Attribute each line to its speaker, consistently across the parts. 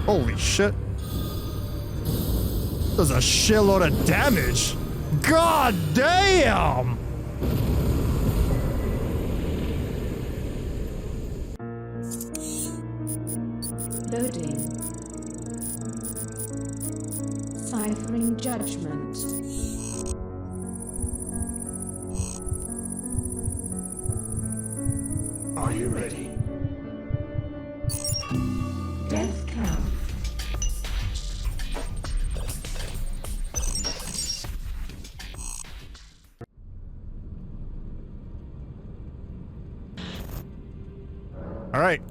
Speaker 1: Holy shit. Does a shitload of damage. God damn!
Speaker 2: Loading. Ciphering judgment.
Speaker 3: Are you ready?
Speaker 2: Death count.
Speaker 1: All right.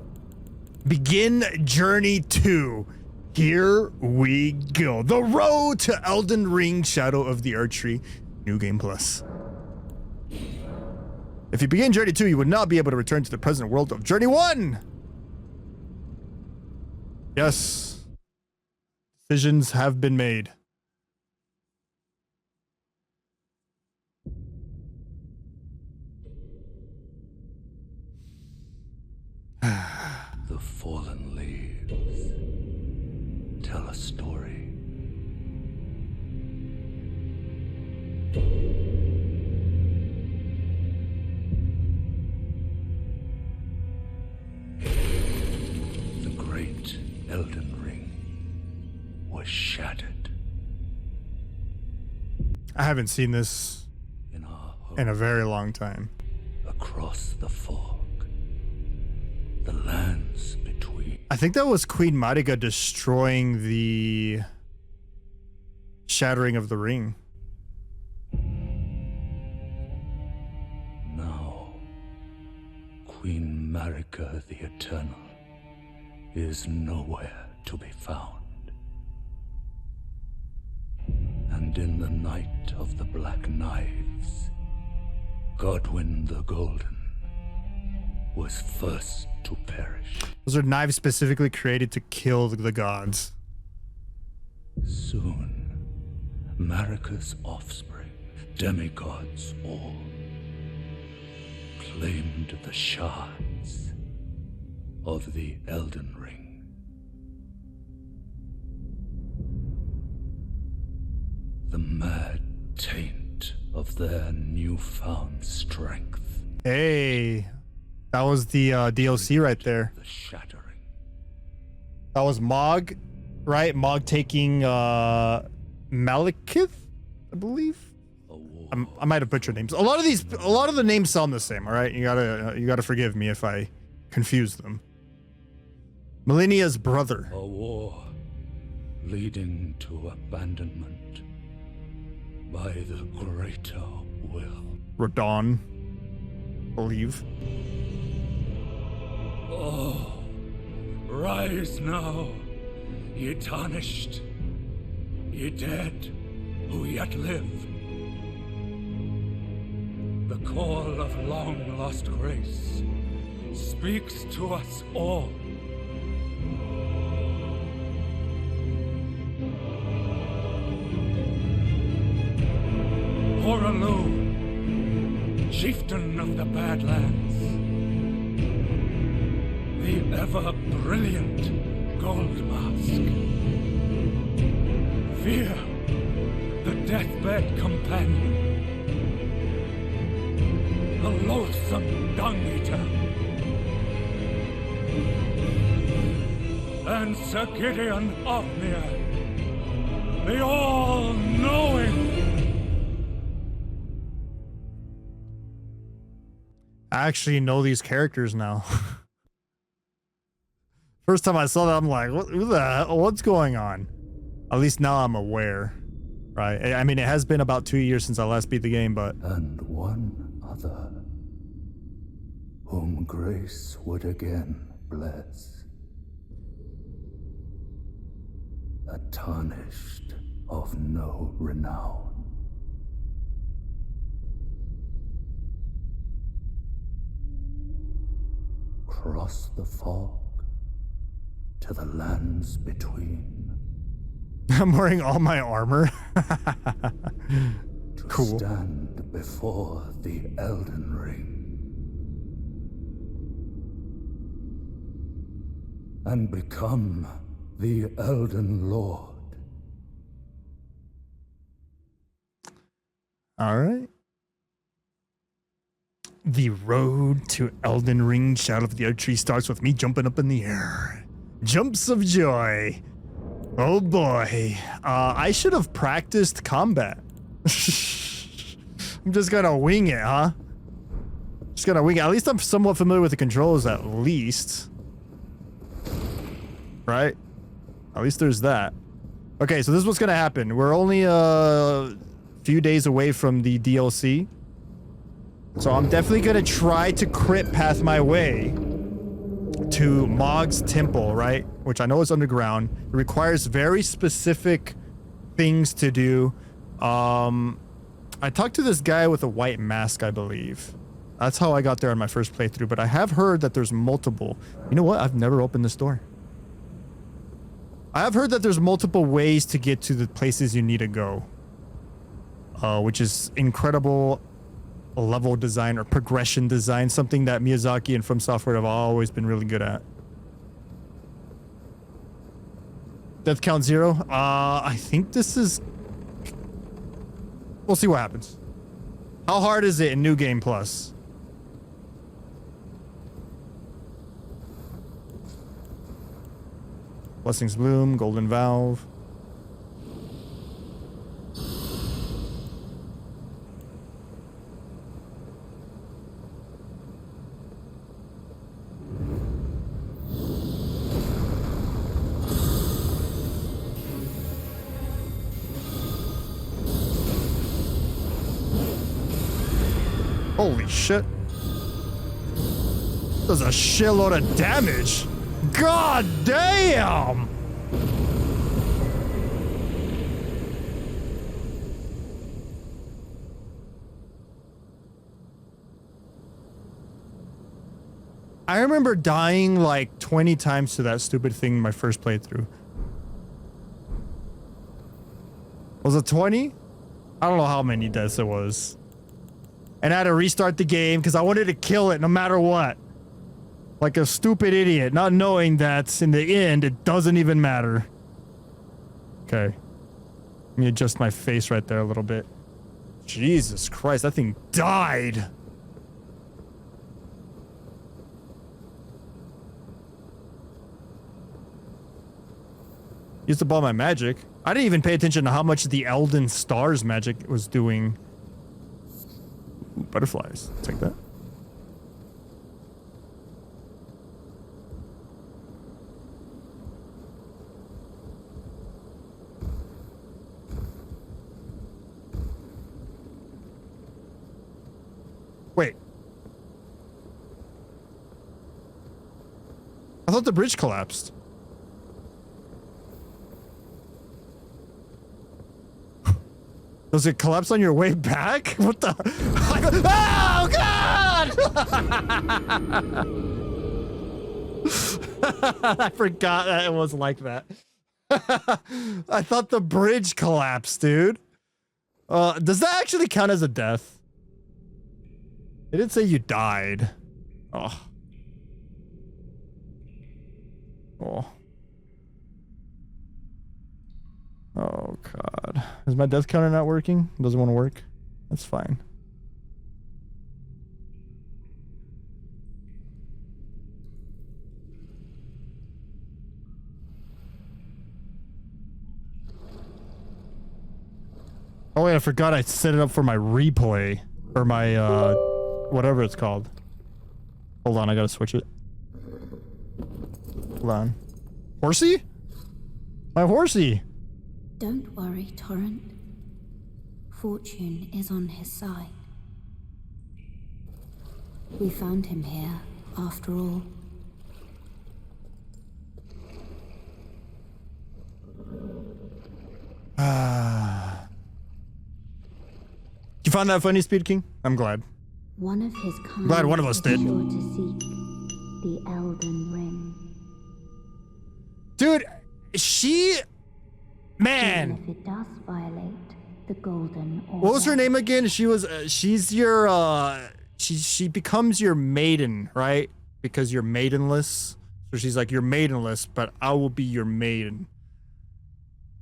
Speaker 1: Begin Journey 2. Here we go. The road to Elden Ring Shadow of the Erdtree. New Game Plus. If you begin Journey 2, you would not be able to return to the present world of Journey 1. Yes. Decisions have been made.
Speaker 3: The fallen leaves tell a story. The great Elden Ring was shattered.
Speaker 1: I haven't seen this
Speaker 3: In our home,
Speaker 1: in a very long time.
Speaker 3: across the fog, the lands between.
Speaker 1: I think that was Queen Marika destroying the shattering of the ring.
Speaker 3: Now, Queen Marika the Eternal is nowhere to be found. And in the night of the Black Knives, Godwyn the Golden was first to perish.
Speaker 1: Those are knives specifically created to kill the gods.
Speaker 3: Soon, Marika's offspring, demigods all, claimed the shards of the Elden Ring. The mad taint of their newfound strength.
Speaker 1: Hey, that was the DLC right there.
Speaker 3: The shattering.
Speaker 1: That was Mogh, right? Mogh taking Malekith, I believe.
Speaker 3: A war
Speaker 1: I might have butchered names. A lot of the names sound the same. All right, you gotta forgive me if I confuse them. Millennia's brother.
Speaker 3: A war leading to abandonment by the greater will.
Speaker 1: Radon, I believe.
Speaker 3: Oh, rise now, ye tarnished, ye dead who yet live. The call of long-lost grace speaks to us all. Horalu, chieftain of the Badlands, the ever-brilliant Gold Mask, Fear, the deathbed companion, the loathsome Dung-Eater, and Sir Gideon Ofnir, the all-knowing.
Speaker 1: I actually know these characters now. First time I saw that, I'm like, who the hell? What's going on? At least now I'm aware, right? I mean, it has been about 2 years since I last beat the game, but
Speaker 3: And one other, whom grace would again bless. A tarnished of no renown. Cross the fog to the lands between.
Speaker 1: I'm wearing all my armor.
Speaker 3: To
Speaker 1: Cool.
Speaker 3: stand before the Elden Ring and become the Elden Lord.
Speaker 1: All right. The road to Elden Ring Shadow of the Erdtree starts with me jumping up in the air. Jumps of joy. Oh boy. I should have practiced combat. I'm just gonna wing it, huh? Just gonna wing it. At least I'm somewhat familiar with the controls, at least. Right? At least there's that. Okay, so this is what's gonna happen. We're only a few days away from the DLC. So I'm definitely gonna try to crit path my way to Mogh's temple, right? Which I know is underground. It requires very specific things to do. I talked to this guy with a white mask, I believe. That's how I got there on my first playthrough, but I have heard that there's multiple. You know what? I've never opened this door. I have heard that there's multiple ways to get to the places you need to go. Which is incredible level design or progression design, something that Miyazaki and From Software have always been really good at. Death count 0. I think this is... We'll see what happens. How hard is it in New Game Plus? Blessings Bloom, Golden Valve. Holy shit. Does a shitload of damage. God damn! I remember dying like 20 times to that stupid thing in my first playthrough. Was it 20? I don't know how many deaths it was. And I had to restart the game because I wanted to kill it no matter what. Like a stupid idiot, not knowing that in the end, it doesn't even matter. Okay. Let me adjust my face right there a little bit. Jesus Christ, that thing died. Used up all my magic. I didn't even pay attention to how much the Elden Stars magic was doing. Ooh, butterflies. Take that. Wait. I thought the bridge collapsed. Does it collapse on your way back? What the? Oh, God! I forgot that it was like that. I thought the bridge collapsed, dude. Does that actually count as a death? It didn't say you died. Oh. Oh. Oh, God. Is my death counter not working? Doesn't want to work? That's fine. Oh, wait, I forgot I set it up for my replay. Or my, whatever it's called. Hold on, I gotta switch it. Hold on. Horsey? My horsey!
Speaker 4: Don't worry, Torrent. Fortune is on his side. We found him here, after all.
Speaker 1: You found that funny, Speed King? I'm glad.
Speaker 4: One of his kind
Speaker 1: Glad one of us
Speaker 4: is
Speaker 1: did.
Speaker 4: sure to seek the Elden Ring.
Speaker 1: Dude, she... Man!
Speaker 4: Even if it does violate the Golden Order.
Speaker 1: What was her name again? She was, she's your, she becomes your maiden, right? Because you're maidenless. So she's like, you're maidenless, but I will be your maiden.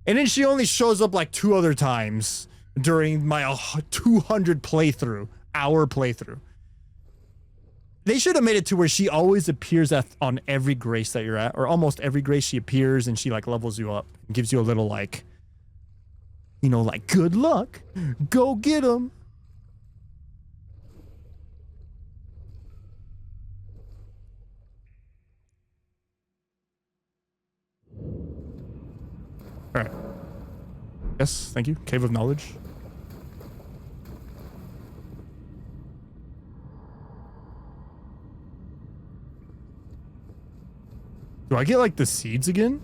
Speaker 1: And then she only shows up like 2 other times during my 200 playthrough, hour playthrough. They should have made it to where she always appears on every grace that you're at, or almost every grace she appears and she like levels you up and gives you a little like, you know, like, good luck, go get him. All right. Yes, thank you. Cave of Knowledge. Do I get like the seeds again?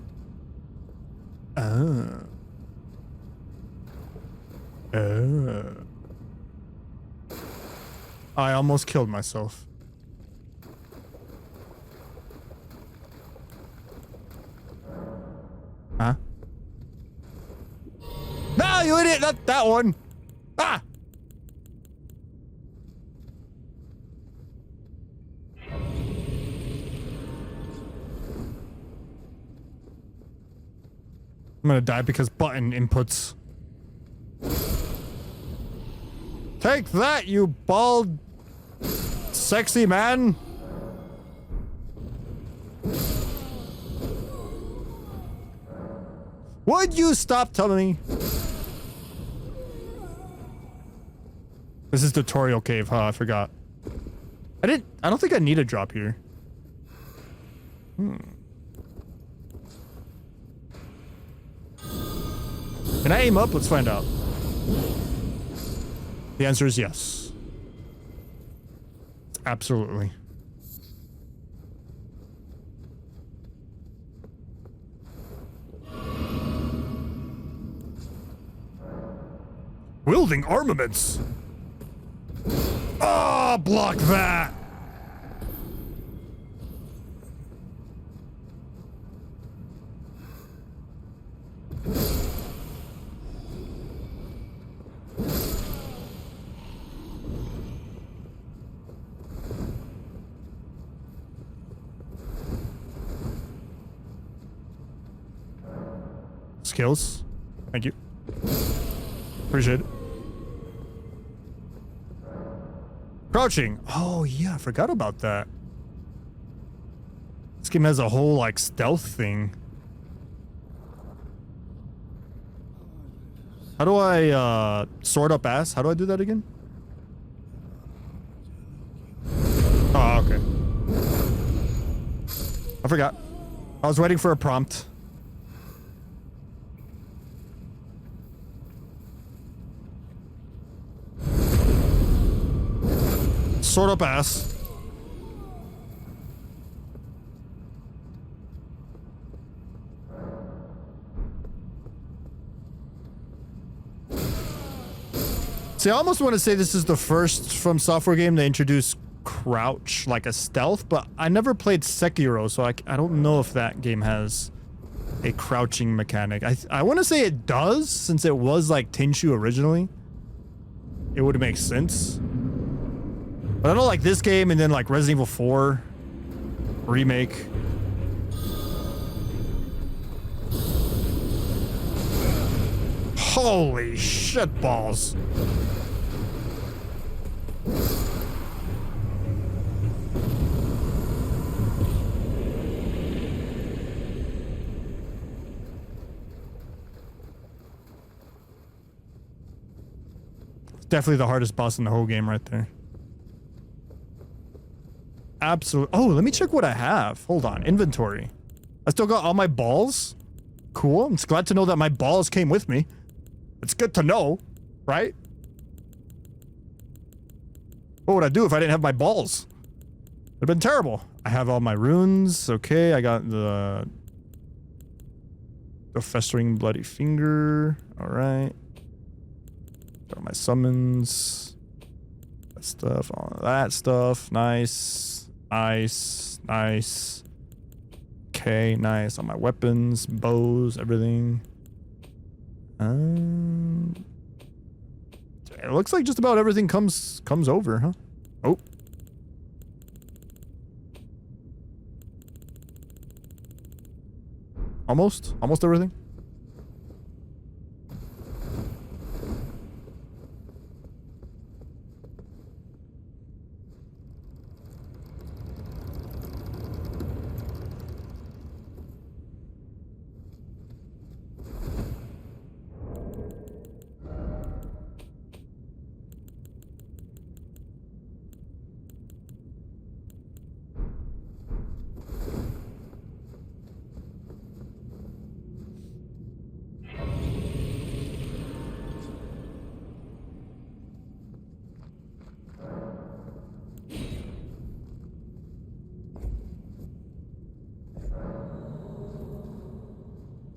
Speaker 1: I almost killed myself. Huh? No, you idiot! Not that one! Ah! I'm gonna die because button inputs. Take that, you bald, sexy man! Would you stop telling me? This is tutorial cave, huh? I forgot. I don't think I need a drop here. Can I aim up? Let's find out. The answer is yes. Absolutely. Wielding armaments. Oh, block that. Skills. Thank you. Appreciate it. Crouching. Oh, yeah, I forgot about that. This game has a whole, like, stealth thing. How do I, sword up ass? How do I do that again? Oh, okay. I forgot. I was waiting for a prompt. Sword up ass. See, I almost want to say this is the first From Software game to introduce crouch like a stealth, but I never played Sekiro, so I don't know if that game has a crouching mechanic. I want to say it does, since it was like Tenchu originally. It would make sense. But I don't like this game, and then like Resident Evil 4 remake. Holy shit balls. Definitely the hardest boss in the whole game right there. Absolutely. Oh, let me check what I have. Hold on. Inventory. I still got all my balls. Cool. I'm just glad to know that my balls came with me. It's good to know, right? What would I do if I didn't have my balls? It'd have been terrible. I have all my runes. Okay, I got the festering bloody finger. All right. Got my summons. That stuff. All that stuff. Nice. Nice, nice. Okay, nice. On my weapons, bows, everything. It looks like just about everything comes over, huh? Oh. Almost everything.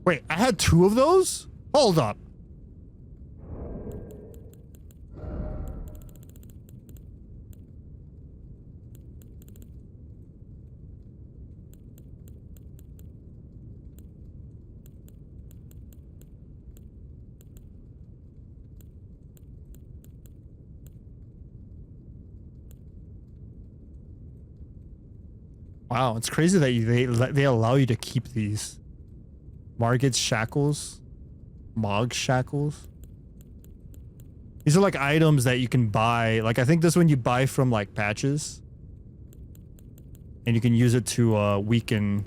Speaker 1: Wait, I had 2 of those? Hold up. Wow, it's crazy that they allow you to keep these. Margit's shackles. Mogh shackles. These are like items that you can buy. Like, I think this one you buy from like patches. And you can use it to weaken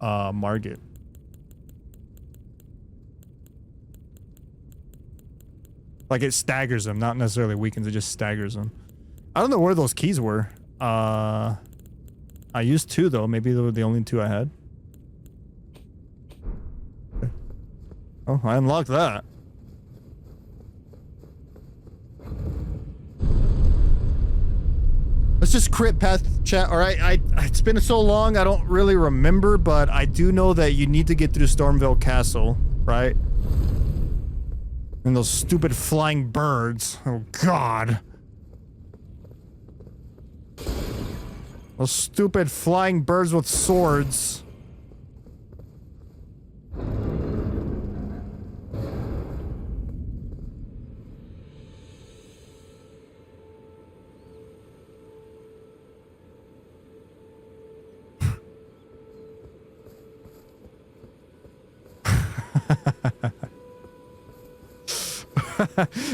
Speaker 1: Margit. Like, it staggers them, not necessarily weakens, it just staggers them. I don't know where those keys were. I used 2 though. Maybe they were the only 2 I had. Oh, I unlocked that. Let's just crit path chat. All right, it's been so long, I don't really remember, but I do know that you need to get through Stormvale Castle, right? And those stupid flying birds. Oh God. Those stupid flying birds with swords.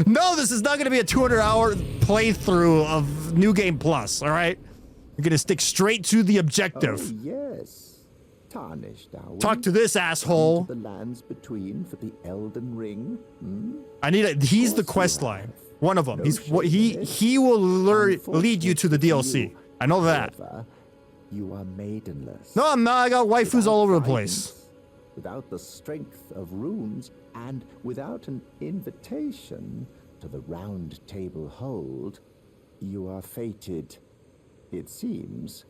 Speaker 1: No, this is not going to be a 200-hour playthrough of New Game Plus, all right? We're going to stick straight to the objective.
Speaker 5: Oh, yes. Tarnished, are we?
Speaker 1: Talk to this asshole.
Speaker 5: The lands between for the Elden Ring. Hmm?
Speaker 1: I need a... He's the quest line. One of them. He will lead you to the DLC. I know that.
Speaker 5: However, you are maidenless.
Speaker 1: No, I'm not. I got waifus
Speaker 5: Without
Speaker 1: all over the
Speaker 5: guidance,
Speaker 1: place.
Speaker 5: Without the strength of runes, and without an invitation to the round table hold, you are fated, it seems,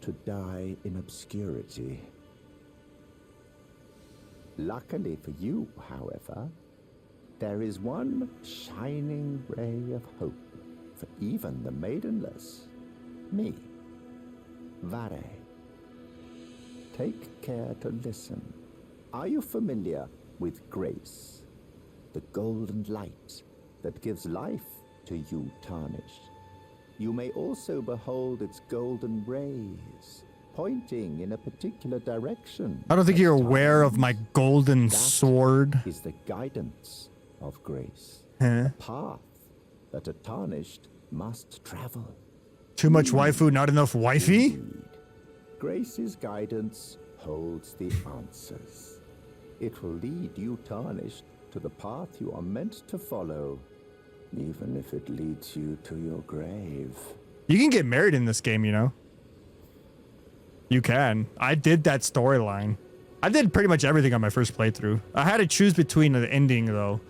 Speaker 5: to die in obscurity. Luckily for you, however, there is one shining ray of hope for even the maidenless. Me, Vare. Take care to listen. Are you familiar with grace? The golden light that gives life to you tarnished. You may also behold its golden rays, pointing in a particular direction.
Speaker 1: I don't think you're aware of my golden sword.
Speaker 5: Is the guidance of grace.
Speaker 1: Huh?
Speaker 5: A path that a tarnished must travel.
Speaker 1: Too much waifu, not enough wifey?
Speaker 5: Indeed. Grace's guidance holds the answers. It will lead you tarnished to the path you are meant to follow, even if it leads you to your grave.
Speaker 1: You can get married in this game, you know? You can. I did that storyline. I did pretty much everything on my first playthrough. I had to choose between the ending, though,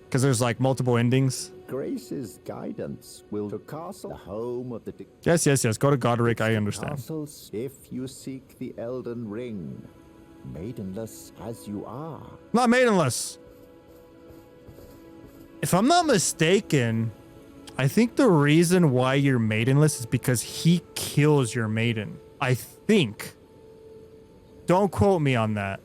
Speaker 1: because there's like multiple endings.
Speaker 5: Grace's guidance will to castle, the home of the...
Speaker 1: Yes. Go to Godric, I understand.
Speaker 5: Castles, if you seek the Elden Ring, maidenless as you are.
Speaker 1: Not maidenless. If I'm not mistaken, I think the reason why you're maidenless is because he kills your maiden. I think. Don't quote me on that.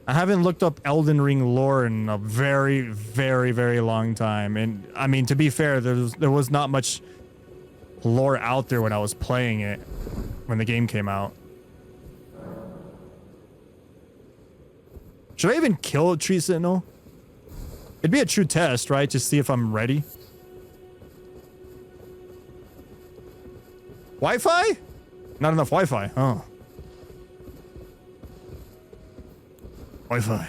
Speaker 1: I haven't looked up Elden Ring lore in a very, very, very long time. And I mean, to be fair, there was not much lore out there when I was playing it, when the game came out. Should I even kill a tree sentinel? It'd be a true test, right? To see if I'm ready. Wi-Fi? Not enough Wi-Fi. Oh. Wi-Fi.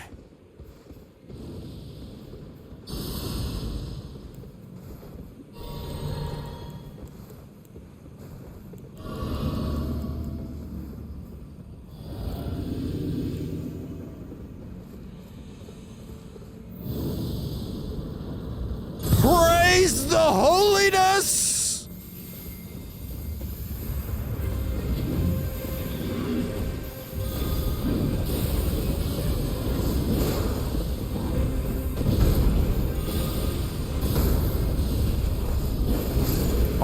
Speaker 1: Praise the holiness!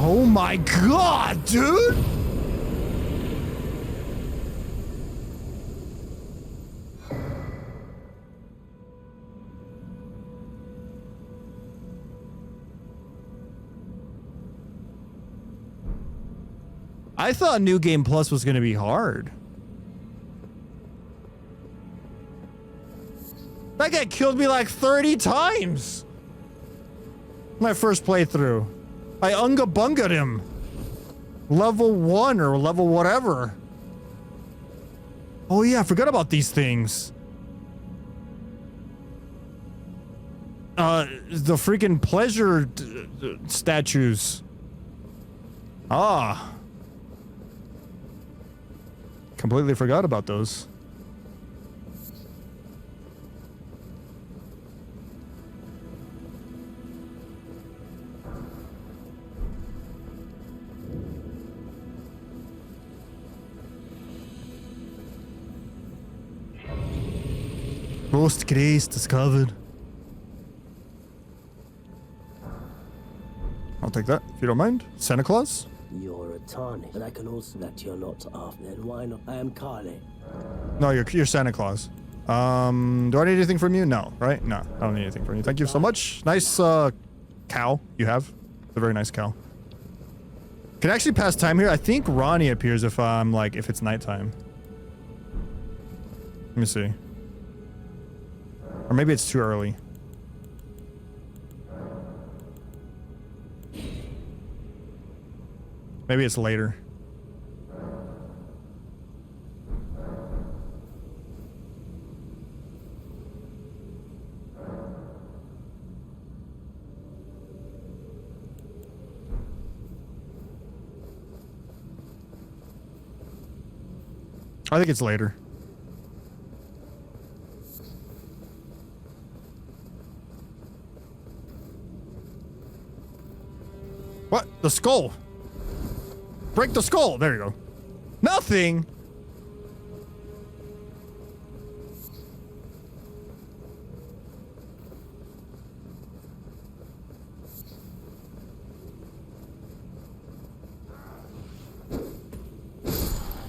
Speaker 1: Oh my god, dude! I thought New Game Plus was going to be hard. That guy killed me like 30 times. My first playthrough. I unga bunga'd him. Level 1 or level whatever. Oh yeah, I forgot about these things. The freaking pleasure statues. Ah. Completely forgot about those. Lost grace discovered. I'll take that, if you don't mind. Santa Claus?
Speaker 6: You're a Tani, but I can also that you're not off. Then why not? I am Kali.
Speaker 1: No, you're Santa Claus. Do I need anything from you? No, right? No, I don't need anything from you. Thank you so much. Nice cow you have. It's a very nice cow. Can I actually pass time here? I think Ronnie appears if I'm like if it's nighttime. Let me see. Or maybe it's too early. Maybe it's later. I think it's later. What? The skull. Break the skull. There you go. Nothing.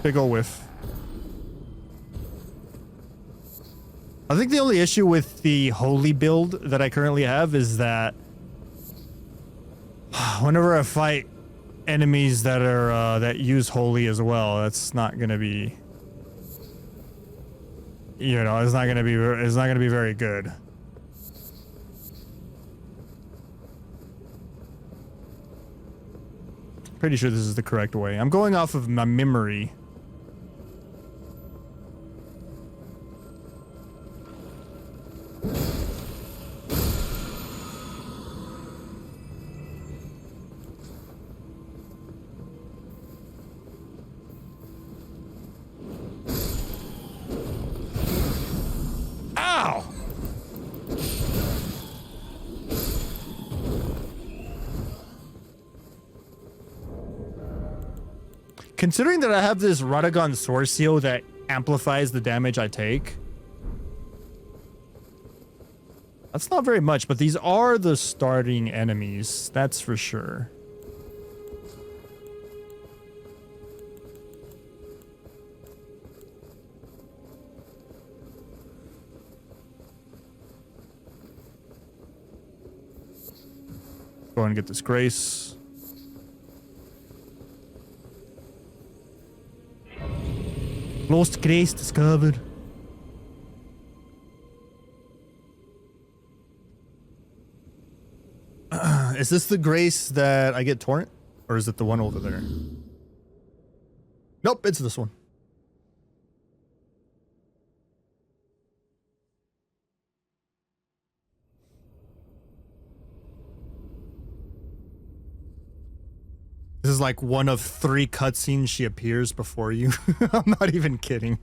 Speaker 1: Big ol' whiff. I think the only issue with the holy build that I currently have is that whenever I fight enemies that are that use holy as well, that's not gonna be, you know, it's not gonna be very good. Pretty sure this is the correct way. I'm going off of my memory. Considering that I have this Radagon Sword Seal that amplifies the damage I take, that's not very much, but these are the starting enemies, that's for sure. Go ahead and get this grace. Lost grace discovered. Is this the Grace that I get torrent? Or is it the one over there? Nope, it's this one. This is like one of 3 cutscenes she appears before you. I'm not even kidding.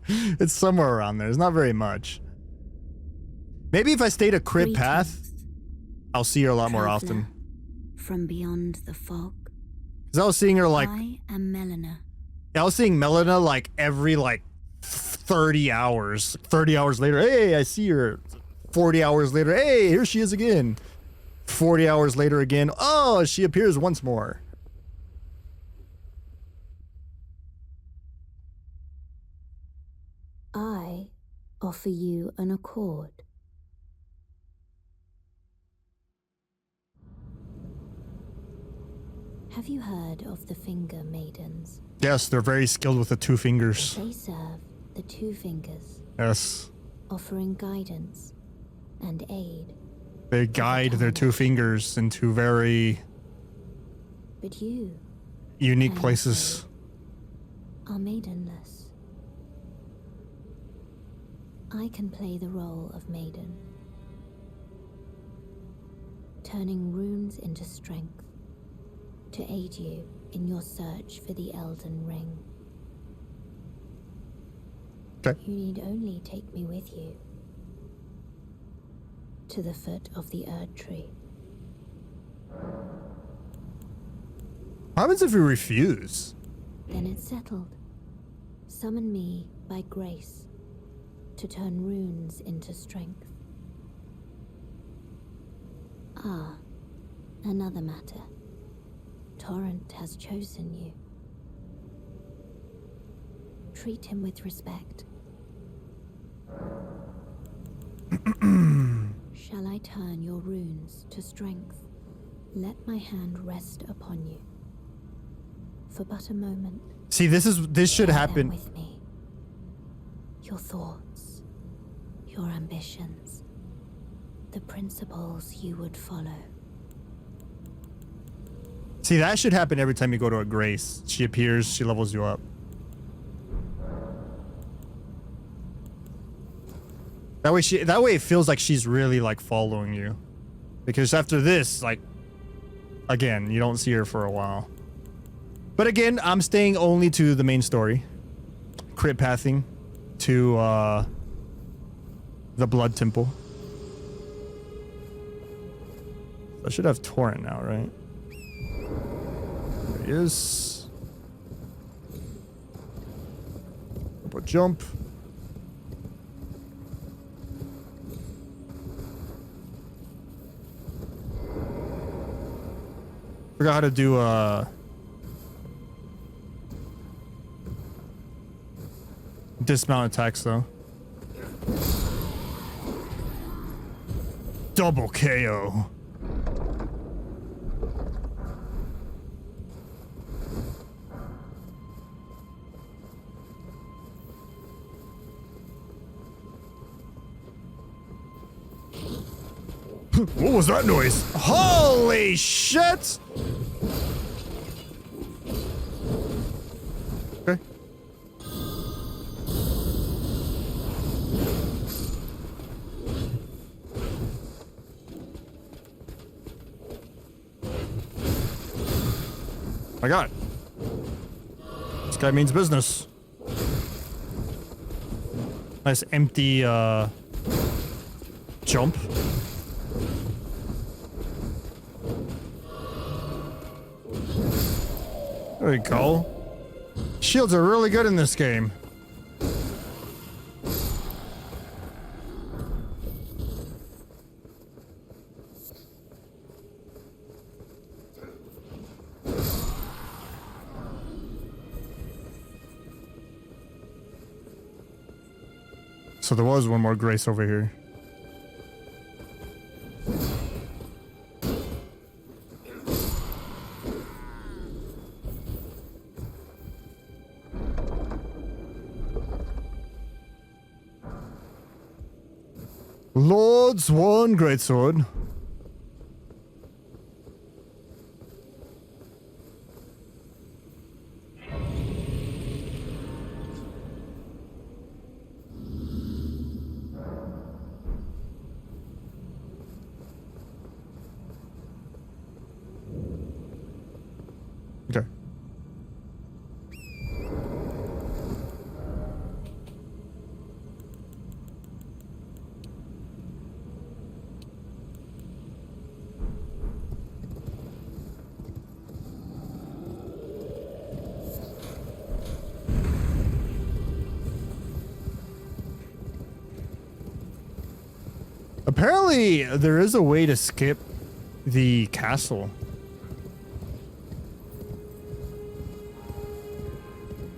Speaker 1: It's somewhere around there. It's not very much. Maybe if I stayed a crit path, I'll see her a lot more often.
Speaker 4: From beyond the fog.
Speaker 1: Because I was seeing her like...
Speaker 4: I am Melina.
Speaker 1: I was seeing Melina like every like 30 hours. 30 hours later, hey, I see her. 40 hours later, hey, here she is again. 40 hours later again, oh, she appears once more.
Speaker 4: I offer you an accord. Have you heard of the Finger Maidens?
Speaker 1: Yes, they're very skilled with the 2 fingers.
Speaker 4: They serve the 2 fingers,
Speaker 1: Yes.
Speaker 4: offering guidance and aid.
Speaker 1: They guide their 2 fingers into very
Speaker 4: But you
Speaker 1: unique places.
Speaker 4: are maidenless. I can play the role of maiden, turning runes into strength to aid you in your search for the Elden Ring.
Speaker 1: Okay.
Speaker 4: You need only take me with you to the foot of the Erdtree.
Speaker 1: What happens if we refuse?
Speaker 4: Then it's settled. Summon me by grace to turn runes into strength. Ah, another matter. Torrent has chosen you. Treat him with respect. Shall I turn your runes to strength? Let my hand rest upon you for but a moment.
Speaker 1: See, this should
Speaker 4: Share them
Speaker 1: happen.
Speaker 4: with me. Your thoughts, your ambitions, the principles you would follow.
Speaker 1: See, that should happen every time you go to a Grace. She appears, she levels you up. That way it feels like she's really like following you. Because after this, like, again, you don't see her for a while. But again, I'm staying only to the main story. Crit pathing to the Blood Temple. I should have Torrent now, right? There he is. Double jump. Forgot how to do dismount attacks though. Double KO. What was that noise? Holy shit! Okay. My God. This guy means business. Nice empty jump. There you go. Shields are really good in this game. So there was one more Grace over here. Lord's one greatsword. Apparently, there is a way to skip the castle.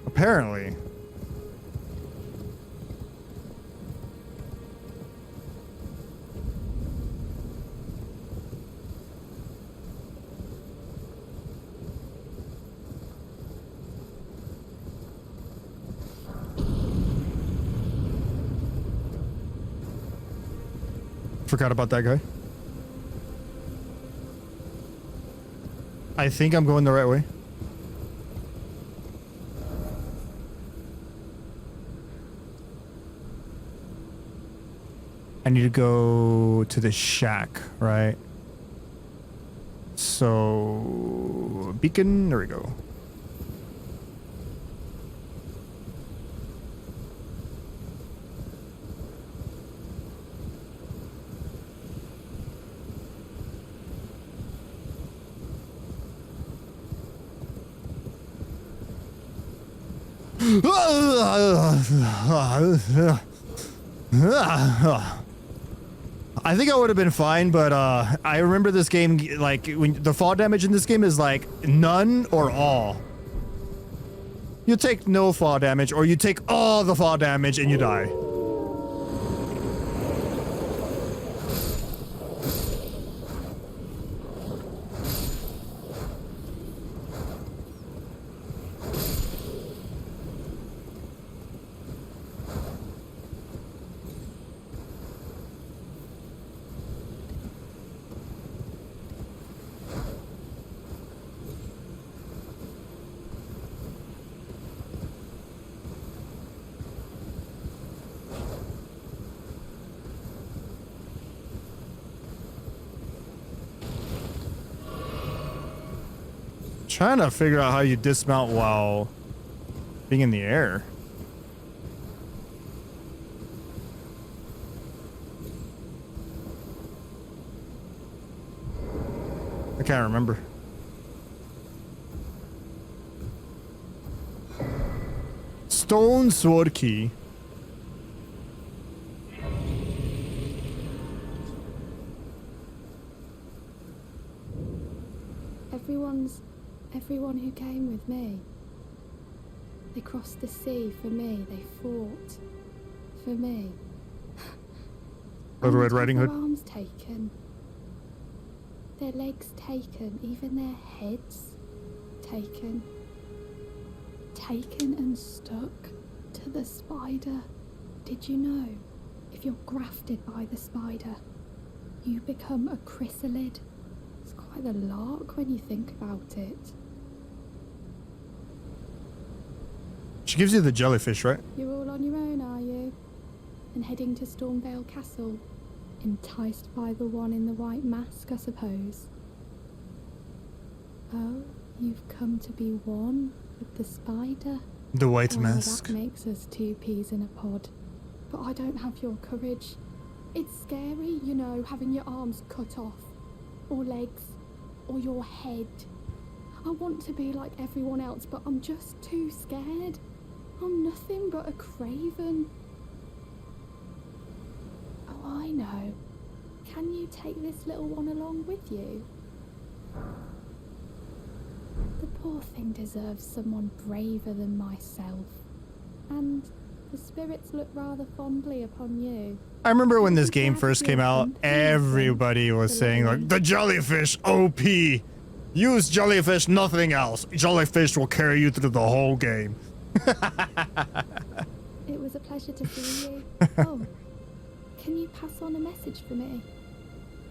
Speaker 1: Apparently. Forgot about that guy. I think I'm going the right way. I need to go to the shack, right? So, beacon, there we go. I think I would have been fine, but I remember this game, like, when the fall damage in this game is like none or all. You take no fall damage, or you take all the fall damage and you die. Trying to figure out how you dismount while being in the air. I can't remember. Stone sword key.
Speaker 4: Everyone who came with me. They crossed the sea for me. They fought for me.
Speaker 1: Little Red Riding Hood.
Speaker 4: Their arms taken. Their legs taken. Even their heads taken. Taken and stuck to the spider. Did you know? If you're grafted by the spider, you become a chrysalid. It's quite a lark when you think about it.
Speaker 1: She gives you the jellyfish, right?
Speaker 4: You're all on your own, are you? And heading to Stormvale Castle? Enticed by the one in the white mask, I suppose. Oh, you've come to be one with the spider?
Speaker 1: The white
Speaker 4: Well,
Speaker 1: mask.
Speaker 4: That makes us two peas in a pod. But I don't have your courage. It's scary, you know, having your arms cut off. Or legs. Or your head. I want to be like everyone else, but I'm just too scared. I'm nothing but a craven. Oh, I know. Can you take this little one along with you? The poor thing deserves someone braver than myself. And the spirits look rather fondly upon you.
Speaker 1: I remember when this game first came out, everybody was saying, like, the jellyfish, OP. Use jellyfish, nothing else. Jellyfish will carry you through the whole game.
Speaker 4: It was a pleasure to see you. Oh, can you pass on a message for me?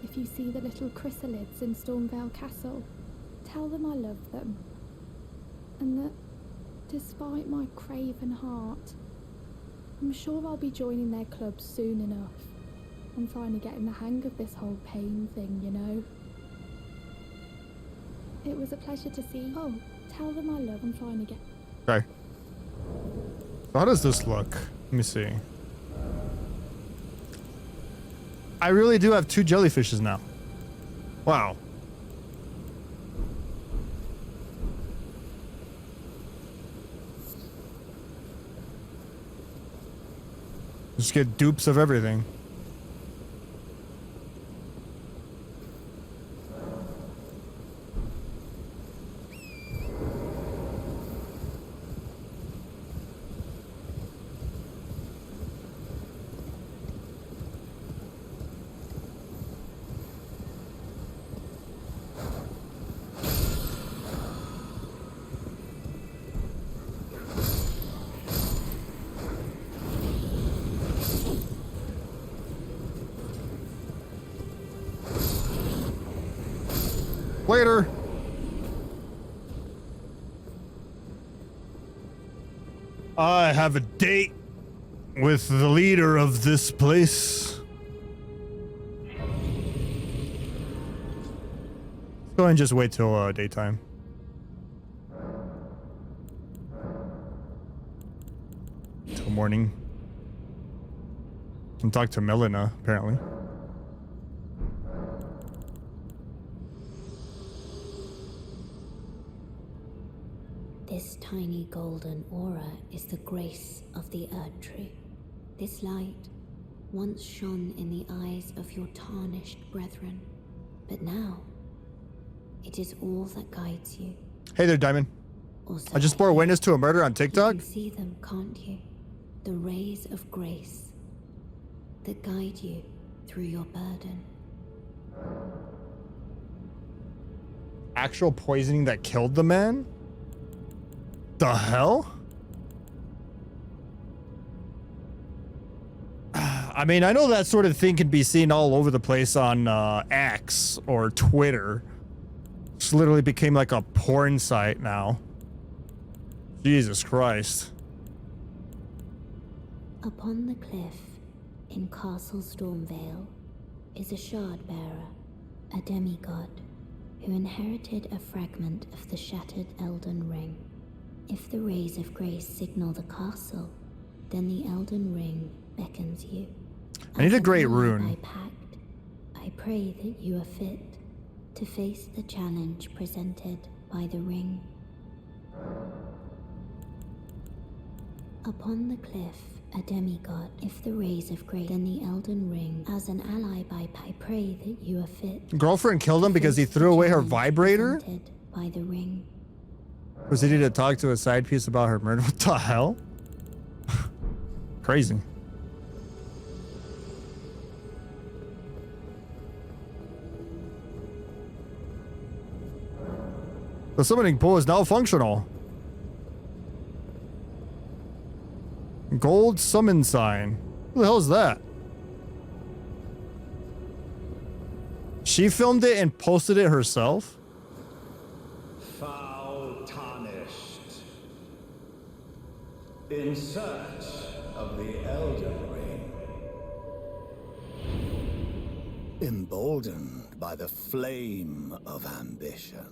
Speaker 4: If you see the little chrysalids in Stormvale Castle, tell them I love them. And that, despite my craven heart, I'm sure I'll be joining their club soon enough. I'm finally getting the hang of this whole pain thing, you know. It was a pleasure to see you. Oh, tell them I love them finally get.
Speaker 1: Okay. How does this look? Let me see. I really do have 2 jellyfishes now. Wow. Just get dupes of everything. Later. I have a date with the leader of this place. Let's go ahead and just wait till daytime. Till morning. And talk to Melina, apparently.
Speaker 7: This tiny golden aura is the grace of the Erdtree. This light once shone in the eyes of your tarnished brethren, but now it is all that guides you.
Speaker 1: Hey there, Diamond.
Speaker 7: Also,
Speaker 1: I just bore witness to a murder on
Speaker 7: you
Speaker 1: TikTok.
Speaker 7: can see them, can't you? The rays of grace that guide you through your burden.
Speaker 1: Actual poisoning that killed the man? The hell? I mean, I know that sort of thing can be seen all over the place on X or Twitter. It's literally became like a porn site now. Jesus Christ.
Speaker 7: Upon the cliff in Castle Stormvale is a shard bearer, a demigod, who inherited a fragment of the shattered Elden Ring. If the rays of grace signal the castle, then the Elden Ring beckons you.
Speaker 1: I need a
Speaker 7: As an
Speaker 1: great
Speaker 7: ally
Speaker 1: rune.
Speaker 7: by pact, I pray that you are fit to face the challenge presented by the ring. Upon the cliff, a demigod. If the rays of grace, then the Elden Ring. As an ally by pact, I pray that you are fit.
Speaker 1: Girlfriend killed him because he threw away her vibrator?
Speaker 7: Presented by the ring.
Speaker 1: Proceeded to talk to a side piece about her murder. What the hell? Crazy. The summoning pool is now functional. Gold summon sign. Who the hell is that? She filmed it and posted it herself?
Speaker 8: Foul tarnished. In search of the Elden Ring. Emboldened by the flame of ambition.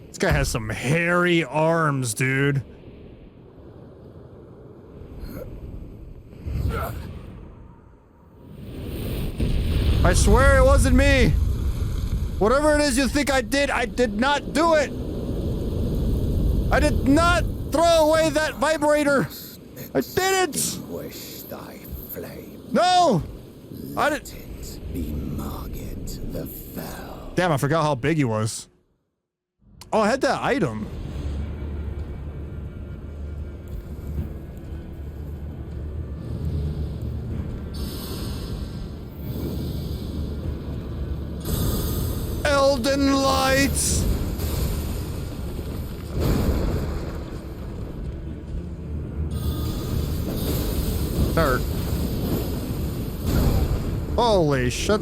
Speaker 1: This guy has some hairy arms, dude. I swear it wasn't me. Whatever it is you think I did not do it. I did not throw away that vibrator. I didn't.
Speaker 5: Extinguish thy flame.
Speaker 1: No. I
Speaker 5: Let
Speaker 1: didn't.
Speaker 5: it be Margit the Fell.
Speaker 1: Damn, I forgot how big he was. Oh, I had that item. Elden Lights. Dirt. Holy shit.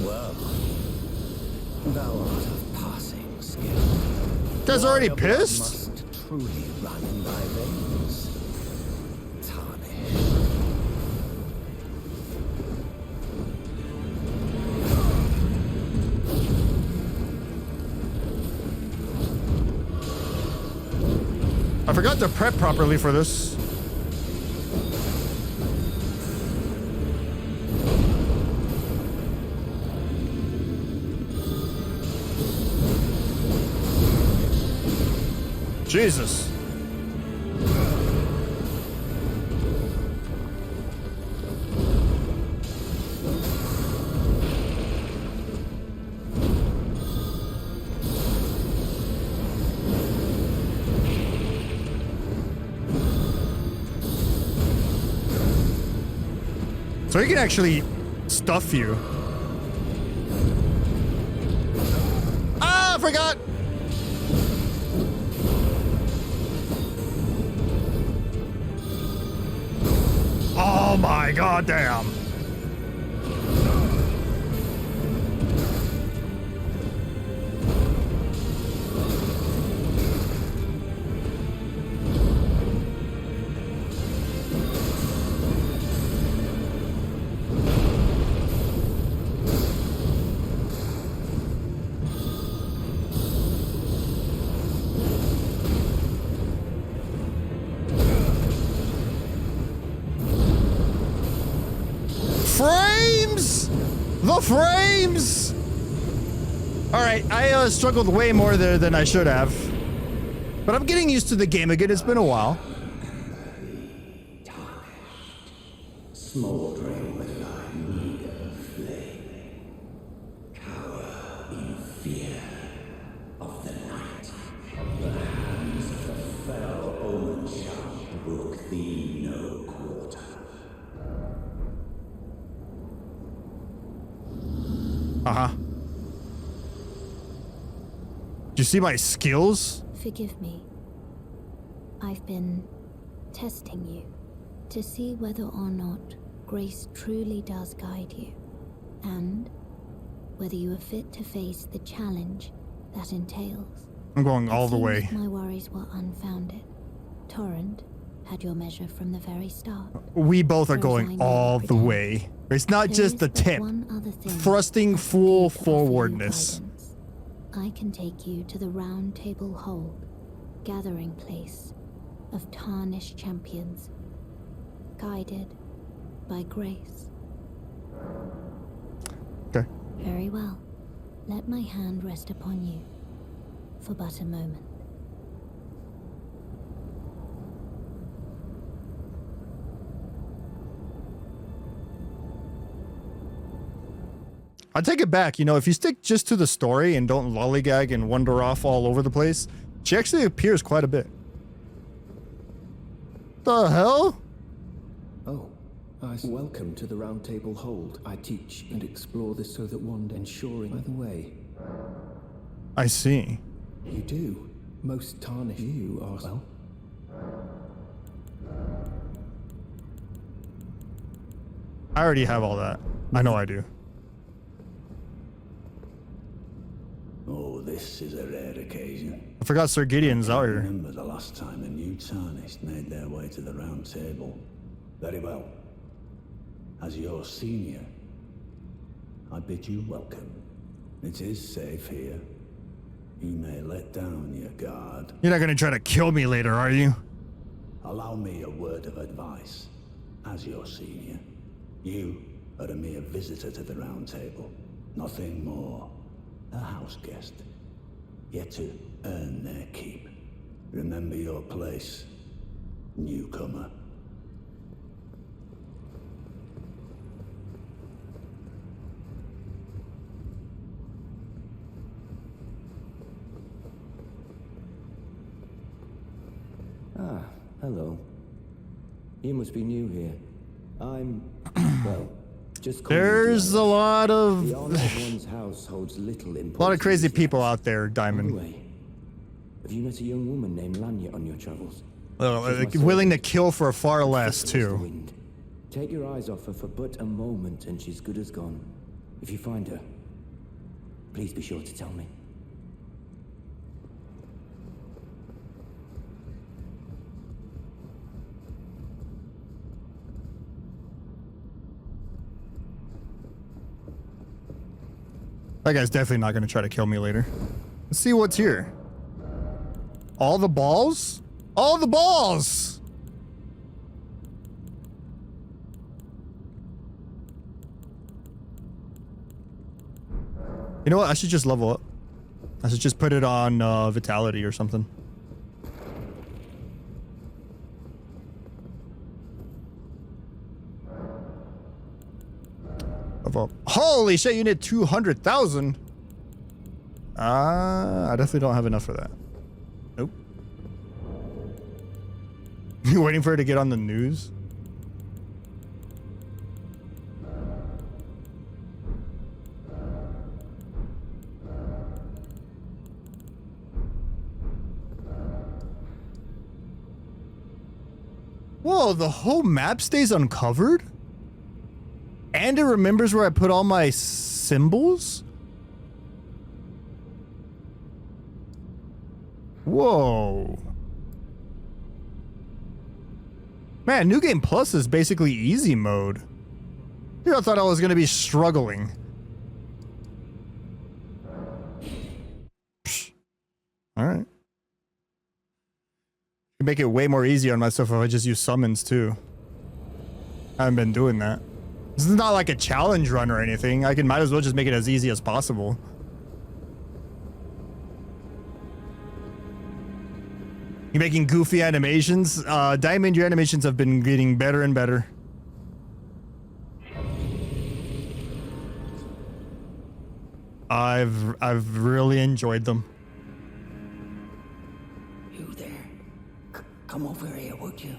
Speaker 5: Well, thou art of passing skill.
Speaker 1: Guys already
Speaker 5: Your blood
Speaker 1: pissed?
Speaker 5: must truly run in thy veins. Tarnished.
Speaker 1: I forgot to prep properly for this. Jesus. So he can actually stuff you. Ah, I forgot. Oh my goddamn. Frames! The frames! Alright, I struggled way more there than I should have. But I'm getting used to the game again. It's been a while.
Speaker 8: Smoldering with thy meager flame, cower in fear of the night. The hands of the fell omen shall brook thee no quarter.
Speaker 1: Uh-huh. Do you see my skills?
Speaker 7: Forgive me. I've been testing you to see whether or not grace truly does guide you, and whether you are fit to face the challenge that entails.
Speaker 1: I'm going all the way.
Speaker 7: My worries were unfounded. Torrent had your measure from the very start.
Speaker 1: We both are
Speaker 7: Whereas I
Speaker 1: going
Speaker 7: never
Speaker 1: all the
Speaker 7: pretend.
Speaker 1: way. It's not
Speaker 7: There
Speaker 1: just
Speaker 7: is
Speaker 1: the
Speaker 7: but
Speaker 1: tip.
Speaker 7: one other thing
Speaker 1: Thrusting
Speaker 7: I
Speaker 1: full
Speaker 7: need to offer you
Speaker 1: forwardness.
Speaker 7: guidance. I can take you to the Round Table Hold, gathering place of tarnished champions, guided by grace.
Speaker 1: Okay.
Speaker 7: Very well. Let my hand rest upon you for but a moment.
Speaker 1: I take it back. You know, if you stick just to the story and don't lollygag and wander off all over the place, she actually appears quite a bit. The hell?
Speaker 9: Oh, welcome to the Round Table Hold. I teach and explore this so that one ensuring by the way.
Speaker 1: I see.
Speaker 9: You do. Most tarnished you are well.
Speaker 1: I already have all that. I know I do.
Speaker 8: Oh, this is a rare occasion.
Speaker 1: I forgot Sir Gideon's out here.
Speaker 8: Remember the last time a new Tarnished made their way to the Round Table? Very well. As your senior, I bid you welcome. It is safe here. You may let down your guard.
Speaker 1: You're not gonna try to kill me later, are you?
Speaker 8: Allow me a word of advice. As your senior, you are a mere visitor to the Round Table. Nothing more. A house guest. Yet to earn their keep. Remember your place, newcomer.
Speaker 9: Ah, hello. You must be new here. I'm, well, just calling you
Speaker 1: There's a lot of
Speaker 9: The honor of one's house holds little importance.
Speaker 1: a lot of crazy
Speaker 9: in this
Speaker 1: people
Speaker 9: life.
Speaker 1: out there, Diamond.
Speaker 9: Anyway, have you met a young woman named Lanya on your travels?
Speaker 1: Willing to kill for far less
Speaker 9: Swift as the
Speaker 1: too.
Speaker 9: wind. Take your eyes off her for but a moment and she's good as gone. If you find her, please be sure to tell me.
Speaker 1: That guy's definitely not gonna try to kill me later. Let's see what's here. All the balls? All the balls! You know what? I should just level up. I should just put it on Vitality or something. Holy shit, you need 200,000. I definitely don't have enough for that. Nope. You waiting for her to get on the news? Whoa, the whole map stays uncovered? And it remembers where I put all my symbols? Whoa. Man, New Game Plus is basically easy mode. I thought I was going to be struggling. Psh. All right. Could make it way more easy on myself if I just use summons too. I haven't been doing that. This is not like a challenge run or anything. Might as well just make it as easy as possible. You're making goofy animations? Diamond, your animations have been getting better and better. I've really enjoyed them.
Speaker 6: You there? Come over here, would you?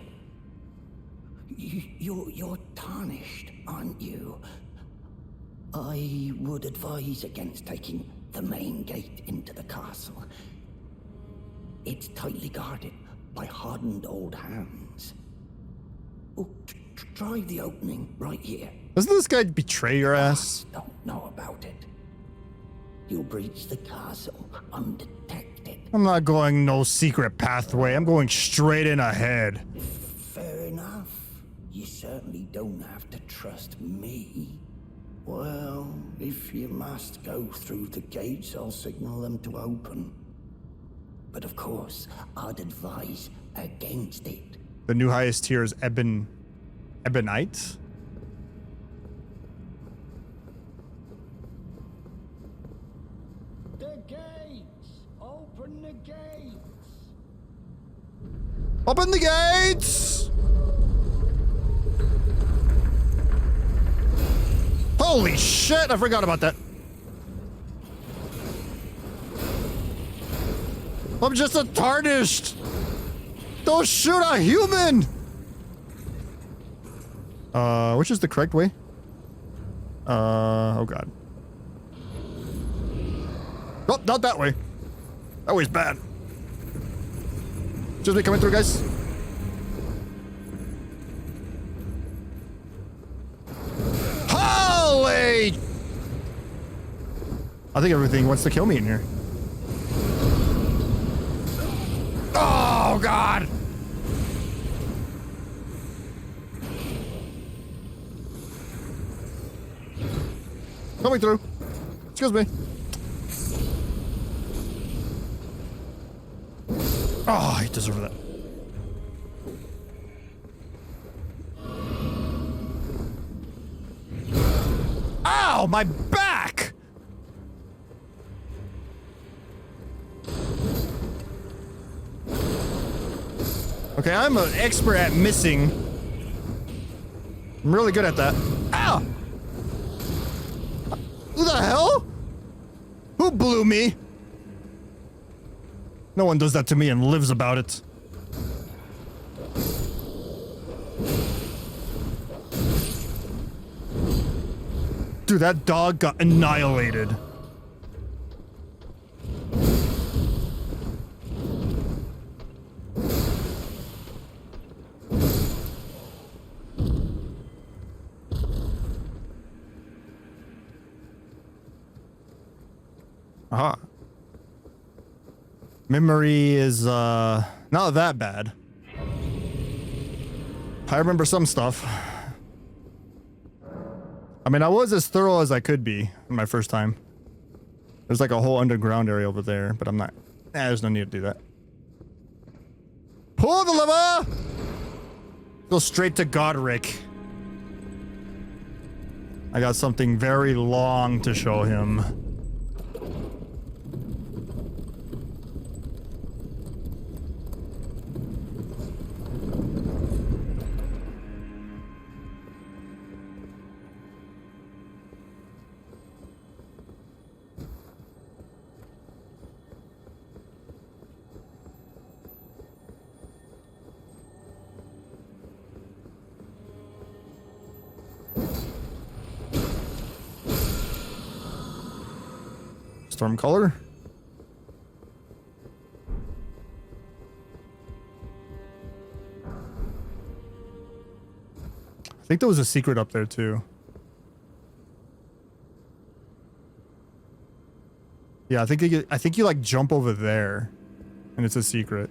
Speaker 6: You're tarnished, aren't you? I would advise against taking the main gate into the castle. It's tightly guarded by hardened old hands. Oh, try the opening right here.
Speaker 1: Doesn't this guy betray your ass?
Speaker 6: I don't know about it. You'll breach the castle undetected.
Speaker 1: I'm not going no secret pathway. I'm going straight in ahead.
Speaker 6: Fair enough. You certainly don't have to trust me. Well, if you must go through the gates, I'll signal them to open. But of course, I'd advise against it.
Speaker 1: The new highest tier is Ebonite?
Speaker 8: The gates! Open the gates!
Speaker 1: Open the gates! Holy shit, I forgot about that. I'm just a tarnished. Don't shoot a human. Which is the correct way? Oh god. Oh, not that way. That way's bad. Just me coming through, guys. Holy! I think everything wants to kill me in here. Oh god! Coming through. Excuse me. Oh, I deserve that. Ow, my back! Okay, I'm an expert at missing. I'm really good at that. Ow! Who the hell? Who blew me? No one does that to me and lives about it. Dude, that dog got annihilated. Aha. Memory is not that bad. I remember some stuff. I mean, I was as thorough as I could be in my first time. There's like a whole underground area over there, but I'm not. There's no need to do that. Pull the lever! Go straight to Godric. I got something very long to show him. Storm color. I think there was a secret up there too. Yeah, I think you like jump over there, and it's a secret.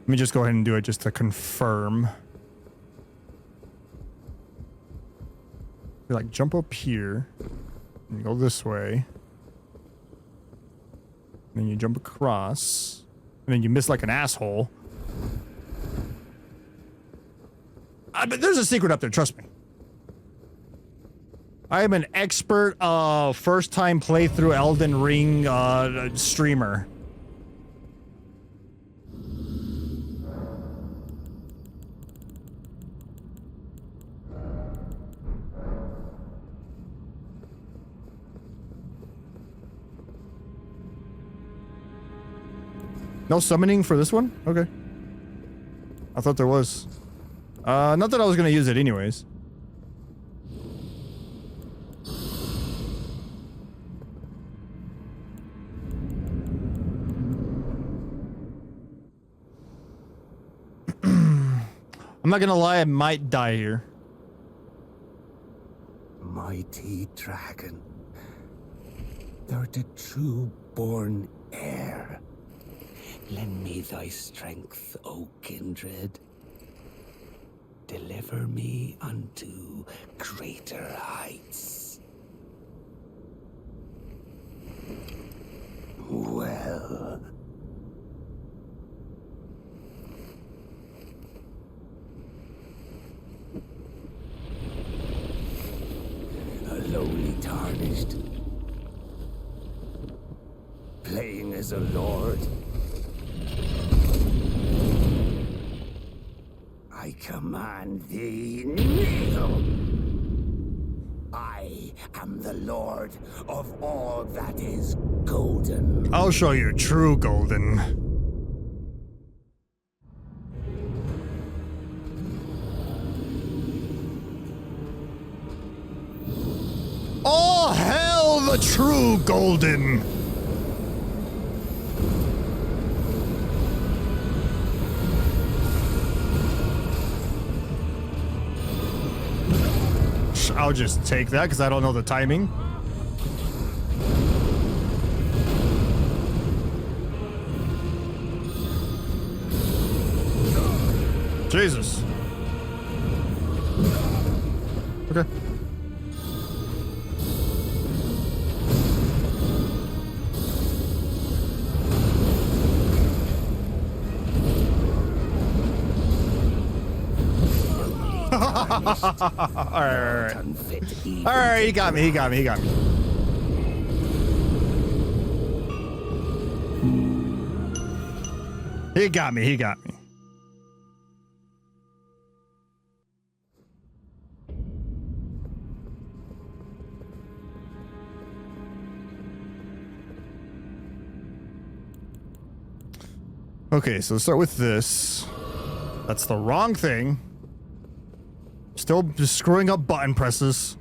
Speaker 1: Let me just go ahead and do it just to confirm. You like jump up here, and you go this way. And then you jump across, and then you miss like an asshole. But there's a secret up there, trust me. I am an expert first time playthrough Elden Ring streamer. No summoning for this one? Okay. I thought there was. Not that I was gonna use it anyways. I'm not gonna lie, I might die here.
Speaker 6: Mighty dragon, thou the true born heir. Lend me thy strength, O kindred. Deliver me unto greater heights. Well. A lowly tarnished. Playing as a lord. I command thee, kneel! I am the lord of all that is golden.
Speaker 1: I'll show you true golden. Oh, hell, the true golden! I'll just take that because I don't know the timing. Jesus. Okay. Alright. Alright, he got me, he got me, he got me. He got me, he got me. Okay, so let's start with this. That's the wrong thing. Still just screwing up button presses.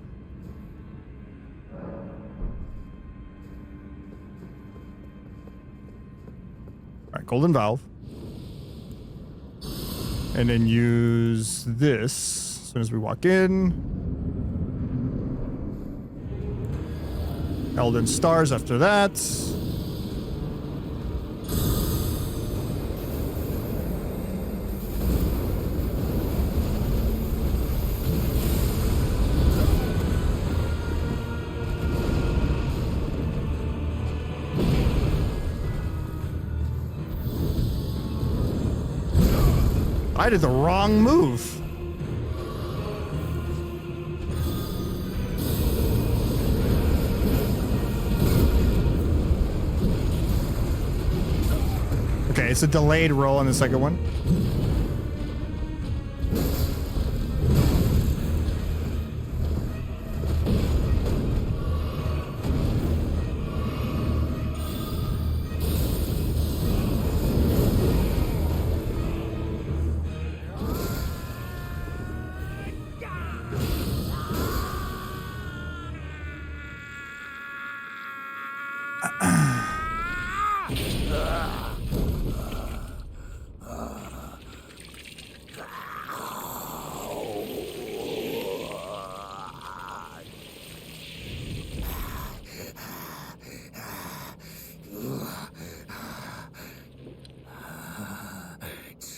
Speaker 1: Alright, golden valve. And then use this as soon as we walk in. Elden stars after that. I did the wrong move. Okay, it's a delayed roll on the second one.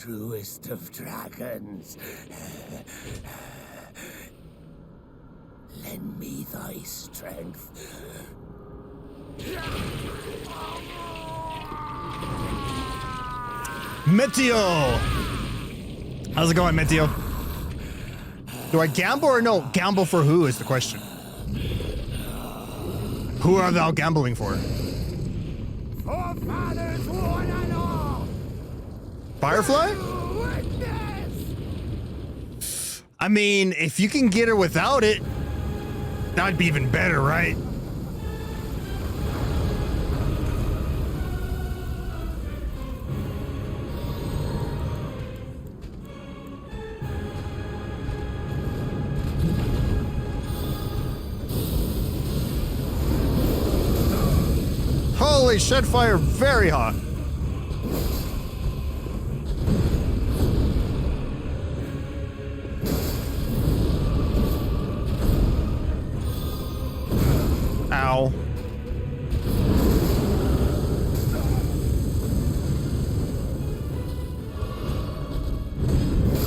Speaker 6: Truest of dragons, lend me thy strength.
Speaker 1: Meteo! How's it going, Meteo? Do I gamble or no? Gamble for who is the question. Who are thou gambling for?
Speaker 6: Forefathers, one and all!
Speaker 1: Firefly? I mean, if you can get her without it, that'd be even better, right? Holy shit, fire, very hot. Ow.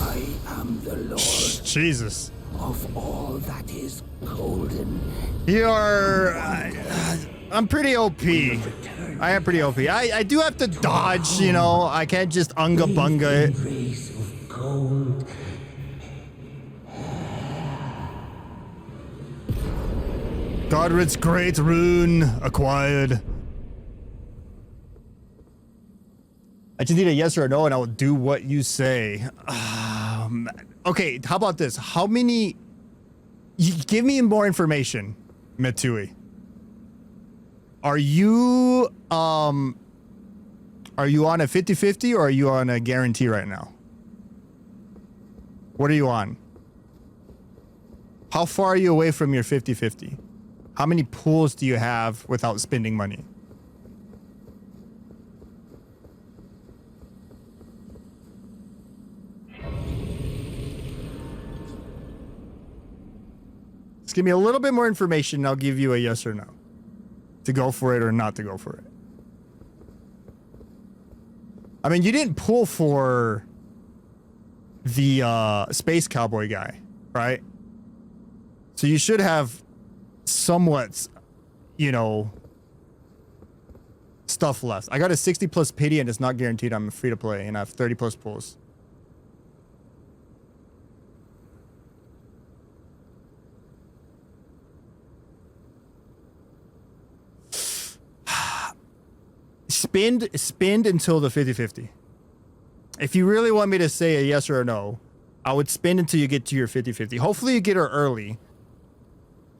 Speaker 6: I am the Lord
Speaker 1: Jesus.
Speaker 6: of all that is golden.
Speaker 1: You're... I'm pretty OP. I am pretty OP. I do have to dodge, you know. I can't just unga bunga it.
Speaker 6: Race of gold.
Speaker 1: Godrit's great rune acquired. I just need a yes or a no and I will do what you say. Okay, how about this? How many... Give me more information, Metsui. Are you on a 50-50 or are you on a guarantee right now? What are you on? How far are you away from your 50-50? How many pools do you have without spending money? Just give me a little bit more information and I'll give you a yes or no. To go for it or not to go for it. I mean, you didn't pull for the space cowboy guy, right? So you should have somewhat, you know, stuff left. I got a 60 plus pity and it's not guaranteed. I'm free to play and I have 30 plus pulls. Spend until the 50-50. If you really want me to say a yes or a no, I would spend until you get to your 50-50. Hopefully you get her early.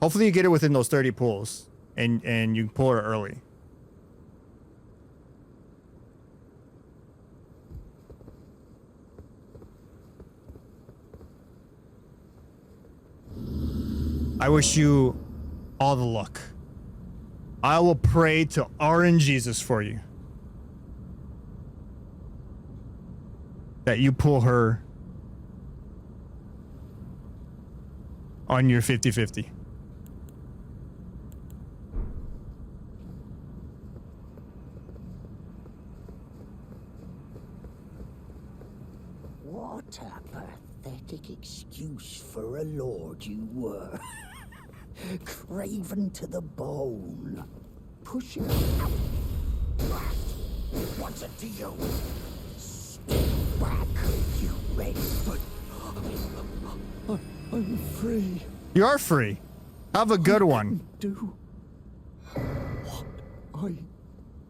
Speaker 1: Hopefully you get it within those 30 pulls and you pull her early. I wish you all the luck. I will pray to Orange Jesus for you. That you pull her on your 50-50.
Speaker 6: What a pathetic excuse for a lord you were. Craven to the bone. Pushing out. What's a deal? Step back, you red foot. I'm free.
Speaker 1: You are free. Have a good one.
Speaker 6: Do what I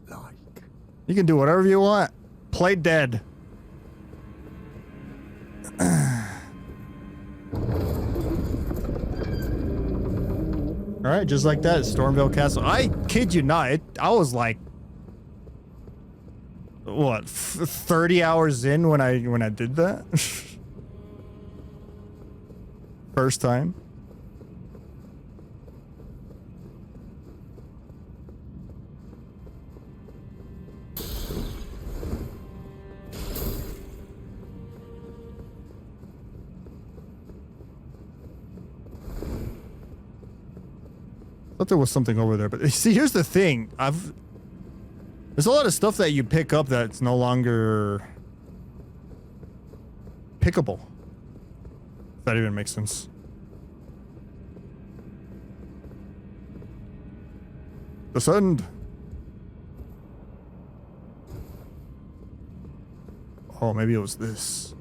Speaker 6: like.
Speaker 1: You can do whatever you want. Play dead. All right, just like that, Stormvale Castle. I kid you not, I was like, what, 30 hours in when I did that? First time. thought there was something over there, but see, here's the thing. There's a lot of stuff that you pick up that's no longer pickable. If that even makes sense. Descend. Oh, maybe it was this.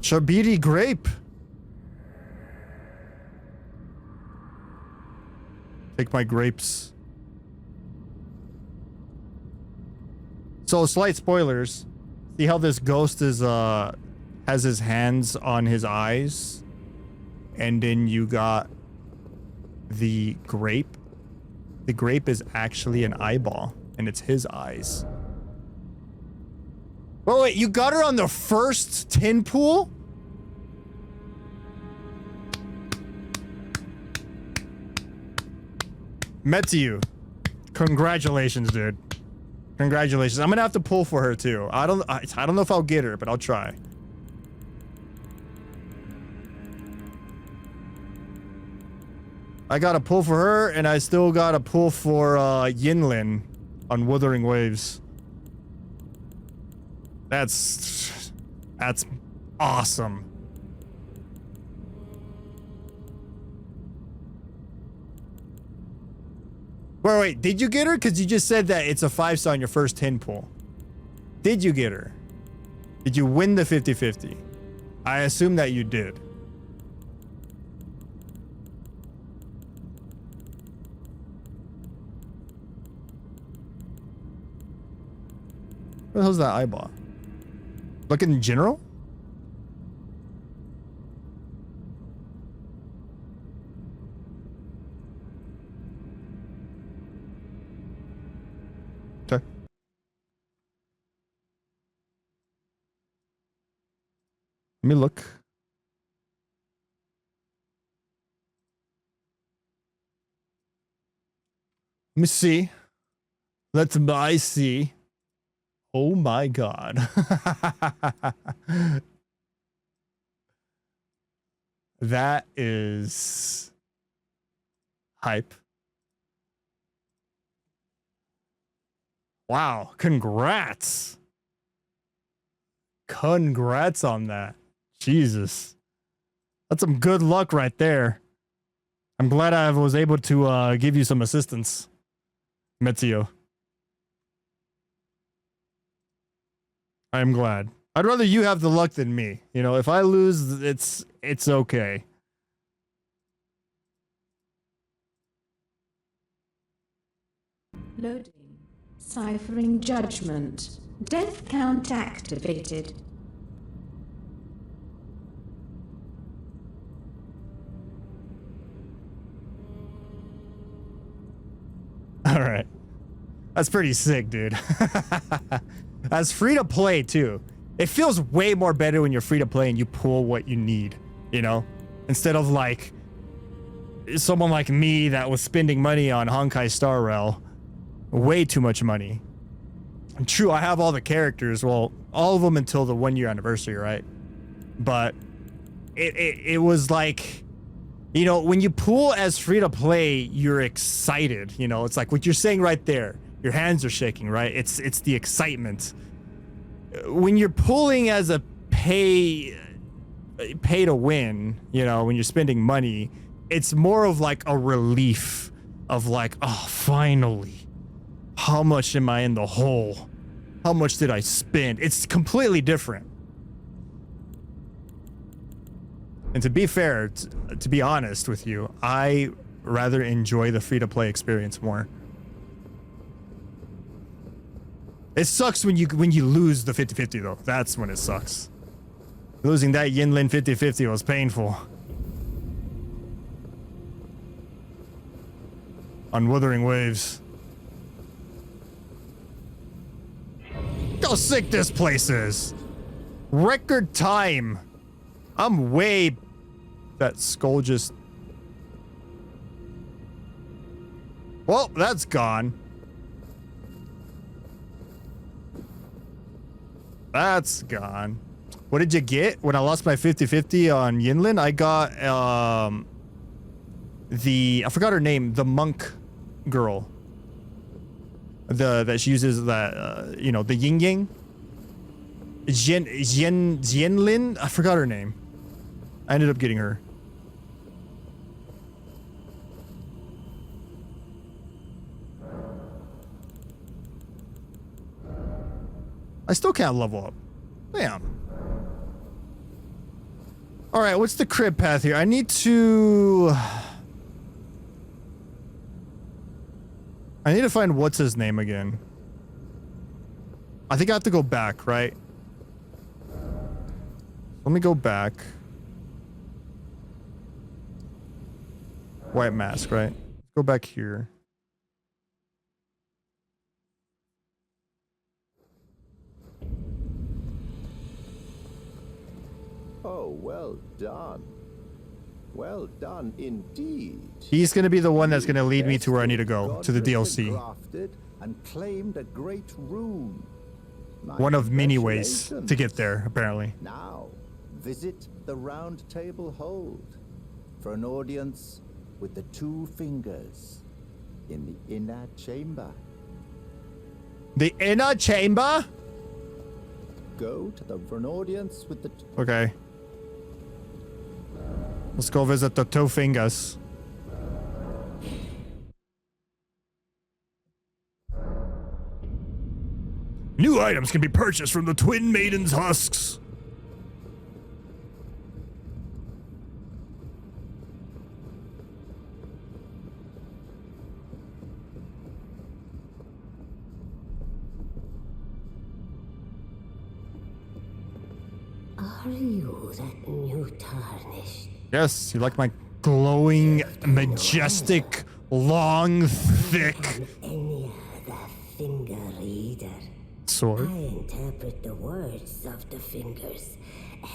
Speaker 1: Shabiri grape. Take my grapes. So, slight spoilers. See how this ghost is has his hands on his eyes, and then you got the grape. The grape is actually an eyeball, and it's his eyes. Oh wait, you got her on the first tin pool? Metsu, congratulations, dude. Congratulations. I'm gonna have to pull for her too. I don't know if I'll get her, but I'll try. I gotta pull for her, and I still gotta pull for Yinlin on Wuthering Waves. That's awesome. Wait, did you get her? Because you just said that it's a 5-star on your first 10 pull. Did you get her? Did you win the 50-50? I assume that you did. What the hell's that eyeball? Look in general? Okay. Let me look. Let me see. Let's buy see. Oh my god. That is hype. Wow, congrats. Congrats on that. Jesus. That's some good luck right there. I'm glad I was able to give you some assistance, Metsu. I am glad. I'd rather you have the luck than me. You know, if I lose, it's okay.
Speaker 2: Loading. Ciphering judgment. Death count activated.
Speaker 1: All right. That's pretty sick, dude. That's free to play too. It feels way more better when you're free to play and you pull what you need, you know? Instead of like someone like me that was spending money on Honkai Star Rail. Way too much money. And true, I have all the characters, well, all of them until the 1-year anniversary, right? But it was like, you know, when you pull as free to play, you're excited, you know? It's like what you're saying right there. Your hands are shaking, right? It's the excitement. When you're pulling as a pay to win, you know, when you're spending money, it's more of like a relief of like, oh, finally. How much am I in the hole? How much did I spend? It's completely different. And to be fair, to be honest with you, I rather enjoy the free-to-play experience more. It sucks when you lose the 50-50 though. That's when it sucks. Losing that Yinlin 50-50 was painful. On Wuthering Waves. How sick this place is. Record time. I'm way... That skull just... Well, that's gone. That's gone. What did you get when I lost my 50-50 on Yinlin? I got I forgot her name, the monk girl. That she uses that, you know, the yin yang. Jianlin? I forgot her name. I ended up getting her. I still can't level up. Damn. Alright, what's the crib path here? I need to find what's his name again. I think I have to go back, right? Let me go back. White mask, right? Go back here.
Speaker 5: Oh, well done. Well done indeed.
Speaker 1: He's gonna be the one that's gonna lead me to where I need to go, to the DLC.
Speaker 5: Crafted and claimed a great rune. My
Speaker 1: One of many ways to
Speaker 5: congratulations.
Speaker 1: get there, apparently.
Speaker 5: Now, visit the round table hold for an audience with the two fingers in the inner chamber.
Speaker 1: The inner chamber?
Speaker 5: Go to for an audience with the
Speaker 1: Okay. Let's go visit the two fingers. New items can be purchased from the Twin Maiden's husks.
Speaker 7: Are you that new tarnished?
Speaker 1: Yes, you like my glowing, majestic, long, thick
Speaker 7: Any other finger reader?
Speaker 1: sword.
Speaker 7: I interpret the words of the fingers,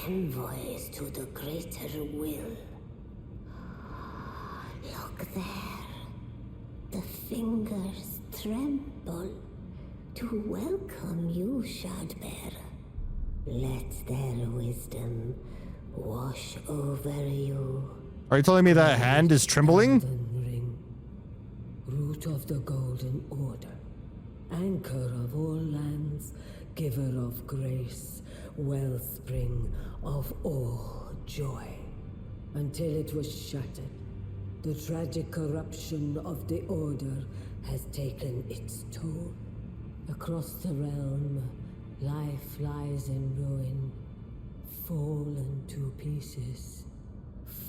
Speaker 7: envoys to the greater will. Look there. The fingers tremble to welcome you, Shardbearer. Let their wisdom wash over you.
Speaker 1: Are you telling me that hand is trembling?
Speaker 10: Elden Ring, root of the Golden Order, anchor of all lands, giver of grace, wellspring of all joy. Until it was shattered, the tragic corruption of the Order has taken its toll. Across the realm, life lies in ruin, fallen to pieces.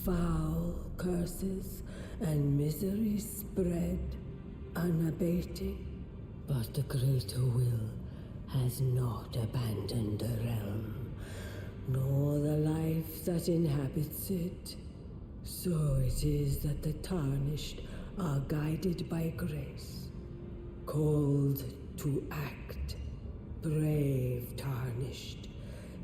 Speaker 10: Foul curses and misery spread, unabating. But the greater will has not abandoned the realm, nor the life that inhabits it. So it is that the tarnished are guided by grace, called to act. Brave tarnished,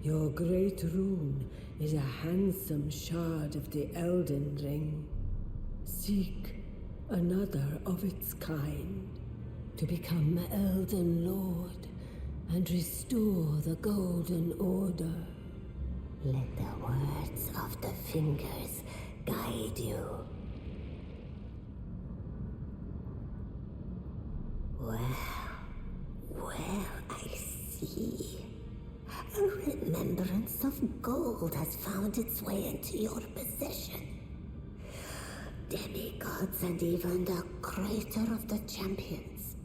Speaker 10: your great rune is a handsome shard of the Elden Ring. Seek another of its kind to become Elden Lord and restore the Golden Order.
Speaker 7: Let the words of the fingers guide you. Well, I see. A remembrance of gold has found its way into your possession. Demigods and even the creator of the champions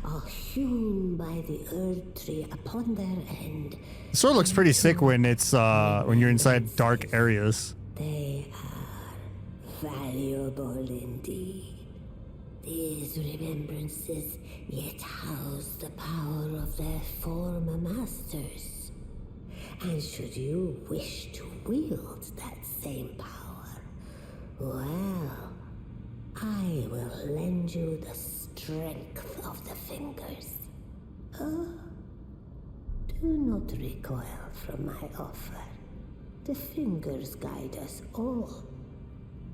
Speaker 7: are hewn by the Erdtree upon their end.
Speaker 1: The sword looks pretty sick when it's when you're inside dark areas.
Speaker 7: They are valuable indeed. These remembrances yet house the power of their former masters. And should you wish to wield that same power, well, I will lend you the strength of the fingers. Oh, do not recoil from my offer. The fingers guide us all.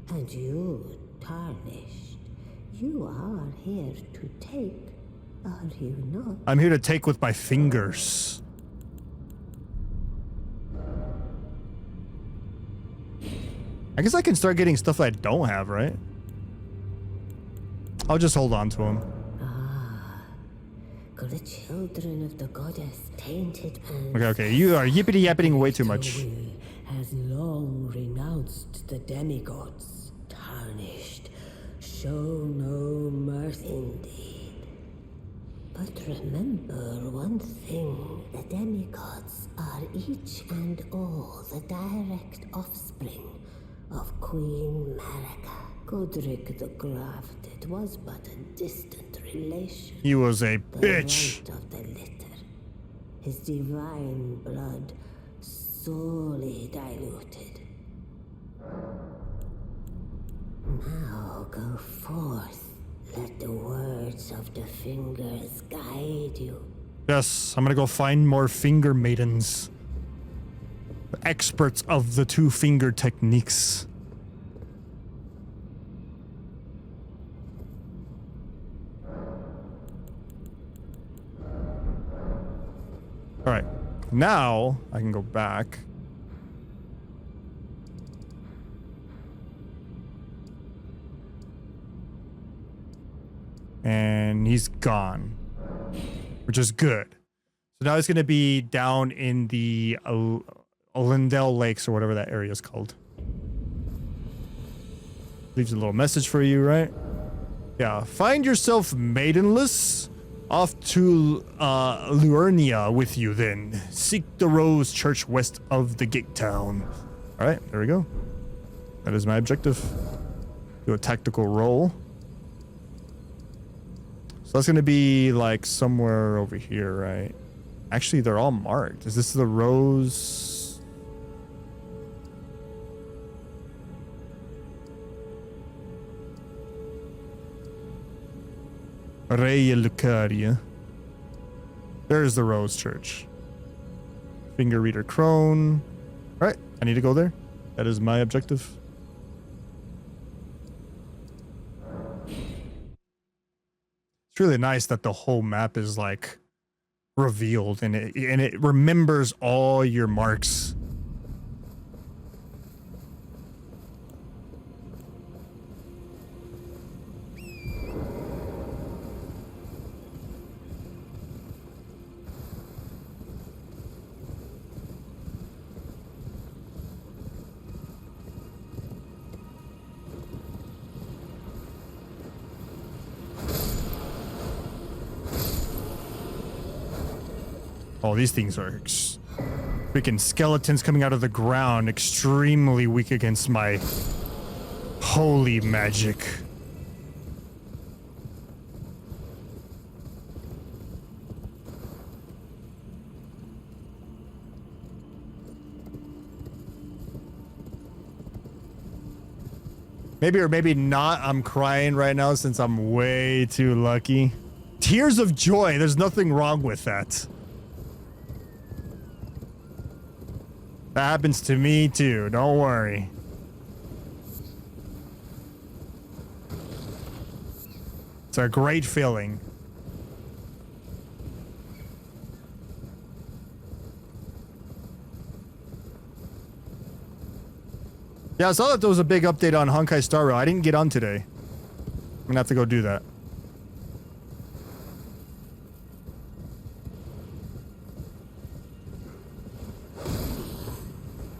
Speaker 7: And you, tarnished, you are here to take, are you not?
Speaker 1: I'm here to take with my fingers. I guess I can start getting stuff I don't have, right? I'll just hold on to him.
Speaker 10: The children of the goddess, tainted and
Speaker 1: Okay. You are yippity yappiting way too much.
Speaker 10: has long renounced the demigods, tarnished, show no mercy indeed. But remember one thing, the demigods are each and all the direct offspring of Queen Marika. Godric the Grafted was but a distant relation.
Speaker 1: He was a
Speaker 10: The
Speaker 1: bitch.
Speaker 10: right of the litter. His divine blood sorely diluted. Now go forth. Let the words of the fingers guide you.
Speaker 1: Yes, I'm gonna go find more finger maidens. The experts of the two finger techniques. All right, now I can go back. And he's gone, which is good. So now he's going to be down in the Olendale Lakes or whatever that area is called. Leaves a little message for you, right? Yeah. Find yourself maidenless. Off to Luernia with you then. Seek the Rose Church west of the gate town. All right, there we go. That is my objective. Do a tactical roll. So that's going to be like somewhere over here, right? Actually, they're all marked. Is this the Rose? Reia Lucaria. There's the Rose Church. Finger Reader Crone. All right, I need to go there. That is my objective. It's really nice that the whole map is like revealed and it remembers all your marks. Oh, these things are freaking skeletons coming out of the ground, extremely weak against my holy magic. Maybe or maybe not, I'm crying right now since I'm way too lucky. Tears of joy, there's nothing wrong with that. That happens to me too, don't worry. It's a great feeling. Yeah, I saw that there was a big update on Honkai Star Rail. I didn't get on today. I'm gonna have to go do that.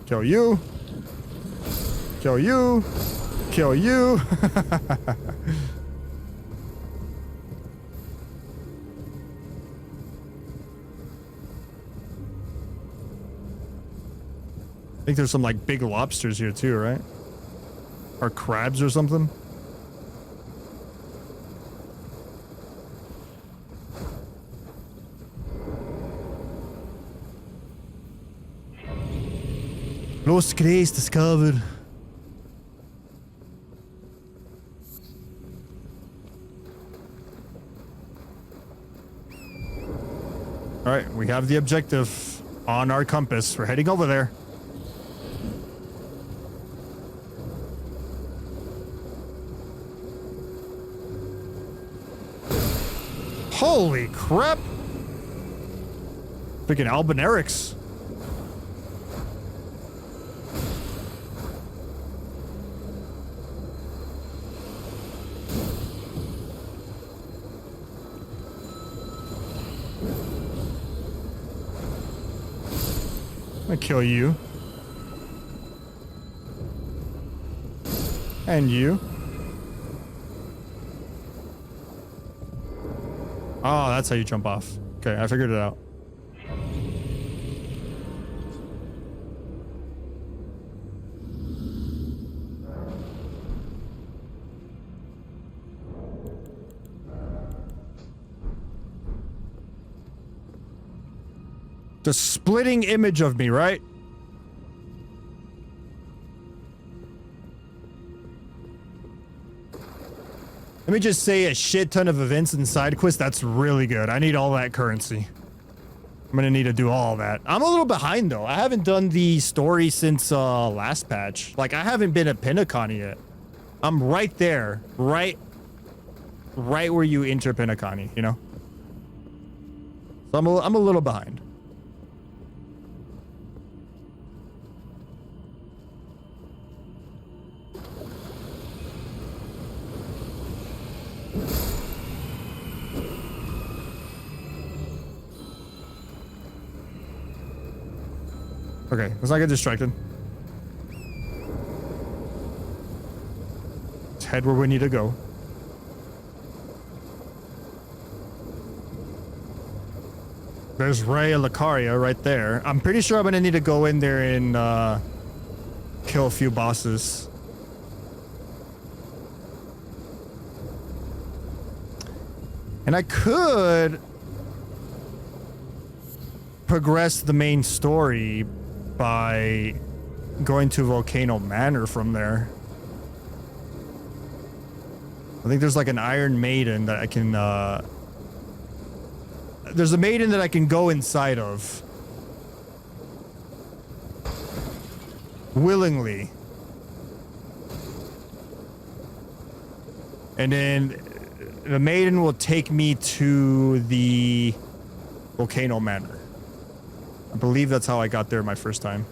Speaker 1: Kill you. Kill you. Kill you. I think there's some like big lobsters here too, right? Or crabs or something. Lost Grace discovered. All right, we have the objective on our compass. We're heading over there. Holy crap! Freaking Albanerics. I kill you. And you. Oh, that's how you jump off. Okay, I figured it out. The splitting image of me, right? Let me just say a shit ton of events and side quests. That's really good. I need all that currency. I'm gonna need to do all that. I'm a little behind though. I haven't done the story since last patch. Like I haven't been at Pinnacon yet. I'm right there, right where you enter Pinnacon, you know. So I'm a little behind. Okay, let's not get distracted. Let's head where we need to go. There's Raya Lucaria right there. I'm pretty sure I'm gonna need to go in there and kill a few bosses. And I could progress the main story by going to Volcano Manor from there. I think there's like an Iron Maiden that I can there's a maiden that I can go inside of willingly, and then the maiden will take me to the Volcano Manor. I believe that's how I got there my first time.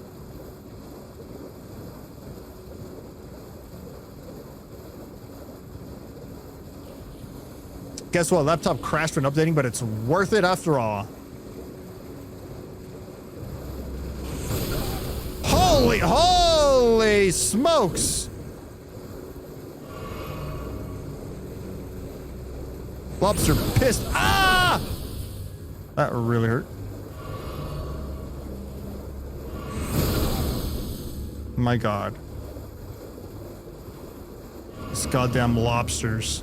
Speaker 1: Guess what? Laptop crashed when updating, but it's worth it after all. Holy smokes! Lobster pissed. Ah! That really hurt. My God. These goddamn lobsters.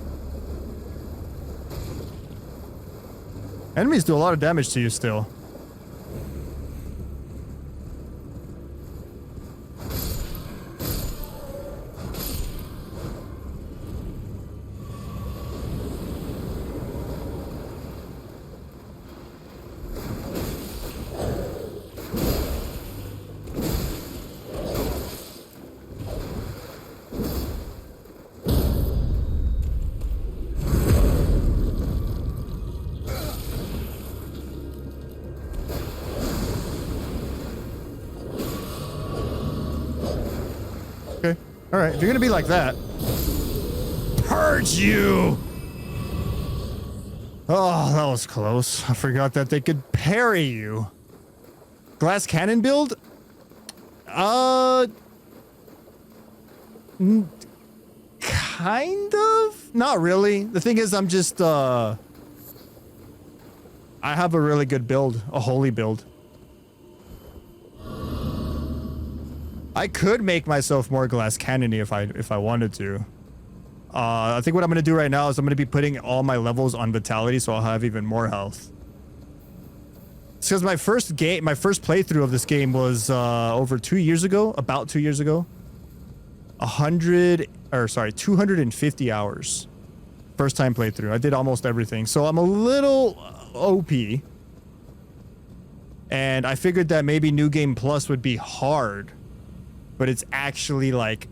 Speaker 1: Enemies do a lot of damage to you still. Alright, if you're gonna be like that. Purge you! Oh, that was close. I forgot that they could parry you. Glass cannon build? Kind of? Not really. The thing is, I'm just, I have a really good build. A holy build. I could make myself more glass cannony if I wanted to. I think what I'm gonna do right now is I'm gonna be putting all my levels on vitality, so I'll have even more health. It's because my first playthrough of this game was over 2 years ago, about 2 years ago. 250 hours. First time playthrough. I did almost everything, so I'm a little OP. And I figured that maybe New Game Plus would be hard. But it's actually like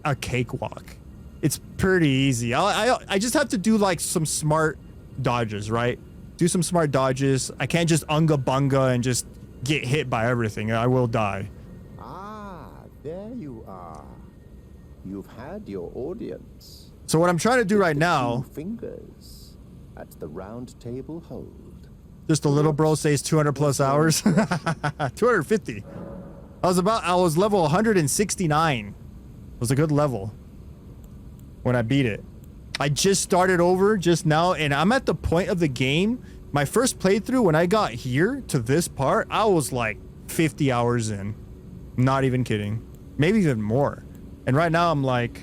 Speaker 1: a cakewalk. It's pretty easy. I just have to do like some smart dodges, right? Do some smart dodges. I can't just unga bunga and just get hit by everything. I will die.
Speaker 5: Ah, there you are. You've had your audience.
Speaker 1: So what I'm trying to do right now.
Speaker 5: Fingers at the round table hold.
Speaker 1: Just a little bro says 200 plus hours. 250. I was level 169. It was a good level when I beat it. I just started over just now, and I'm at the point of the game. My first playthrough, when I got here to this part, I was like 50 hours in. Not even kidding. Maybe even more. And right now I'm like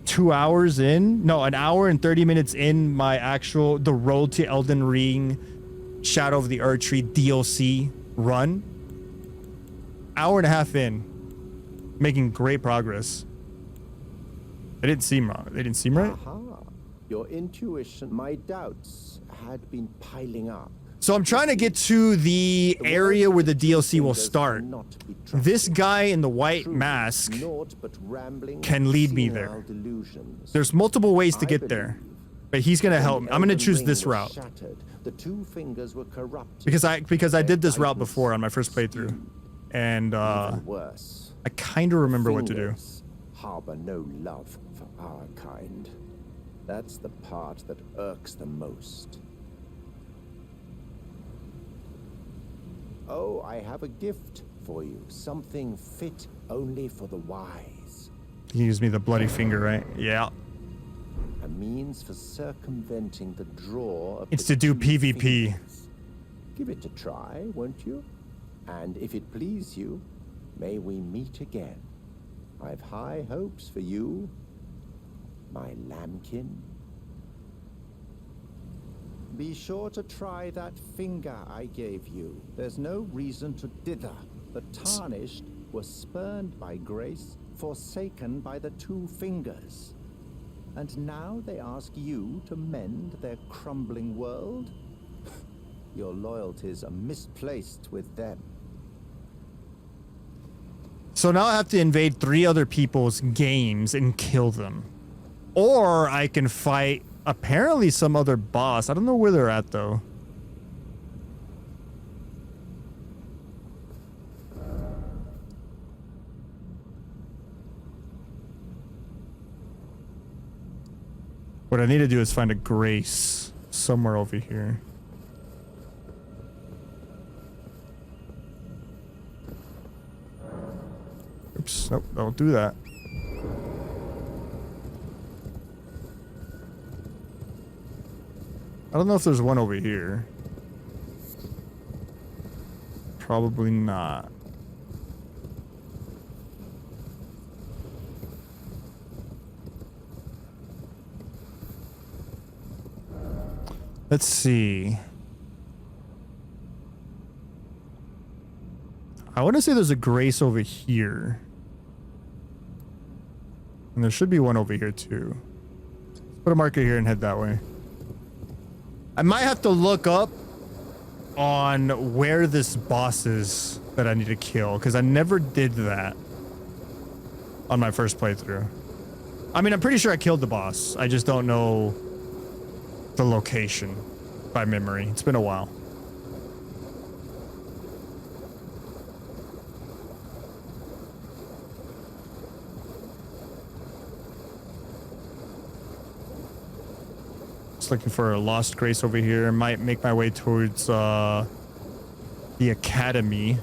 Speaker 1: 2 hours in. No, an hour and 30 minutes in the Road to Elden Ring Shadow of the Erdtree DLC run. Hour and a half in. Making great progress. They didn't seem wrong. They didn't seem right.
Speaker 5: Aha. Your intuition, my doubts had been piling up.
Speaker 1: So I'm trying to get to the area where the DLC will start. This guy in the white mask can lead me there. There's multiple ways to get there, but he's gonna help me. I'm gonna choose this route because I did this route before on my first playthrough, and I kind of remember what to do.
Speaker 5: Harbor no love for our kind. That's the part that irks the most. Oh, I have a gift for you. Something fit only for the wise.
Speaker 1: He gives me the bloody finger, right? Yeah.
Speaker 5: A means for circumventing the draw of
Speaker 1: It's to do PvP.
Speaker 5: fingers. Give it a try, won't you? And if it please you, may we meet again. I've high hopes for you, my lambkin. Be sure to try that finger I gave you. There's no reason to dither. The tarnished were spurned by grace, forsaken by the two fingers. And now they ask you to mend their crumbling world? Your loyalties are misplaced with them.
Speaker 1: So now I have to invade 3 other people's games and kill them. Or I can fight apparently some other boss. I don't know where they're at though. What I need to do is find a grace somewhere over here. Oops, nope, don't do that. I don't know if there's one over here. Probably not. Let's see. I want to say there's a grace over here. And there should be one over here too. Let's put a marker here and head that way. I might have to look up on where this boss is that I need to kill, because I never did that on my first playthrough. I mean, I'm pretty sure I killed the boss. I just don't know the location by memory. It's been a while. Just looking for a lost grace over here. Might make my way towards the academy.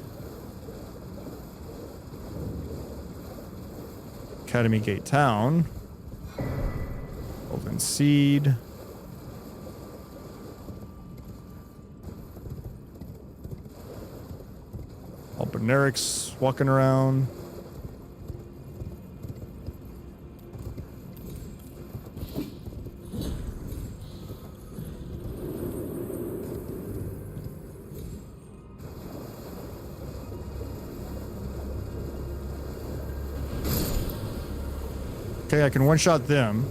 Speaker 1: Academy Gate Town. Golden Seed. Albanerics walking around. Okay, I can one-shot them.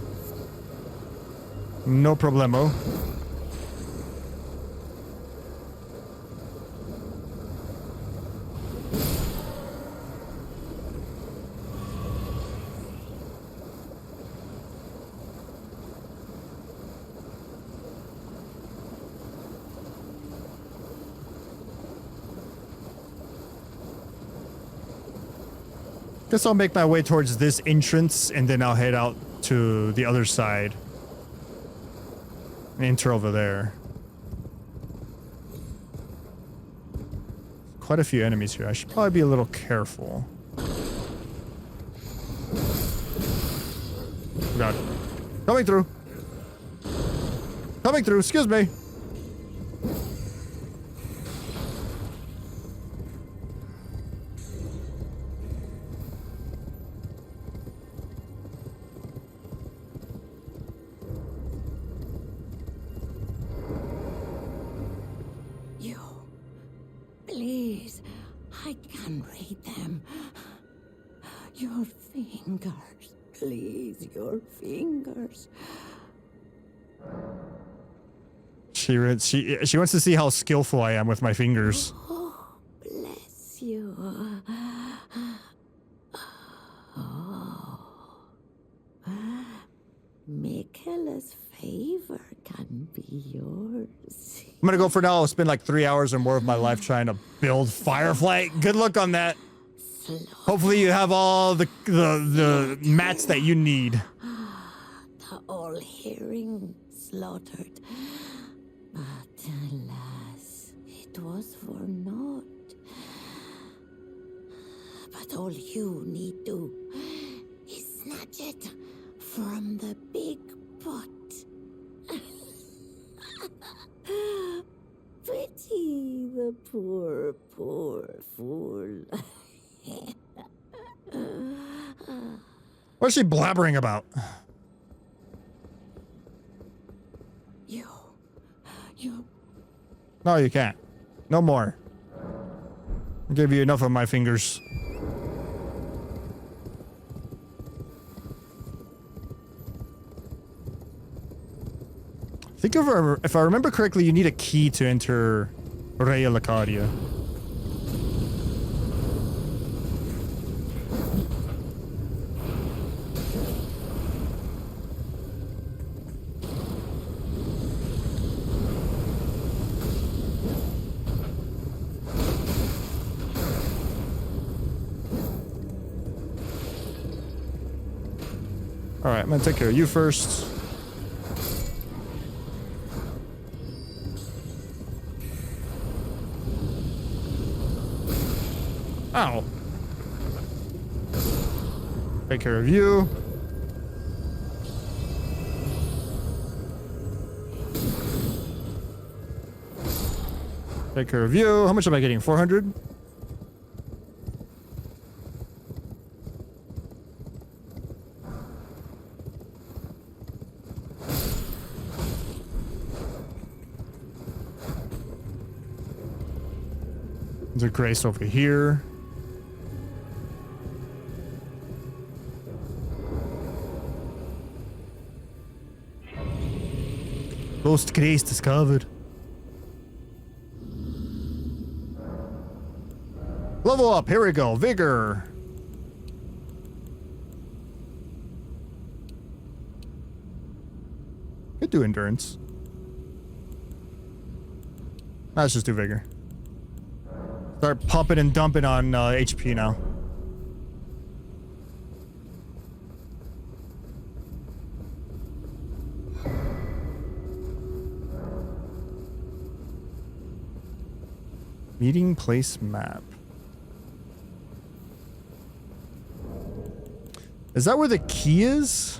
Speaker 1: No problemo. Guess I'll make my way towards this entrance and then I'll head out to the other side. And enter over there. quite a few enemies here. I should probably be a little careful. Oh god. Coming through. Coming through, excuse me.
Speaker 10: Please, I can read them. Your fingers, please, your fingers.
Speaker 1: She wants to see how skillful I am with my fingers.
Speaker 10: Oh, bless you. Oh. Michaela's favor can be yours.
Speaker 1: I'm gonna go for now. I'll spend like 3 hours or more of my life trying to build Firefly. Good luck on that. Hopefully you have all the mats that you need.
Speaker 10: The all-hearing slaughtered. But alas, it was for naught. But all you need do is snatch it from the big pot. Pity the poor, poor fool.
Speaker 1: What's she blabbering about?
Speaker 10: You.
Speaker 1: No, you can't. No more. I'll give you enough of my fingers. I think if I remember correctly, you need a key to enter Raya Lacadia. Alright, I'm gonna take care of you first. Ow. Take care of you. Take care of you. How much am I getting? 400? There's a Grace over here. Ghost Grace discovered. Level up. Here we go. Vigor. Could do endurance. Let's just do vigor. Start pumping and dumping on HP now. Meeting place map. Is that where the key is?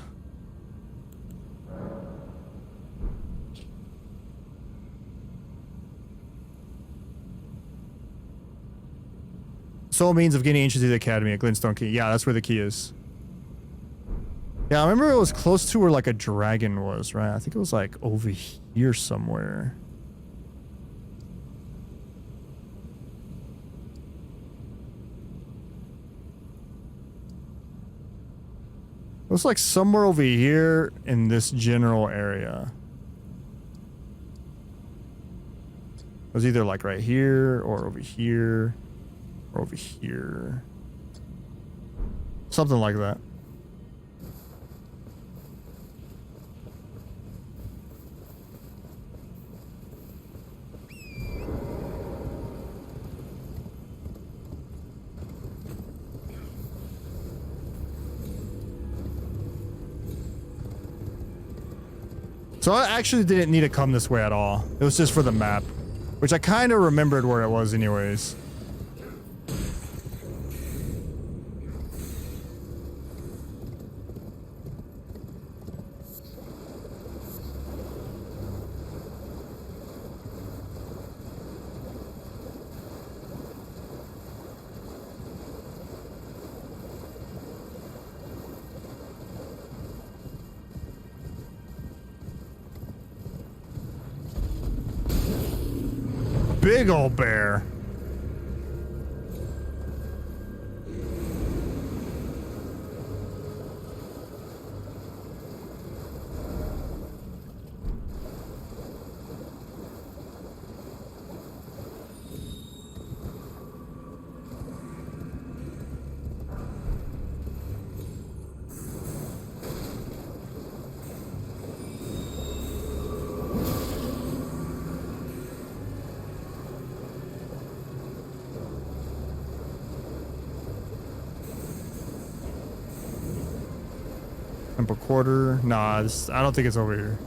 Speaker 1: Sole means of getting into the academy at Glintstone Key. Yeah, that's where the key is. Yeah, I remember it was close to where like a dragon was, right? I think it was like over here somewhere. It was like somewhere over here in this general area. It was either like right here or over here or over here. Something like that. So I actually didn't need to come this way at all. It was just for the map, which I kind of remembered where it was anyways. big old bear. Temple quarter. Nah, I don't think it's over here.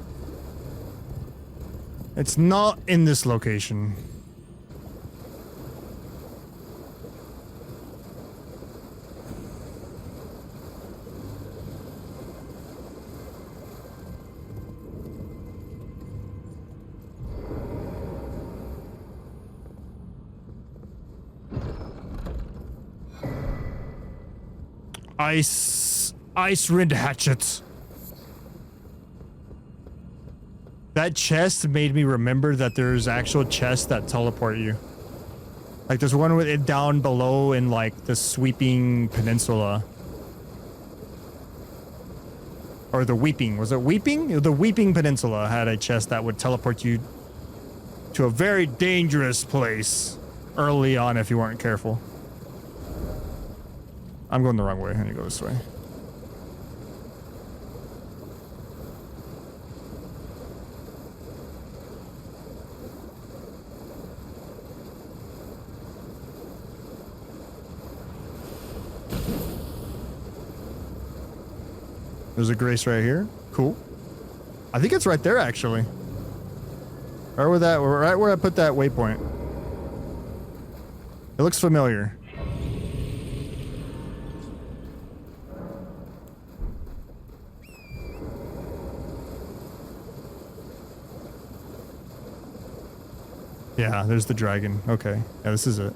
Speaker 1: It's not in this location. Ice rind hatchets. That chest made me remember that there's actual chests that teleport you. Like there's one with it down below in like the sweeping peninsula. Or the weeping. Was it weeping? The weeping peninsula had a chest that would teleport you to a very dangerous place early on if you weren't careful. I'm going the wrong way. I need to go this way. There's a grace right here. Cool. I think it's right there, actually. Right where I put that waypoint. It looks familiar. Yeah, there's the dragon. Okay. Yeah, this is it.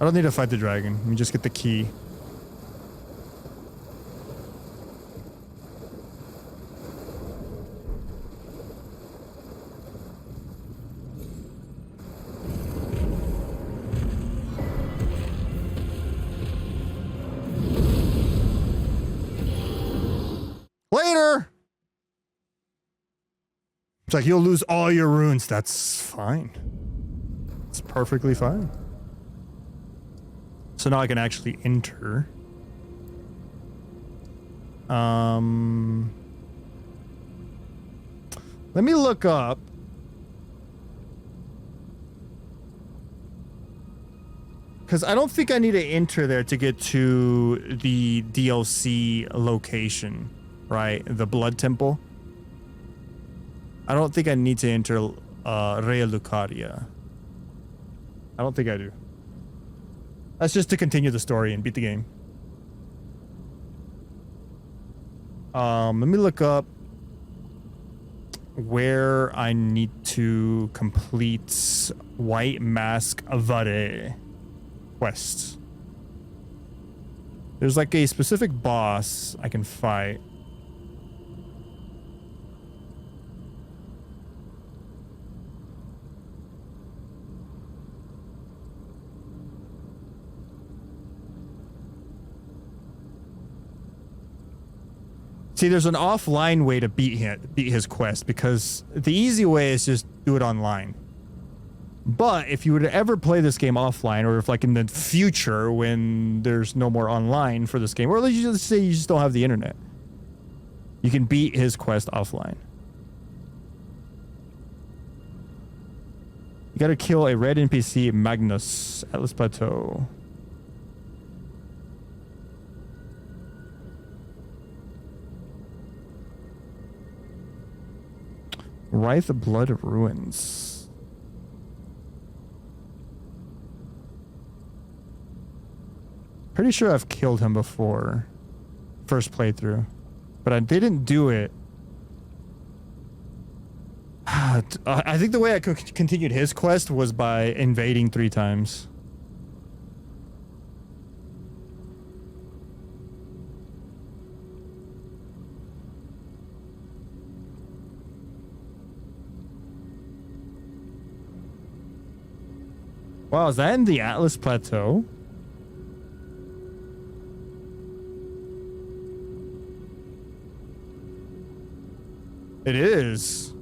Speaker 1: I don't need to fight the dragon. Let me just get the key. Later! It's like, you'll lose all your runes. That's fine. It's perfectly fine. So now I can actually enter. Let me look up. Because I don't think I need to enter there to get to the DLC location, right? The Blood Temple. I don't think I need to enter Rea Lucaria. I don't think I do. That's just to continue the story and beat the game. Let me look up where I need to complete White Mask Avare quest. There's like a specific boss I can fight. See, there's an offline way to beat his quest, because the easy way is just do it online. But if you were to ever play this game offline, or if like in the future when there's no more online for this game, or let's just say you just don't have the internet, you can beat his quest offline. You gotta kill a red NPC, Magnus, Atlas Plateau. Writhe Blood Ruins. Pretty sure I've killed him before. First playthrough. But I didn't do it. I think the way I continued his quest was by invading 3 times. Wow, is that in the Atlas Plateau? It is.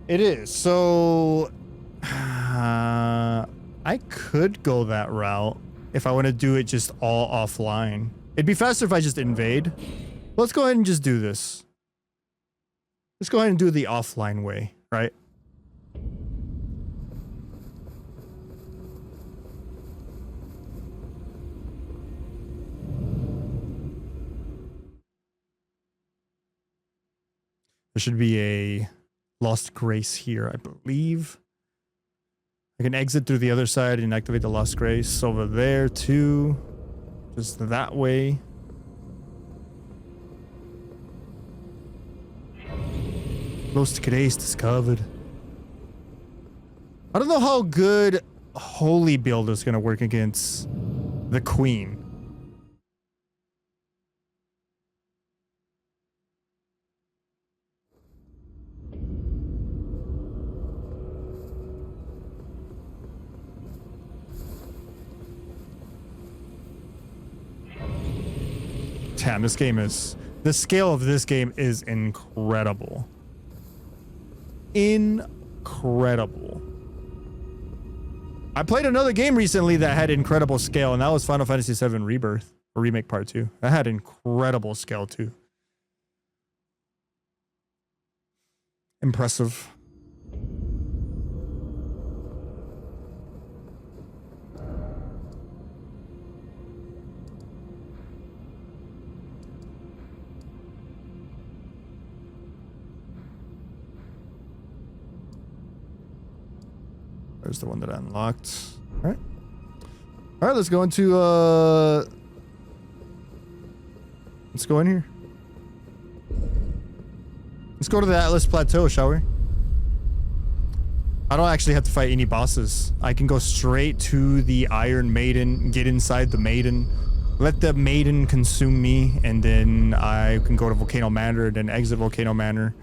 Speaker 1: It is. So I could go that route if I want to do it just all offline. It'd be faster if I just invade. Let's go ahead and just do this. Let's go ahead and do the offline way, right? There should be a Lost Grace here, I believe. I can exit through the other side and activate the Lost Grace over there too. Just that way. Lost Grace discovered. I don't know how good Holy Build is going to work against the Queen. Damn, this game is... The scale of this game is incredible. Incredible. I played another game recently that had incredible scale, and that was Final Fantasy VII Rebirth, or Remake Part 2. That had incredible scale, too. Impressive. There's the one that I unlocked. All right. All right, let's go into, let's go in here. Let's go to the Atlas Plateau, shall we? I don't actually have to fight any bosses. I can go straight to the Iron Maiden, get inside the Maiden, let the Maiden consume me, and then I can go to Volcano Manor, then exit Volcano Manor.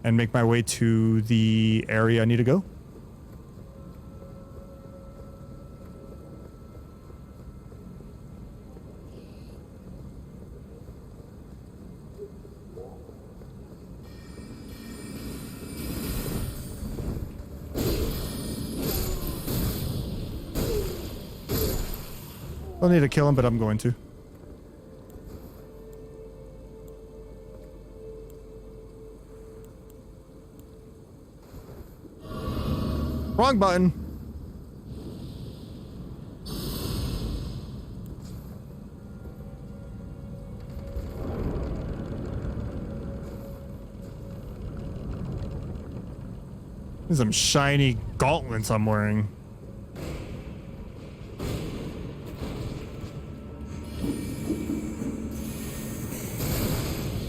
Speaker 1: And make my way to the area I need to go. Don't need to kill him, but I'm going to. Wrong button. There's some shiny gauntlets I'm wearing.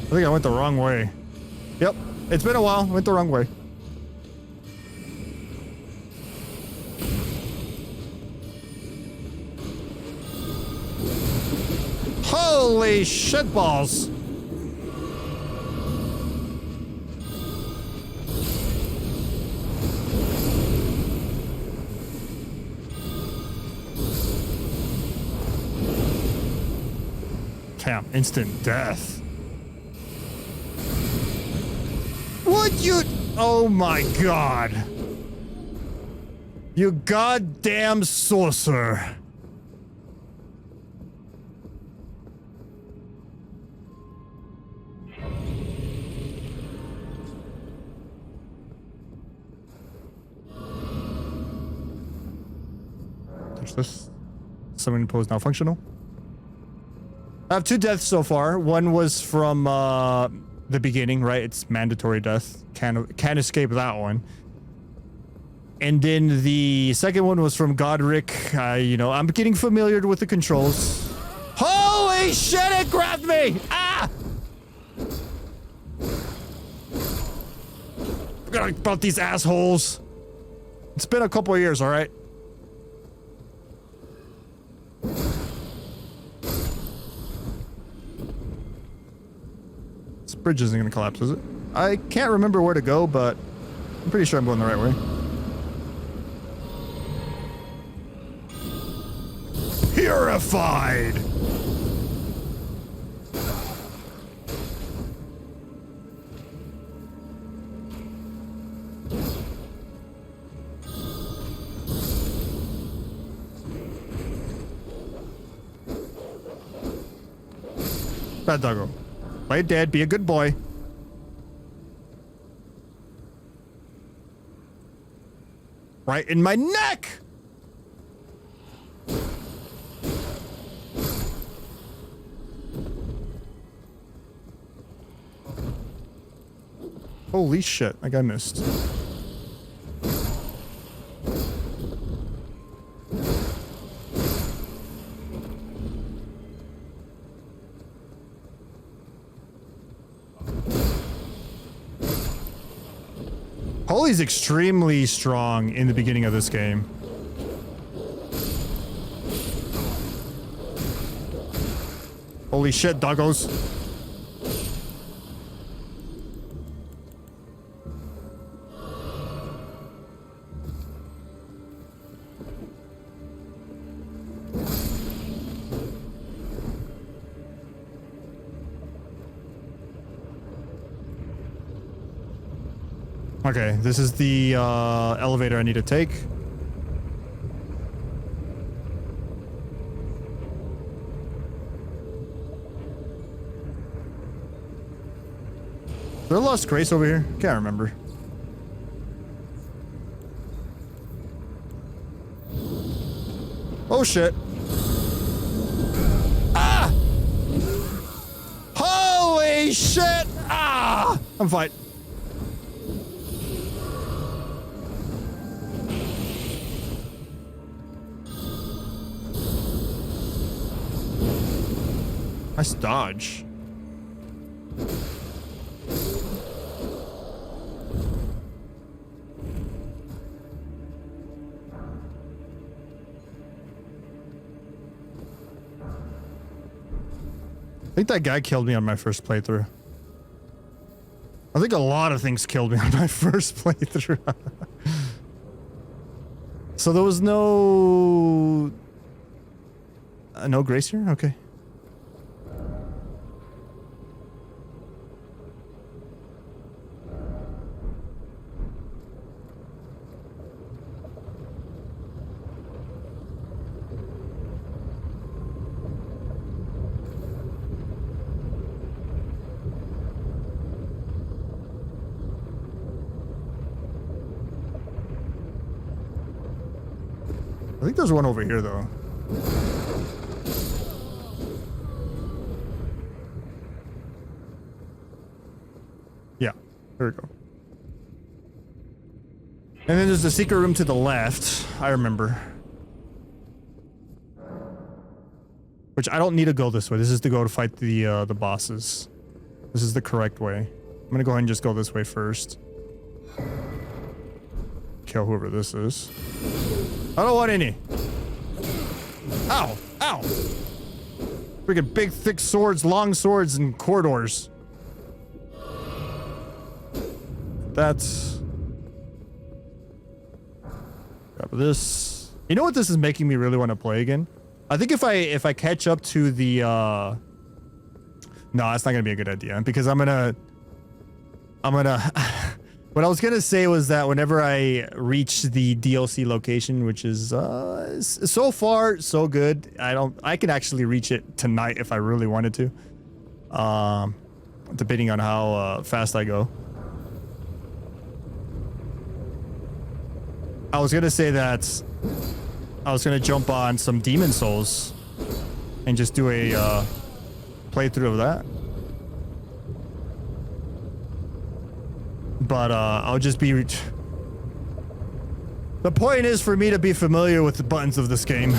Speaker 1: I think I went the wrong way. Yep, it's been a while. Went the wrong way. Holy shitballs! Damn, instant death. What you... Oh my god. You goddamn sorcerer. This summoning pose now functional. I have 2 deaths so far. One was from the beginning, right? It's mandatory death. Can't escape that one. And then the second one was from Godric. You know, I'm getting familiar with the controls. Holy shit, it grabbed me! Ah! Forgot about these assholes. It's been a couple of years, all right? This bridge isn't gonna collapse, is it? I can't remember where to go, but I'm pretty sure I'm going the right way. Purified! Bad doggo. Play dead, be a good boy. Right in my neck! Holy shit, like I missed. Holy's extremely strong in the beginning of this game. Holy shit, doggos. Okay, this is the elevator I need to take. Is there a Lost Grace over here? Can't remember. Oh shit. Ah! Holy shit! Ah! I'm fine. Nice dodge. I think that guy killed me on my first playthrough. I think a lot of things killed me on my first playthrough. So there was no grace here? Okay. I think there's one over here, though. Yeah, there we go. And then there's the secret room to the left. I remember. Which I don't need to go this way. This is to go to fight the bosses. This is the correct way. I'm gonna go ahead and just go this way first. Kill whoever this is. I don't want any. Ow! Ow! Freaking big, thick swords, long swords, and corridors. That's... Grab this. You know what this is making me really want to play again? I think if I catch up to the no, that's not gonna be a good idea because I'm gonna what I was gonna say was that whenever I reach the DLC location, which is so far so good, I can actually reach it tonight if I really wanted to, depending on how fast I go. I was gonna say that I was gonna jump on some Demon Souls and just do a playthrough of that. but I'll just be... The point is for me to be familiar with the buttons of this game.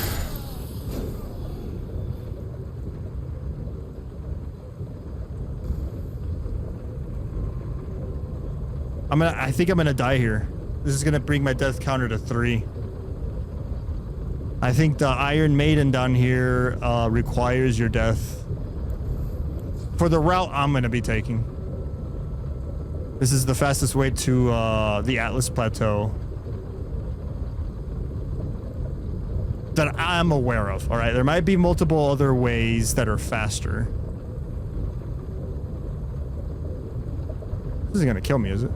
Speaker 1: I think I'm gonna die here. This is gonna bring my death counter to 3. I think the Iron Maiden down here requires your death. For the route I'm gonna be taking. This is the fastest way to the Atlas Plateau. That I'm aware of, alright? There might be multiple other ways that are faster. This isn't gonna kill me, is it?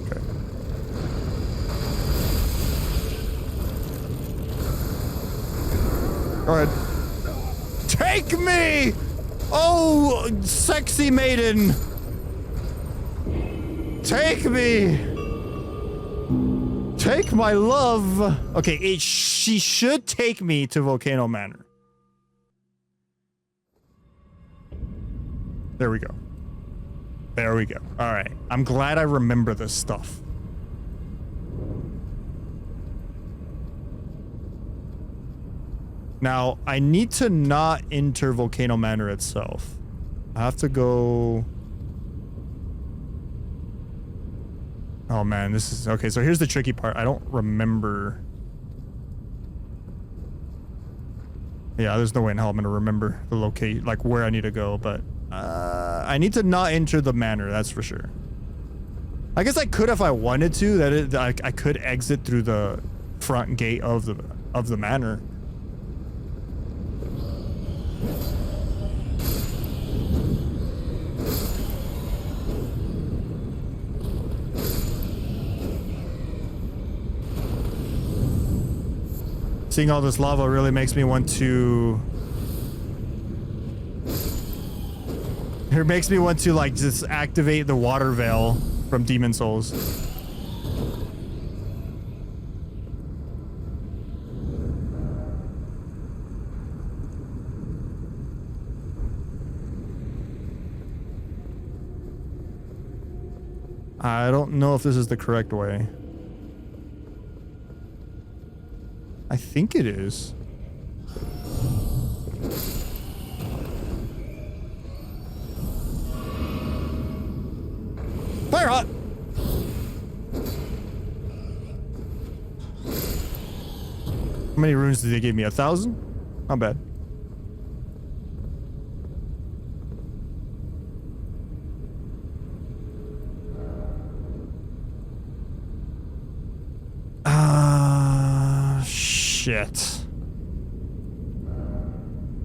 Speaker 1: Okay. Go ahead. Take me! Oh, sexy maiden! Take me! Take my love! Okay, she should take me to Volcano Manor. There we go. There we go. Alright. I'm glad I remember this stuff. Now, I need to not enter Volcano Manor itself. I have to go... Oh man, this is... Okay, so here's the tricky part. I don't remember... Yeah, there's no way in hell I'm gonna remember the location, like where I need to go, but... I need to not enter the manor, that's for sure. I guess I could if I wanted to. I could exit through the front gate of the manor. Seeing all this lava really makes me want to... It makes me want to, like, just activate the water veil from Demon Souls. I don't know if this is the correct way. I think it is. Fire hot! How many runes did they give me? 1,000? Not bad. Shit.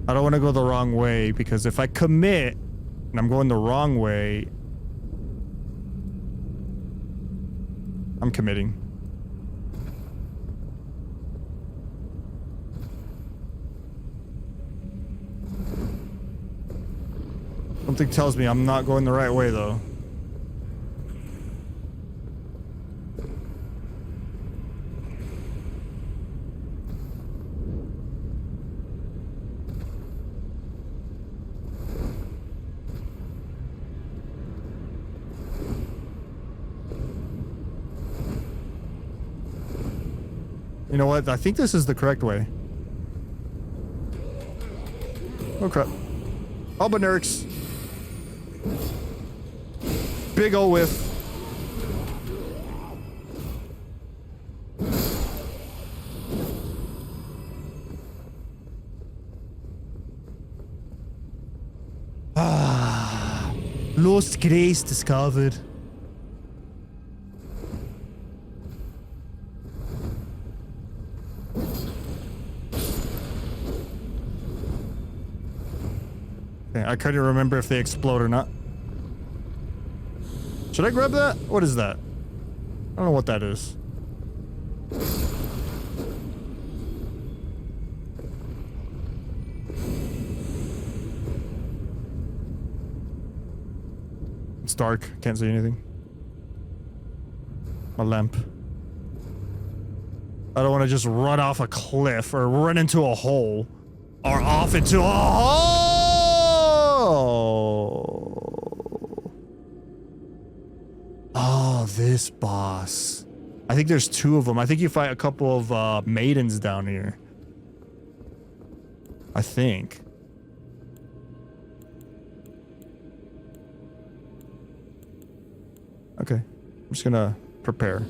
Speaker 1: I don't want to go the wrong way, because if I commit and I'm going the wrong way, I'm committing. Something tells me I'm not going the right way, though. You know what? I think this is the correct way. Oh crap. Albanerics. Big ol' whiff. Ah. Lost grace discovered. I couldn't remember if they explode or not. Should I grab that? What is that? I don't know what that is. It's dark. Can't see anything. A lamp. I don't want to just run off a cliff or run into a hole or off into a hole. this boss. I think there's 2 of them. I think you fight a couple of maidens down here. I think. Okay. I'm just gonna prepare.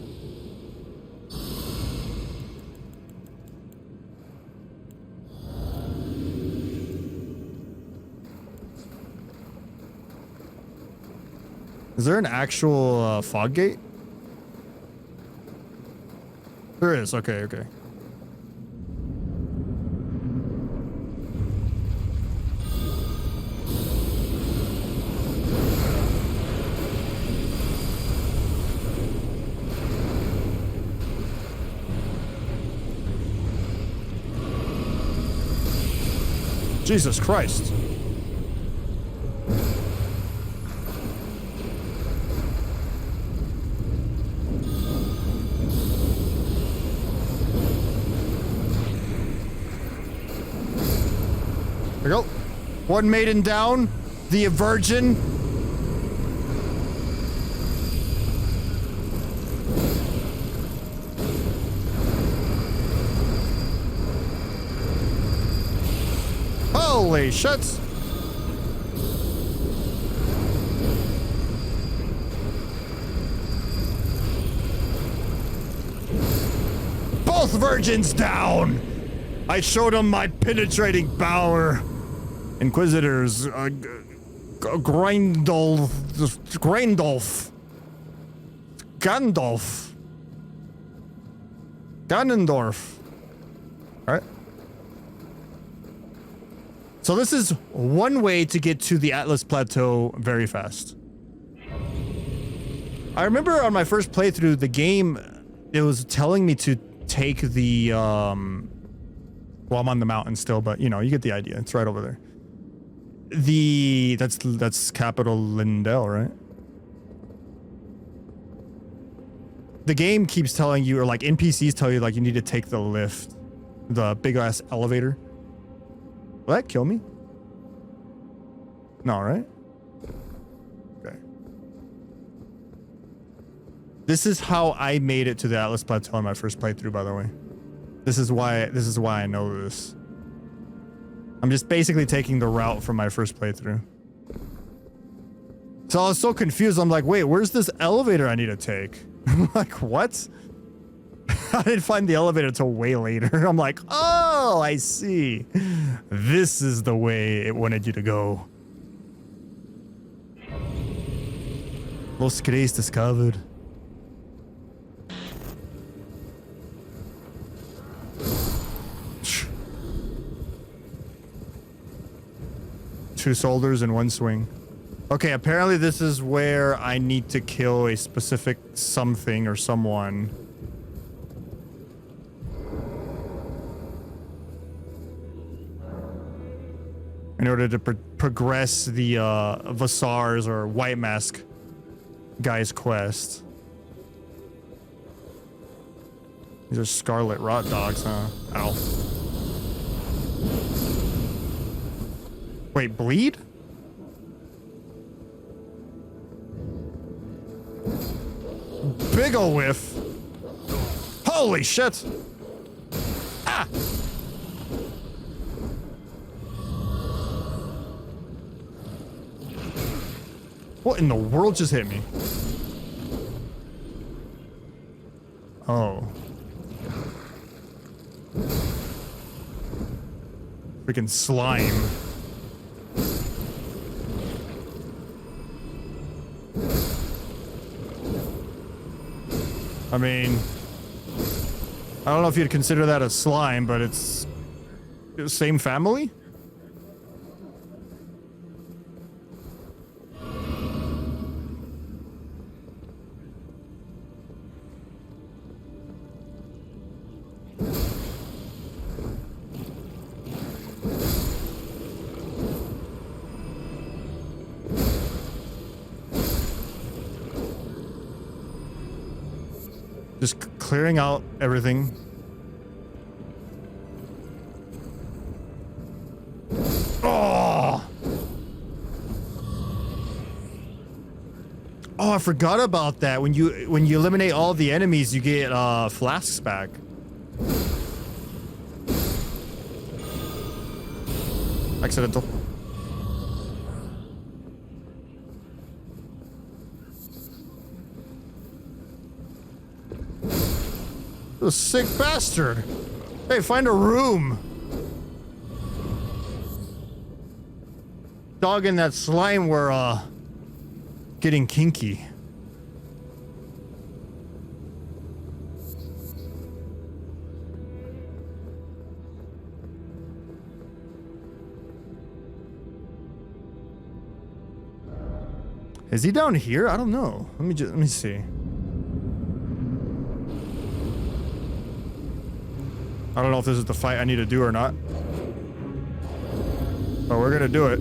Speaker 1: Is there an actual fog gate? There is. Okay, okay. Jesus Christ. There we go. 1 maiden down. The virgin. Holy shit. Both virgins down. I showed them my penetrating power. Inquisitors, Grindolf, Gandalf, Ganondorf. All right. So this is one way to get to the Atlas Plateau very fast. I remember on my first playthrough, the game, it was telling me to take the, well, I'm on the mountain still, but you know, you get the idea. It's right over there. That's capital Lindell, right? The game keeps telling you, or like NPCs tell you, like you need to take the lift, the big ass elevator. Will that kill me? No, right? Okay. This is how I made it to the Atlas Plateau on my first playthrough, by the way. This is why I know this. I'm just basically taking the route from my first playthrough. So I was so confused. I'm like, wait, where's this elevator I need to take? I'm like, what? I didn't find the elevator until way later. I'm like, oh, I see. This is the way it wanted you to go. Los Cres discovered. Two soldiers in one swing. Okay, apparently this is where I need to kill a specific something or someone. In order to progress the Vasar's or White Mask guy's quest. These are Scarlet Rot Dogs, huh? Ow. Wait, bleed? Big ol' whiff. Holy shit. Ah! What in the world just hit me? Oh. Freaking slime. I mean, I don't know if you'd consider that a slime, but it's the same family? Just clearing out everything. Oh! Oh, I forgot about that. When you eliminate all the enemies, you get flasks back. Accidental. You sick bastard. Hey, find a room. Dog and that slime were getting kinky. Is he down here? I don't know. Let me see. I don't know if this is the fight I need to do or not. But we're gonna do it.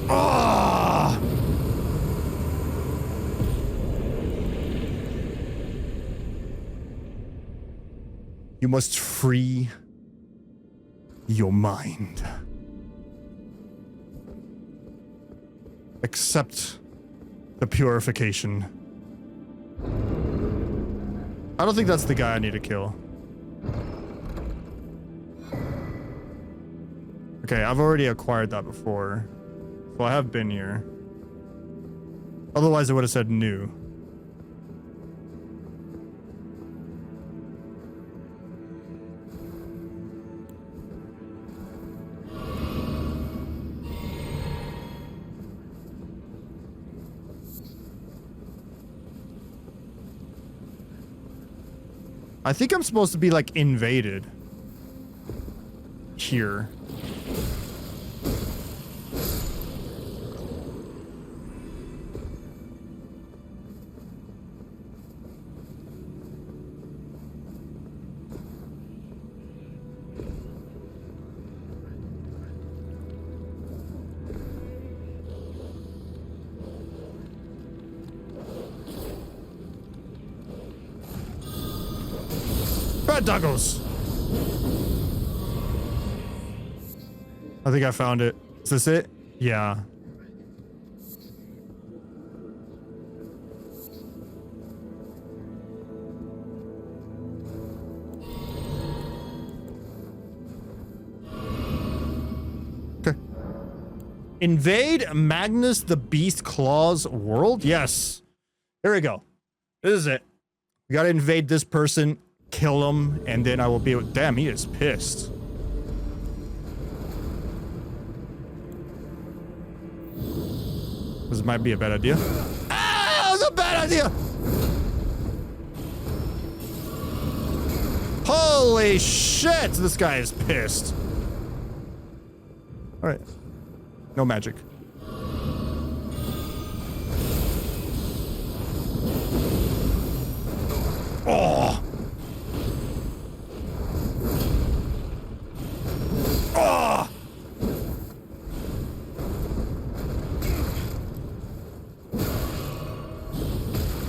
Speaker 1: Ah! You must free your mind. Accept the purification. I don't think that's the guy I need to kill. Okay, I've already acquired that before. So I have been here. Otherwise, I would have said new. I think I'm supposed to be like invaded here. Doggos. I think I found it. Is this it? Yeah. Okay. Invade Magnus the Beast Claw's world? Yes. Here we go. This is it. We gotta invade this person. Kill him, and then I will be able. Damn, he is pissed. This might be a bad idea. Ah, that was a bad idea. Holy shit, this guy is pissed. All right, no magic. Oh. Oh!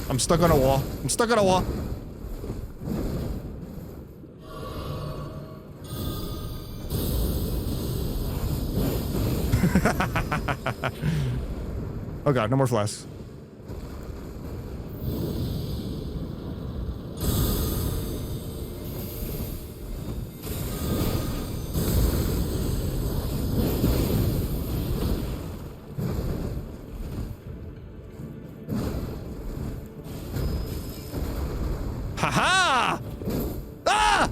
Speaker 1: I'm stuck on a wall. I'm stuck on a wall. Oh god, no more flasks. Haha! Ah!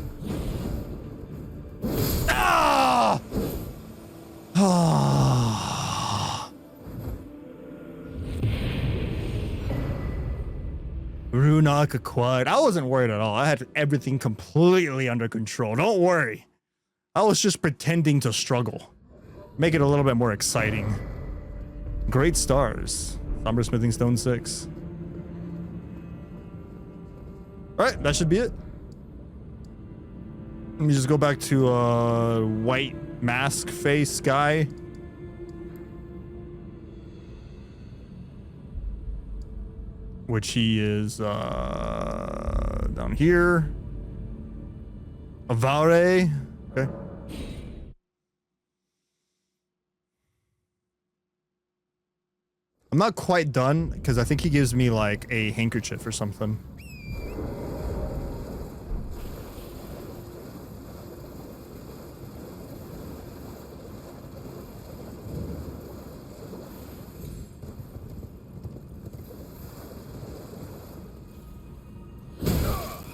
Speaker 1: Ah! Ah! Runok acquired. I wasn't worried at all. I had everything completely under control. Don't worry. I was just pretending to struggle. Make it a little bit more exciting. Great stars. Somber Smithing Stone 6. Alright, that should be it. Let me just go back to white mask face guy. Which he is down here. Avare. Okay. I'm not quite done because I think he gives me like a handkerchief or something.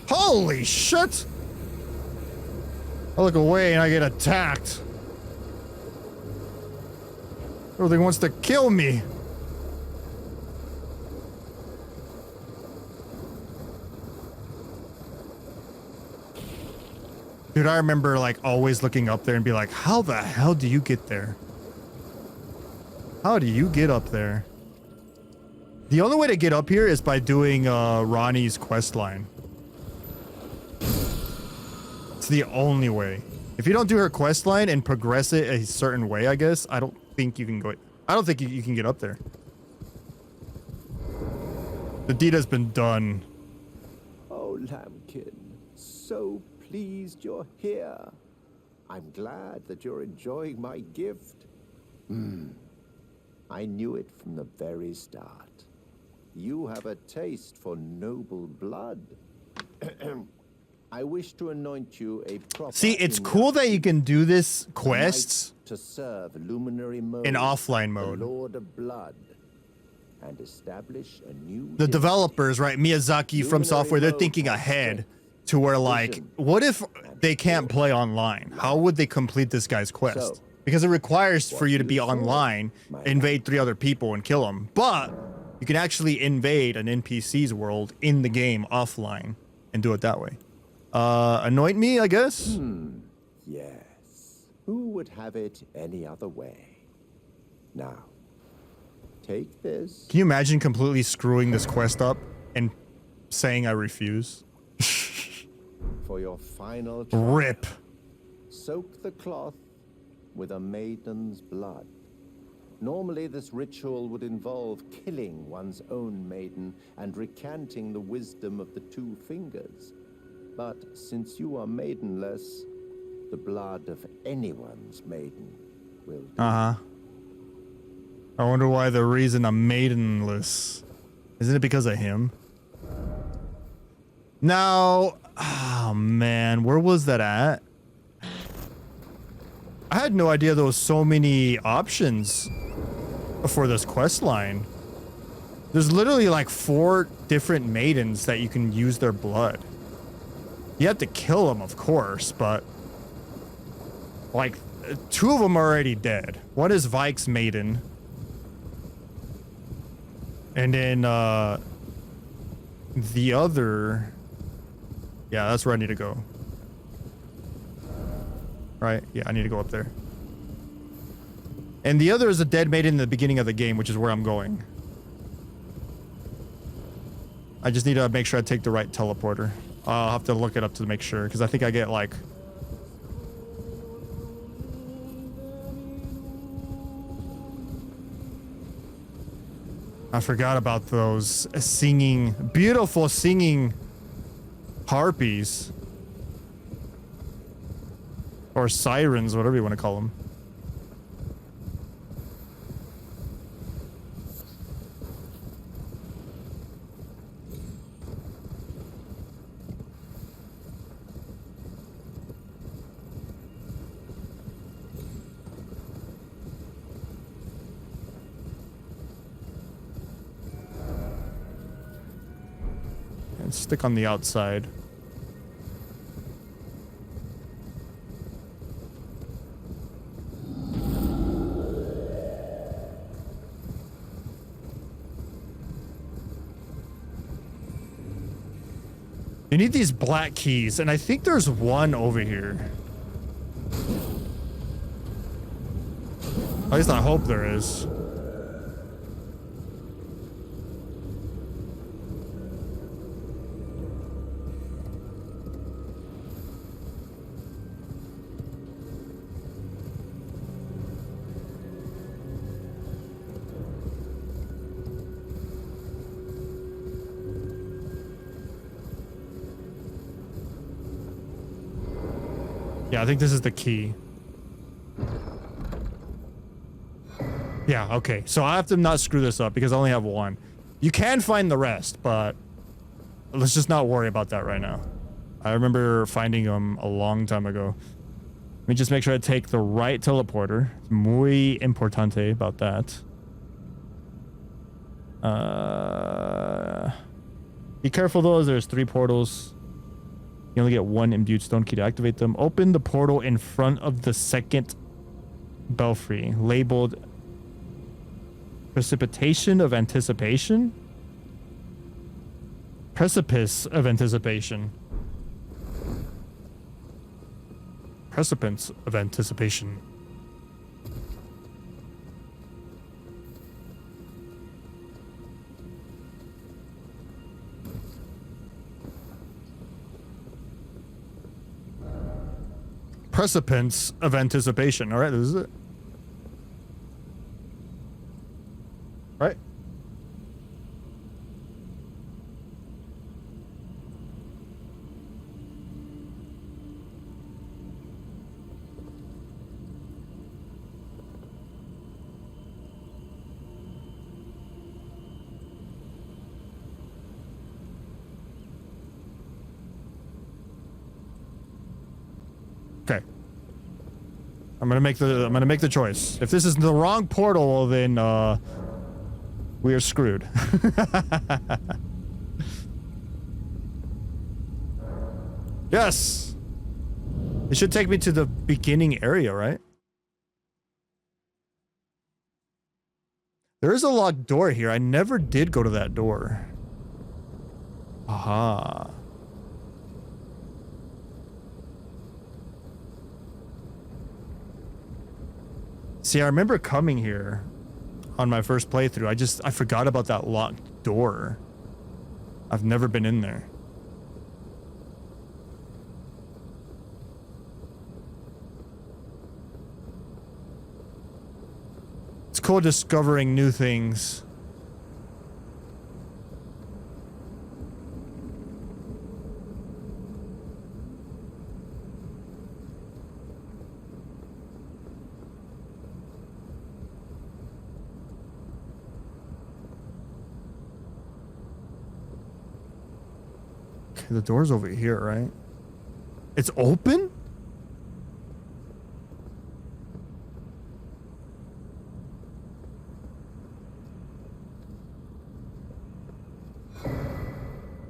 Speaker 1: Holy shit! I look away and I get attacked. Everything wants to kill me. Dude, I remember like always looking up there and be like, how the hell do you get there? How do you get up there? The only way to get up here is by doing Ronnie's quest line. It's the only way. If you don't do her quest line and progress it a certain way, I guess, I don't think you can go. I don't think you can get up there. The deed has been done.
Speaker 5: Oh, Lambkin, so pleased you're here. I'm glad that you're enjoying my gift. I knew it from the very start. You have a taste for noble blood. I wish to anoint you a proper...
Speaker 1: See, it's cool that you can do this quests
Speaker 5: to serve luminary mode
Speaker 1: in offline mode.
Speaker 5: The Lord of Blood, and establish a new...
Speaker 1: The developers, right, Miyazaki from Software, they're thinking ahead to where like, what if they can't play online? How would they complete this guy's quest? Because it requires for you to be online, invade 3 other people and kill them. But you can actually invade an NPC's world in the game offline and do it that way. Anoint me, I guess?
Speaker 5: Yes. Who would have it any other way? Now, take this.
Speaker 1: Can you imagine completely screwing this quest up and saying I refuse?
Speaker 5: For your final trial.
Speaker 1: Rip.
Speaker 5: Soak the cloth with a maiden's blood. Normally, this ritual would involve killing one's own maiden and recanting the wisdom of the 2 fingers. But since you are maidenless, the blood of anyone's maiden will do.
Speaker 1: I wonder why the reason I'm maidenless. Isn't it because of him? Now, oh man, where was that at? I had no idea there was so many options for this quest line. There's literally like 4 different maidens that you can use their blood. You have to kill them, of course, but like 2 of them are already dead. One is Vike's maiden. And then the other, yeah, that's where I need to go. Right? Yeah, I need to go up there. And the other is a dead maiden in the beginning of the game, which is where I'm going. I just need to make sure I take the right teleporter. I'll have to look it up to make sure, because I think I get like... I forgot about those singing, beautiful singing harpies. Or sirens, whatever you want to call them. And stick on the outside. You need these black keys, and I think there's one over here. At least I hope there is. Yeah, I think this is the key. Yeah, okay. So I have to not screw this up because I only have one. You can find the rest, but let's just not worry about that right now. I remember finding them a long time ago. Let me just make sure I take the right teleporter. Muy importante about that. Be careful though, as there's 3 portals. You only get 1 imbued stone key to activate them. Open the portal in front of the second belfry, labeled Precipitation of Anticipation? Precipice of Anticipation. Precipice of Anticipation. Precipice of Anticipation. All right, this is it. Right. Okay. I'm gonna make the choice. If this is the wrong portal, well then we are screwed. Yes. It should take me to the beginning area, right? There is a locked door here. I never did go to that door. Aha. See, I remember coming here on my first playthrough. I forgot about that locked door. I've never been in there. It's cool discovering new things. The door's over here, right? It's open?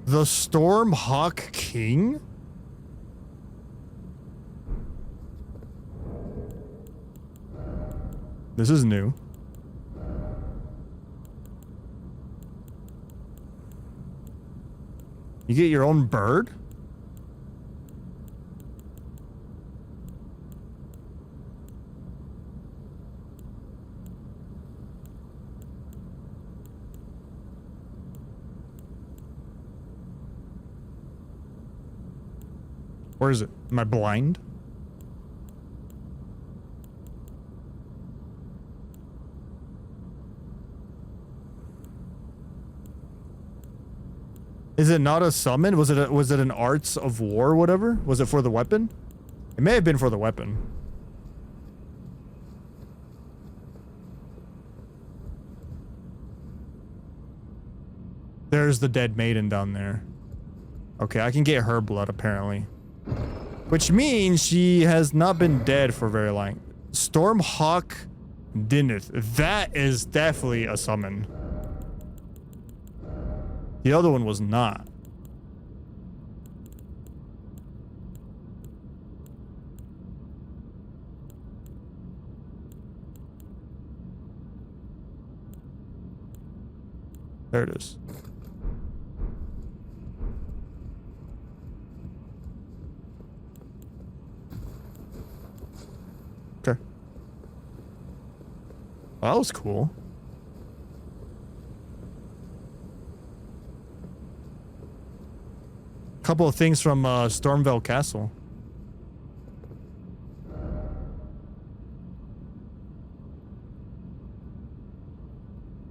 Speaker 1: The Stormhawk King? This is new. You get your own bird? Where is it? Am I blind? Is it not a summon? Was it an arts of war or whatever? Was it for the weapon? It may have been for the weapon. There's the dead maiden down there. Okay, I can get her blood apparently. Which means she has not been dead for very long. Stormhawk Dineth. That is definitely a summon. The other one was not. There it is. Okay. Well, that was cool. Couple of things from Stormvale Castle.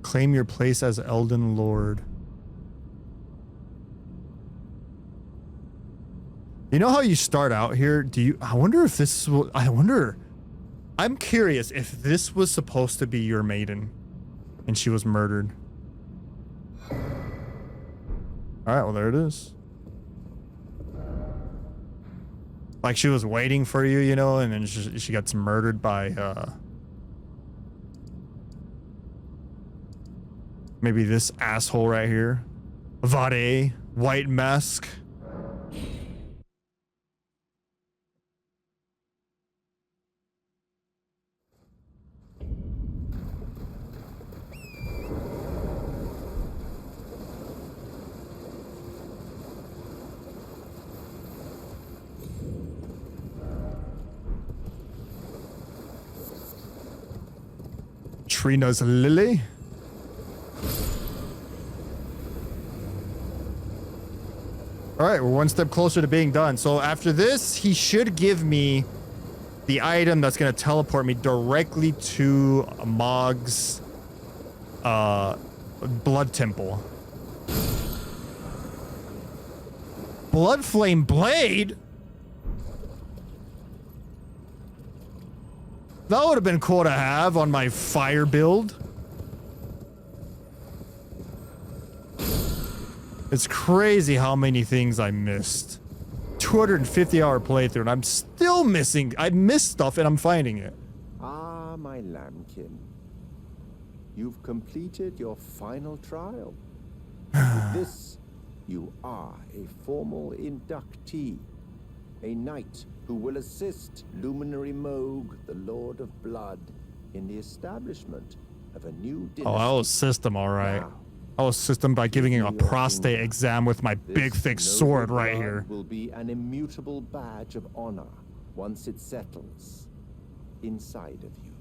Speaker 1: Claim your place as Elden Lord. You know how you start out here? I wonder if this will, I'm curious if this was supposed to be your maiden and she was murdered. All right, well, there it is. Like she was waiting for you, you know, and then she gets murdered by, maybe this asshole right here. Vade, white mask. Trina's Lily. All right, we're one step closer to being done. So after this, he should give me the item that's going to teleport me directly to Mogh's blood temple. Blood flame blade? That would have been cool to have on my fire build. It's crazy how many things I missed. 250-hour playthrough, and I'm still missing. I missed stuff, and I'm finding it.
Speaker 5: Ah, my lambkin. You've completed your final trial. With this, you are a formal inductee. A knight who will assist Luminary Mogh, the Lord of Blood, in the establishment of a new dynasty.
Speaker 1: Oh, I'll assist him, all right.
Speaker 5: Now,
Speaker 1: I'll assist him by giving him a prostate exam with my big, thick
Speaker 5: this
Speaker 1: sword
Speaker 5: noble
Speaker 1: right
Speaker 5: blood
Speaker 1: here.
Speaker 5: will be an immutable badge of honor once it settles inside of you.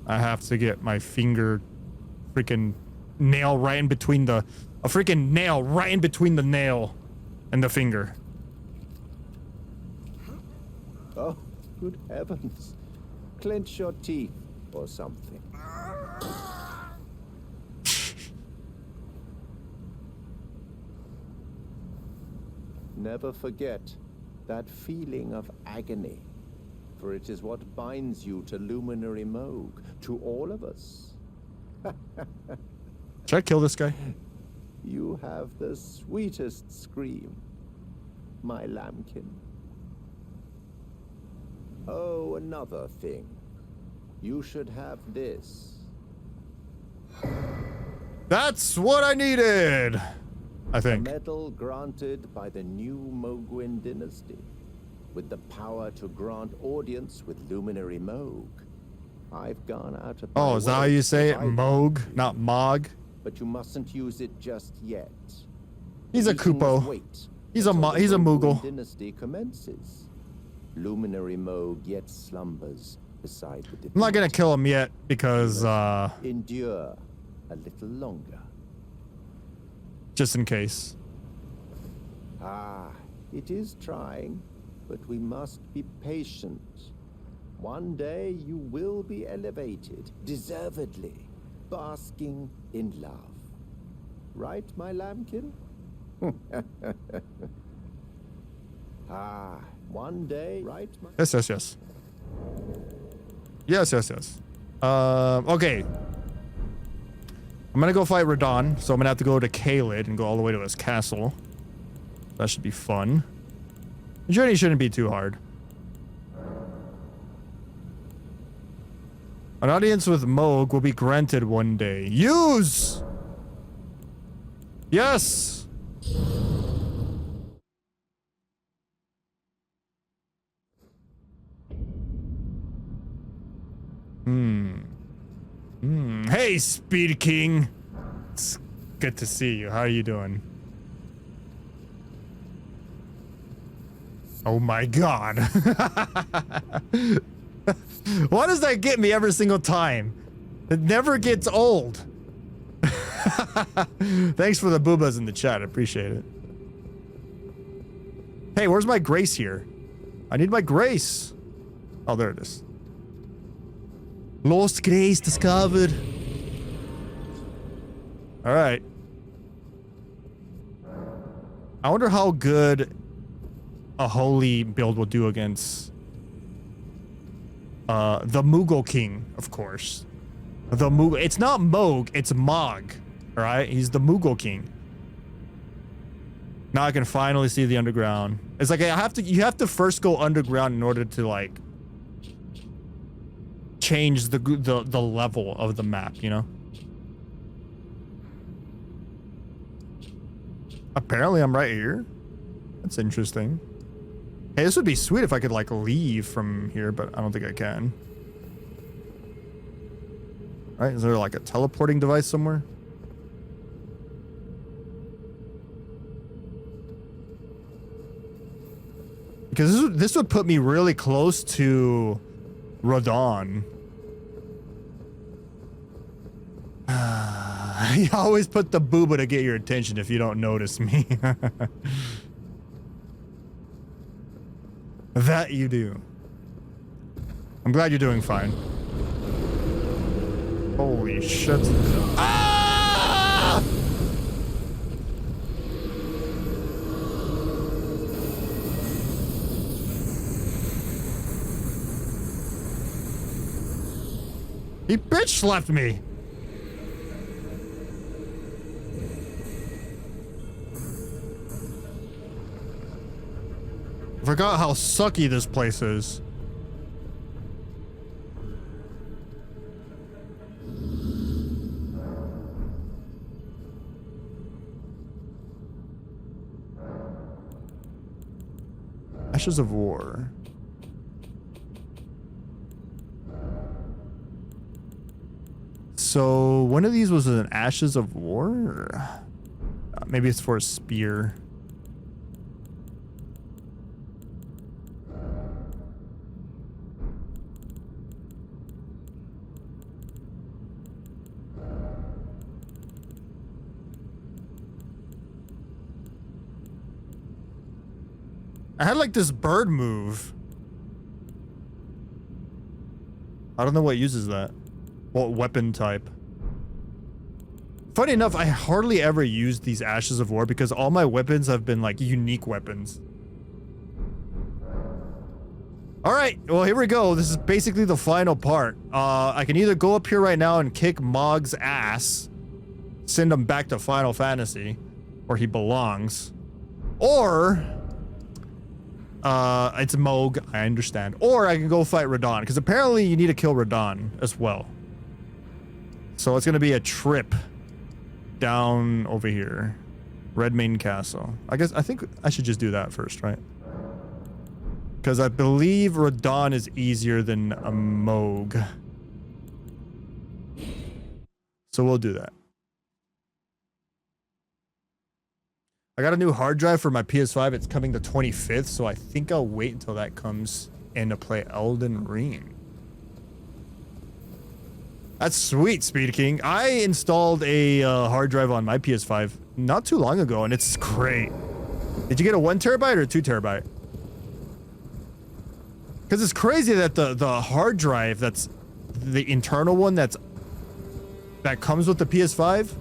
Speaker 1: I have to get my finger freaking nail right in between the... A freaking nail right in between the nail and the finger.
Speaker 5: Oh, good heavens. Clench your teeth or something. Never forget that feeling of agony, for it is what binds you to Luminary Mogh, to all of us.
Speaker 1: Should I kill this guy?
Speaker 5: You have the sweetest scream, my lambkin. Oh, another thing. You should have this.
Speaker 1: That's what I needed, I
Speaker 5: A
Speaker 1: think.
Speaker 5: medal granted by the new Mogwin dynasty, with the power to grant audience with Luminary Mogh. I've gone out of my
Speaker 1: Oh, is that how
Speaker 5: way
Speaker 1: you say it?
Speaker 5: to provide
Speaker 1: Mogh,
Speaker 5: you,
Speaker 1: not Mogh?
Speaker 5: but you mustn't use it just yet.
Speaker 1: He's a
Speaker 5: Meetings
Speaker 1: Kupo.
Speaker 5: wait
Speaker 1: He's a
Speaker 5: until the
Speaker 1: he's a
Speaker 5: Mogwin
Speaker 1: Moogle.
Speaker 5: dynasty commences. Luminary Mogh yet slumbers beside the
Speaker 1: I'm not gonna
Speaker 5: divinity.
Speaker 1: kill him yet because
Speaker 5: Endure a little longer.
Speaker 1: just in case.
Speaker 5: Ah, it is trying, but we must be patient. One day you will be elevated, deservedly, basking in love. Right, my lambkin? Ah, one day, right, my...
Speaker 1: Yes. Okay. I'm gonna go fight Radon, so I'm gonna have to go to Kaled and go all the way to his castle. That should be fun. The journey shouldn't be too hard. An audience with Mogh will be granted one day. Use! Yes! Hey, Speed King! It's good to see you. How are you doing? Oh my god. Why does that get me every single time? It never gets old. Thanks for the boobas in the chat. I appreciate it. Hey, where's my grace here? I need my grace. Oh, there it is. Lost grace discovered. All right. I wonder how good a holy build will do against the Moogle King, of course. It's not Mogh, it's Mogh. Alright? He's the Moogle King. Now I can finally see the underground. It's like you have to first go underground in order to like change the level of the map, you know? Apparently I'm right here. That's interesting. Hey, this would be sweet if I could like leave from here, but I don't think I can. All right, is there like a teleporting device somewhere? Because this would put me really close to Radon. You always put the booba to get your attention if you don't notice me. That you do. I'm glad you're doing fine. Holy shit. Ah! He bitch slapped me. Forgot how sucky this place is. Ashes of War. So one of these was an Ashes of War? Or, maybe it's for a spear. I had like this bird move. I don't know what uses that. What weapon type? Funny enough, I hardly ever used these Ashes of War because all my weapons have been like unique weapons. Alright, well here we go. This is basically the final part. I can either go up here right now and kick Mogh's ass, send him back to Final Fantasy, where he belongs, or it's Mogh, I understand. Or I can go fight Radon, because apparently you need to kill Radon as well. So it's gonna be a trip down over here. Redmane Castle. I think I should just do that first, right? Because I believe Radon is easier than a Mogh. So we'll do that. I got a new hard drive for my PS5. It's coming the 25th, so I think I'll wait until that comes in to play Elden Ring. That's sweet, Speed King. I installed a hard drive on my PS5 not too long ago, and it's great. Did you get a 1 terabyte or a 2 terabyte? Because it's crazy that the hard drive that's the internal one that comes with the PS5,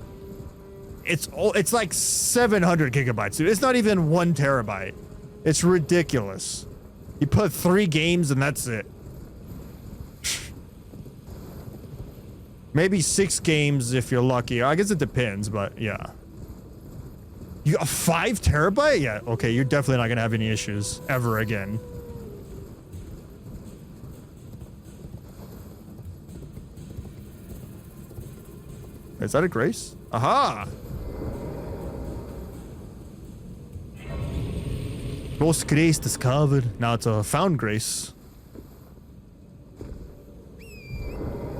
Speaker 1: it's like 700 gigabytes, dude. It's not even 1 terabyte. It's ridiculous. You put 3 games and that's it. Maybe 6 games if you're lucky. I guess it depends, but yeah. You got 5 terabyte? Yeah, okay, you're definitely not gonna have any issues ever again. Is that a grace? Aha! Lost grace discovered. Now it's a found grace.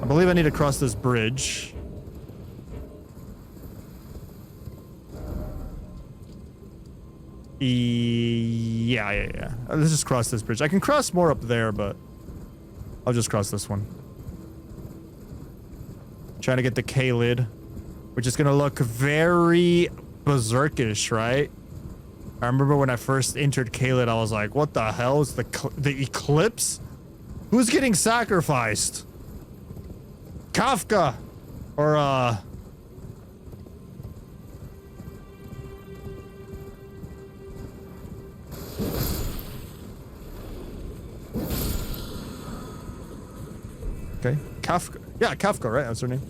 Speaker 1: I believe I need to cross this bridge. Yeah. Let's just cross this bridge. I can cross more up there, but I'll just cross this one. Trying to get the K-lid, which is gonna look very berserkish, right? I remember when I first entered K-lid, I was like, what the hell is the eclipse? Who's getting sacrificed? Kafka! Or, Okay. Kafka. Yeah, Kafka, right? That's her name.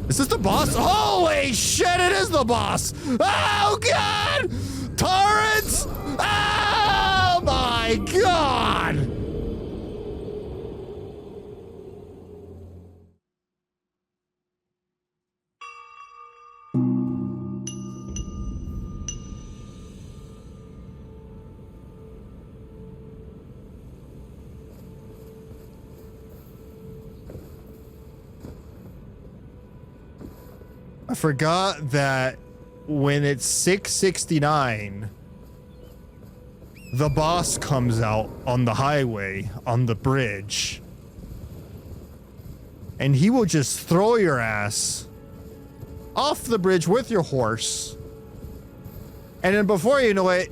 Speaker 1: Is this the boss? Holy shit, it is the boss! Oh, God! Torrents! Oh, my God! I forgot that when it's 669, the boss comes out on the highway, on the bridge, and he will just throw your ass off the bridge with your horse, and then before you know it,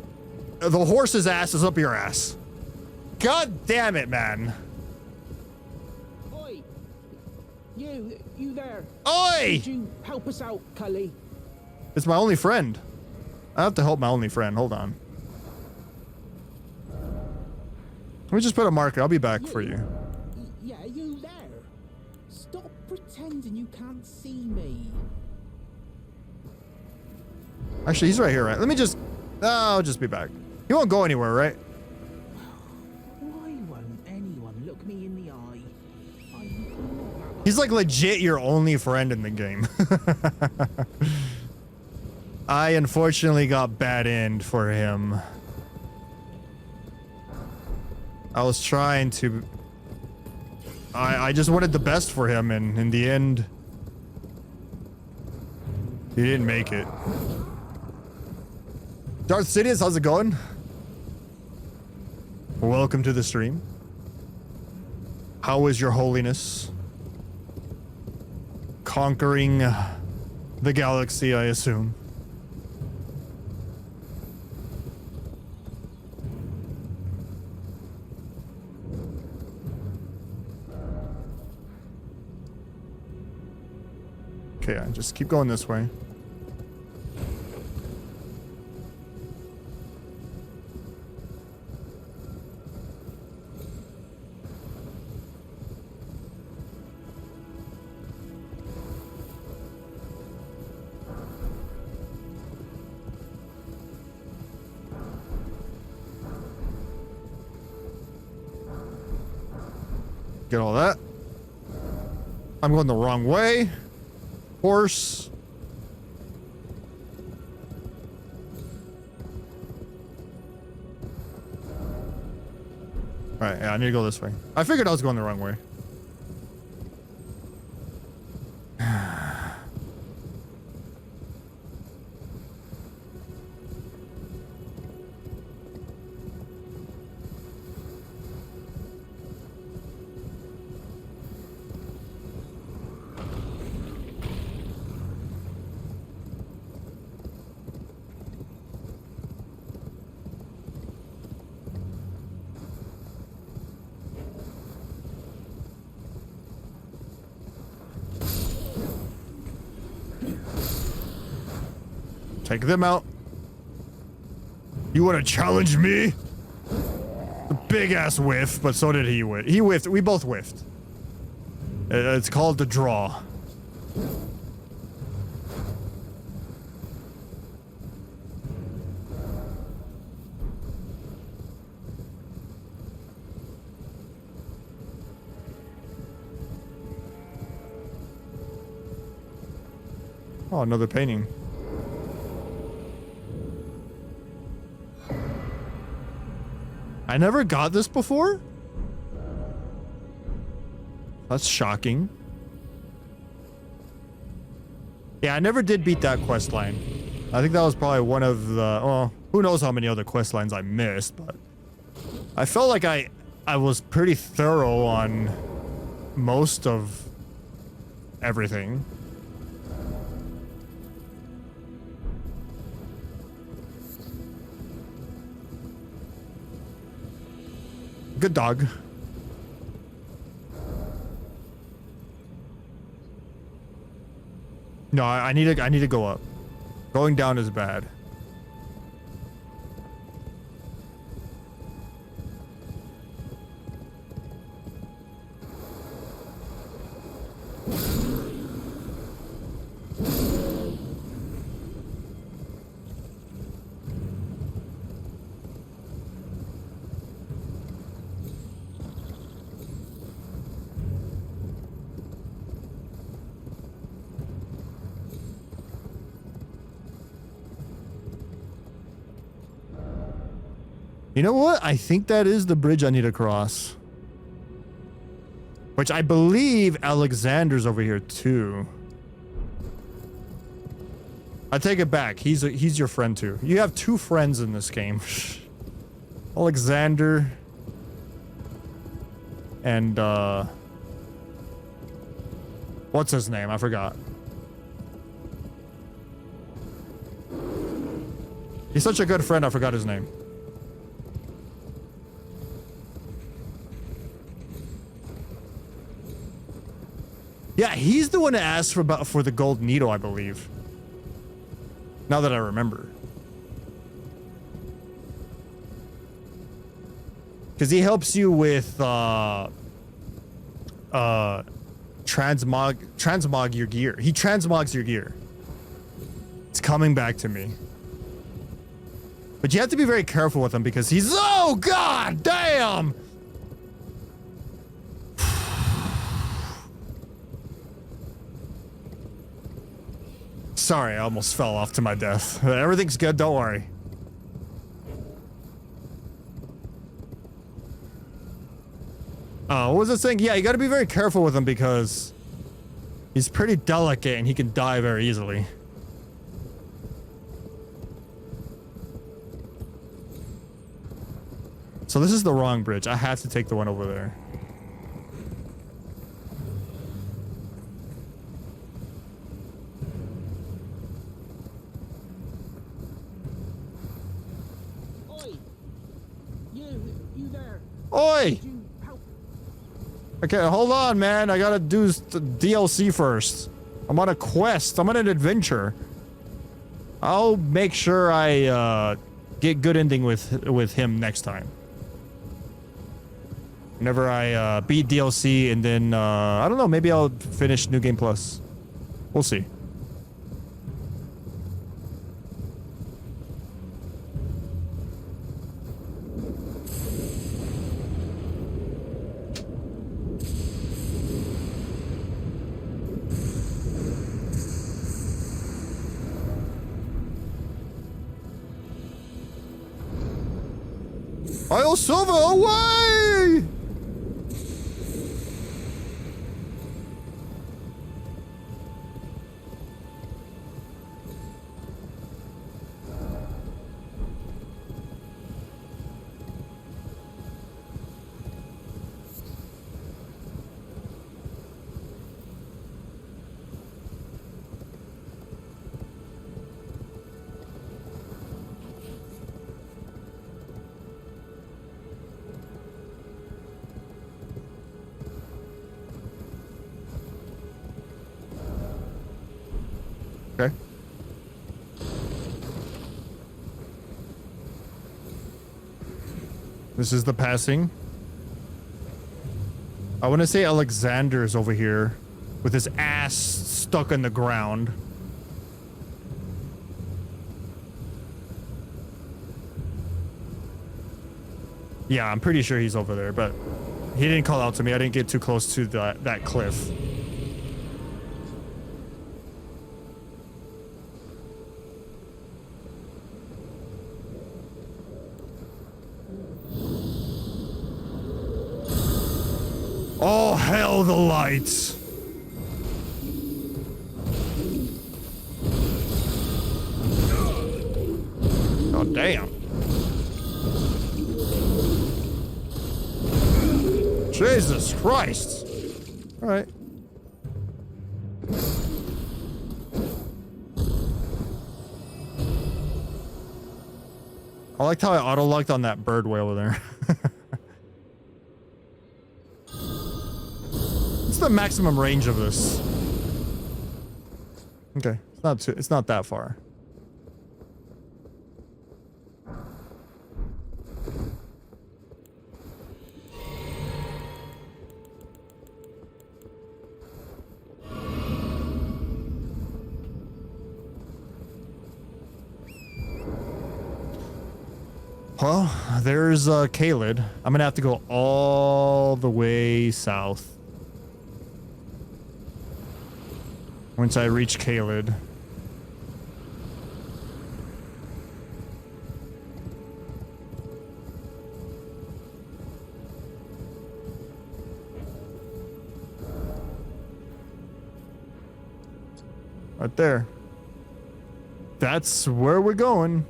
Speaker 1: the horse's ass is up your ass. God damn it, man.
Speaker 11: Oi! You there.
Speaker 1: Oi!
Speaker 11: Could you help us out, Cully?
Speaker 1: It's my only friend. I have to help my only friend. Hold on. Let me just put a marker. I'll be back for you.
Speaker 11: Yeah, you there. Stop pretending you can't see me.
Speaker 1: Actually, he's right here, right? Let me just... I'll just be back. He won't go anywhere, right?
Speaker 11: Why won't anyone look me in the eye?
Speaker 1: He's like legit your only friend in the game. I unfortunately got bad end for him. I was trying to... I just wanted the best for him, and in the end, he didn't make it. Darth Sidious, how's it going? Welcome to the stream. How is your holiness? Conquering the galaxy, I assume. Okay, just keep going this way. Get all that. I'm going the wrong way. Horse. Alright, yeah, I need to go this way. I figured I was going the wrong way. Take them out. You want to challenge me? A big ass whiff, but so did he whiff. He whiffed. We both whiffed. It's called the draw. Oh, another painting. I never got this before? That's shocking. Yeah, I never did beat that quest line. I think that was probably one of the... Well, who knows how many other quest lines I missed, but... I felt like I was pretty thorough on most of everything. Good dog. No, I need to go up. Going down is bad. You know what? I think that is the bridge I need to cross. Which I believe Alexander's over here too. I take it back. He's your friend too. You have two friends in this game. Alexander and what's his name? I forgot. He's such a good friend, I forgot his name. Yeah, he's the one that asked for the gold needle, I believe. Now that I remember. Because he helps you with transmog your gear. He transmogs your gear. It's coming back to me. But you have to be very careful with him because he's... Oh, god damn! Sorry, I almost fell off to my death. Everything's good, don't worry. What was I saying? Yeah, you gotta be very careful with him because he's pretty delicate and he can die very easily. So this is the wrong bridge. I have to take the one over there.
Speaker 11: Oi! You there?
Speaker 1: Oi! Okay, hold on, man. I gotta do DLC first. I'm on a quest. I'm on an adventure. I'll make sure I get good ending with him next time. Whenever I beat DLC and then I don't know, maybe I'll finish New Game Plus. We'll see. I'll Silver away! Okay. This is the passing. I want to say Alexander's over here with his ass stuck in the ground. Yeah, I'm pretty sure he's over there, but he didn't call out to me. I didn't get too close to that cliff. Oh, hell, the lights. Oh, damn. Jesus Christ. All right. I liked how I auto-locked on that bird way over there. What's the maximum range of this? Okay, it's not that far. Well, there's Caelid. I'm gonna have to go all the way south. Once I reach Caelid. Right there. That's where we're going.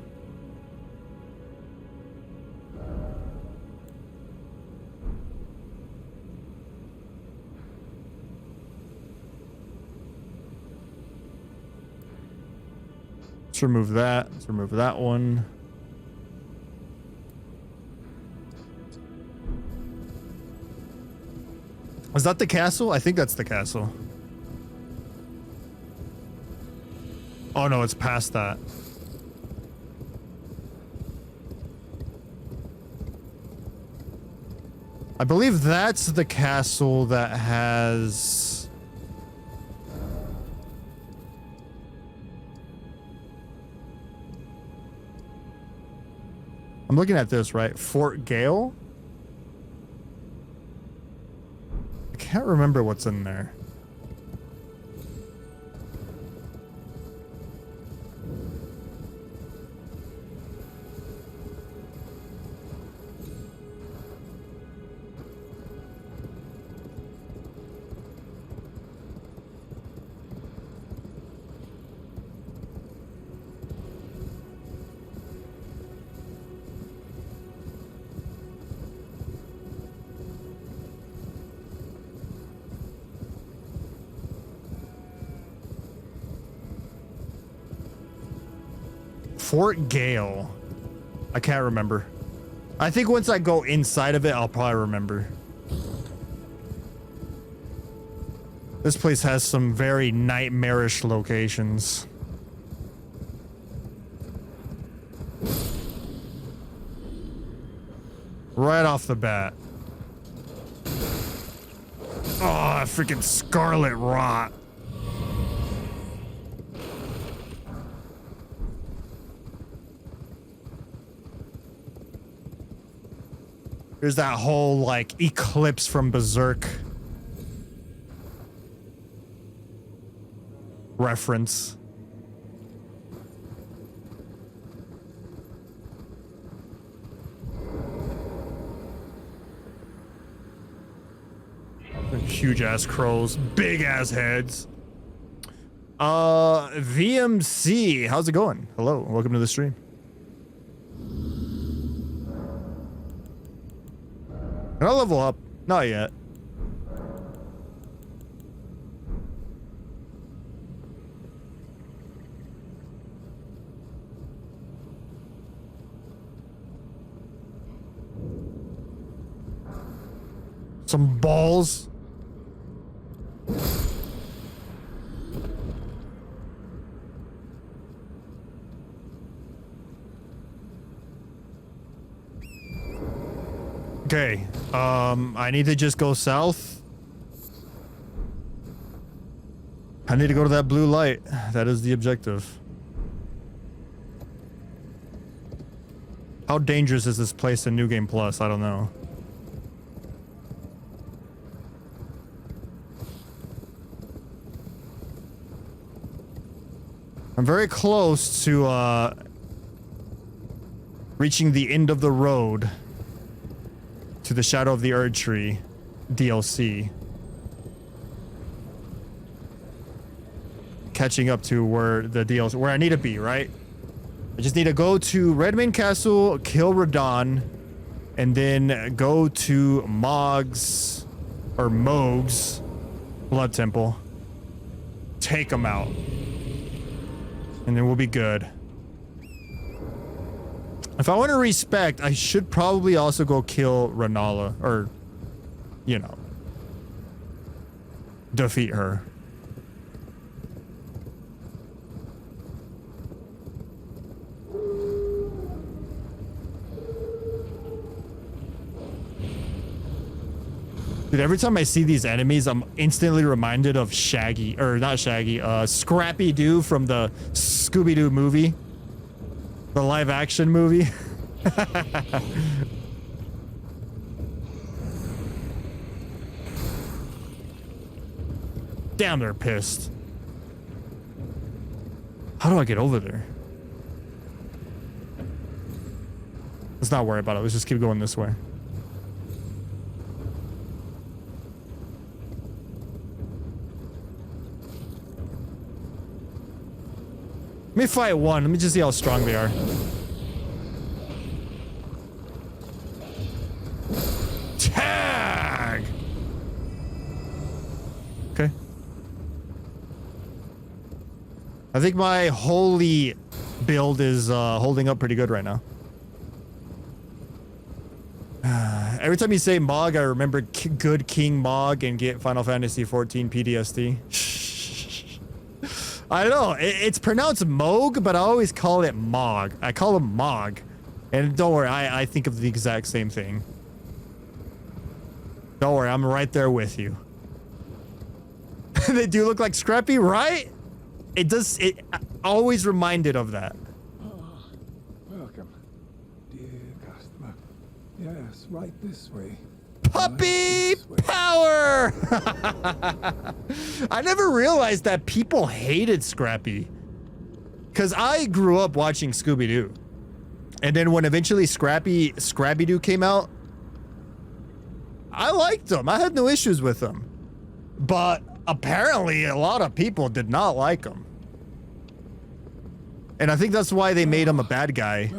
Speaker 1: Let's remove that. Let's remove that one. Is that the castle? I think that's the castle. Oh no, it's past that. I believe that's the castle that has... I'm looking at this, right? Fort Gale? I can't remember what's in there. Fort Gale. I can't remember. I think once I go inside of it, I'll probably remember. This place has some very nightmarish locations. Right off the bat. Oh, freaking scarlet rot. There's that whole, like, eclipse from Berserk reference. Huge ass crows, big ass heads. VMC, how's it going? Hello, welcome to the stream. Can I level up? Not yet. Some balls. Okay, I need to just go south. I need to go to that blue light. That is the objective. How dangerous is this place in New Game Plus? I don't know. I'm very close to, reaching the end of the road to the Shadow of the Erdtree DLC. Catching up to where the DLC, where I need to be, right? I just need to go to Redmane Castle, kill Radahn, and then go to Mogh's Blood Temple. Take him out. And then we'll be good. If I want to respect, I should probably also go kill Rennala, or, you know, defeat her. Dude, every time I see these enemies, I'm instantly reminded of Shaggy, or not Shaggy, Scrappy-Doo from the Scooby-Doo movie. The live action movie. Damn, they're pissed. How do I get over there? Let's not worry about it. Let's just keep going this way. Let me fight one. Let me just see how strong they are. Tag! Okay. I think my holy build is holding up pretty good right now. Every time you say Mogh, I remember good King Mogh and get Final Fantasy 14 PTSD. I don't know. It's pronounced Mogh, but I always call it Mogh. I call him Mogh. And don't worry, I think of the exact same thing. Don't worry, I'm right there with you. They do look like Scrappy, right? It does. It always reminded of that.
Speaker 12: Welcome, dear customer. Yes, right this way.
Speaker 1: Puppy power! I never realized that people hated Scrappy. Because I grew up watching Scooby-Doo. And then when eventually Scrappy-Doo came out, I liked them. I had no issues with them. But apparently a lot of people did not like him. And I think that's why they made him a bad guy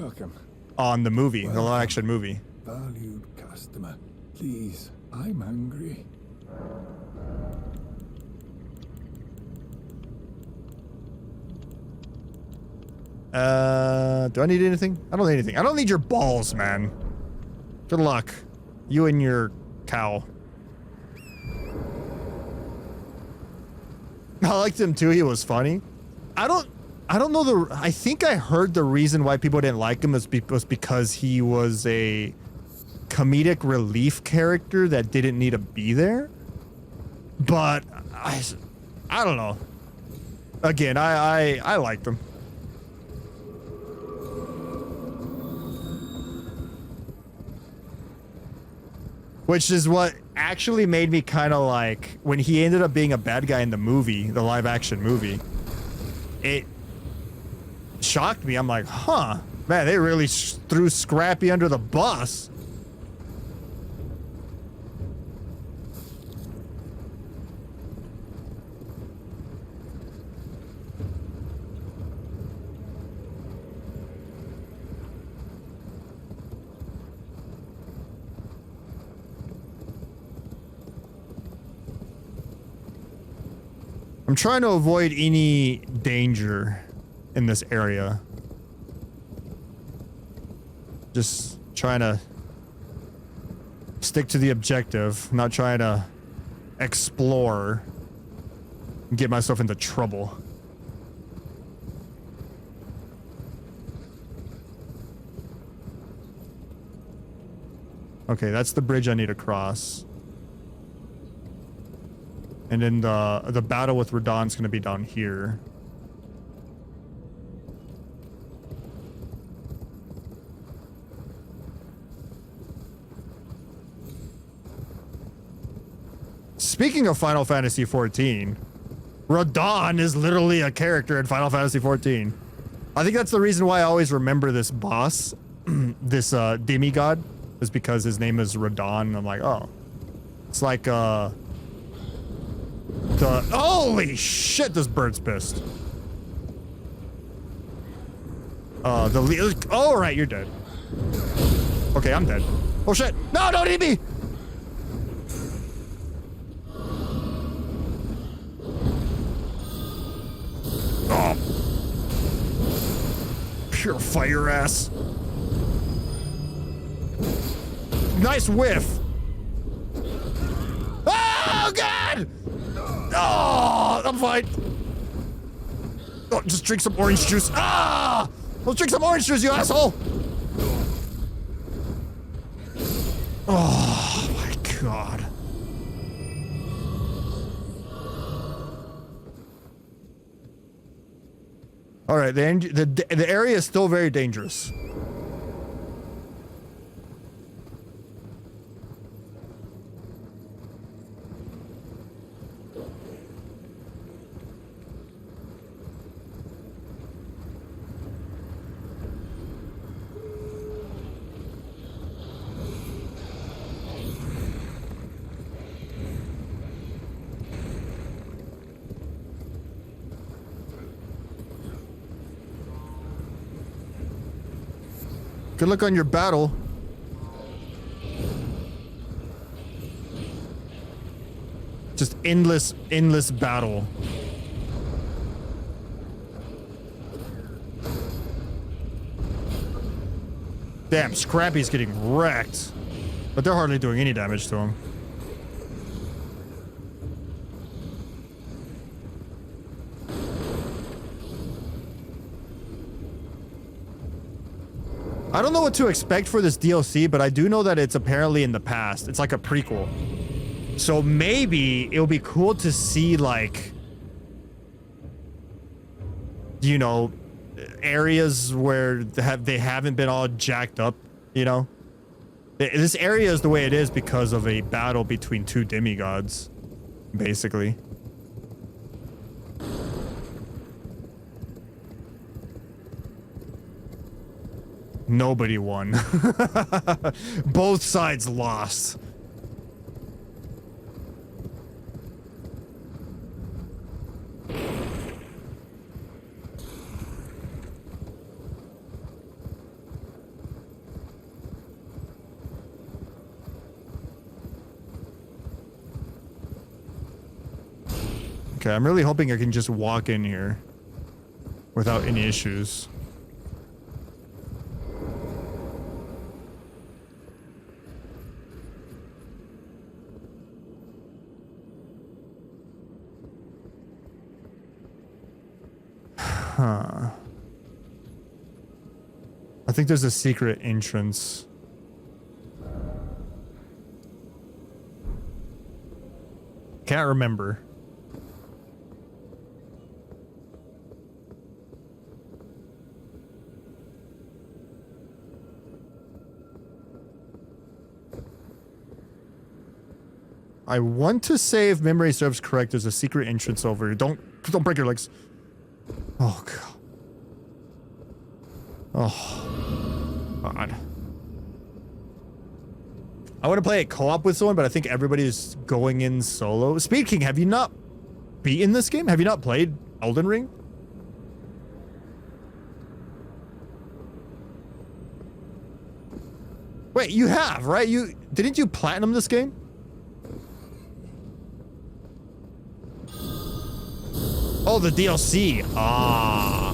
Speaker 1: on the movie, the live-action movie.
Speaker 12: Valued customer, please, I'm hungry.
Speaker 1: Do I need anything? I don't need anything. I don't need your balls, man. Good luck. You and your cow. I liked him too. He was funny. I don't know I think I heard the reason why people didn't like him was because he was a comedic relief character that didn't need to be there. But I don't know. Again, I liked him. Which is what actually made me kind of like, when he ended up being a bad guy in the movie, the live action movie, it shocked me. I'm like, huh, man, they really threw Scrappy under the bus. I'm trying to avoid any danger in this area. Just trying to stick to the objective, not trying to explore and get myself into trouble. Okay, that's the bridge I need to cross. And then the battle with Radahn's gonna be down here. Speaking of Final Fantasy 14, Radahn is literally a character in Final Fantasy 14. I think that's the reason why I always remember this boss, this demigod, is because his name is Radahn. And I'm like, oh, it's like holy shit, this bird's pissed. Oh, right, you're dead. Okay, I'm dead. Oh shit, no, don't eat me. Oh, pure fire ass. Nice whiff. Oh god. Oh, I'm fine. Oh, just drink some orange juice. Ah! Let's drink some orange juice, you asshole! Oh my god. All right, the area is still very dangerous. Good luck on your battle. Just endless battle. Damn, Scrappy's getting wrecked. But they're hardly doing any damage to him. I don't know what to expect for this DLC, but I do know that it's apparently in the past. It's like a prequel. So maybe it'll be cool to see, like, you know, areas where they haven't been all jacked up, you know? This area is the way it is because of a battle between two demigods, basically. Nobody won. Both sides lost. Okay, I'm really hoping I can just walk in here without any issues. Huh. I think there's a secret entrance. Can't remember. I want to say, if memory serves correct, there's a secret entrance over here. Don't break your legs. Oh god. Oh god. I want to play it co-op with someone, but I think everybody's going in solo. Speed King, have you not beaten this game? Have you not played Elden Ring? Wait, you have, right? Didn't you platinum this game? Oh, the DLC. Ah.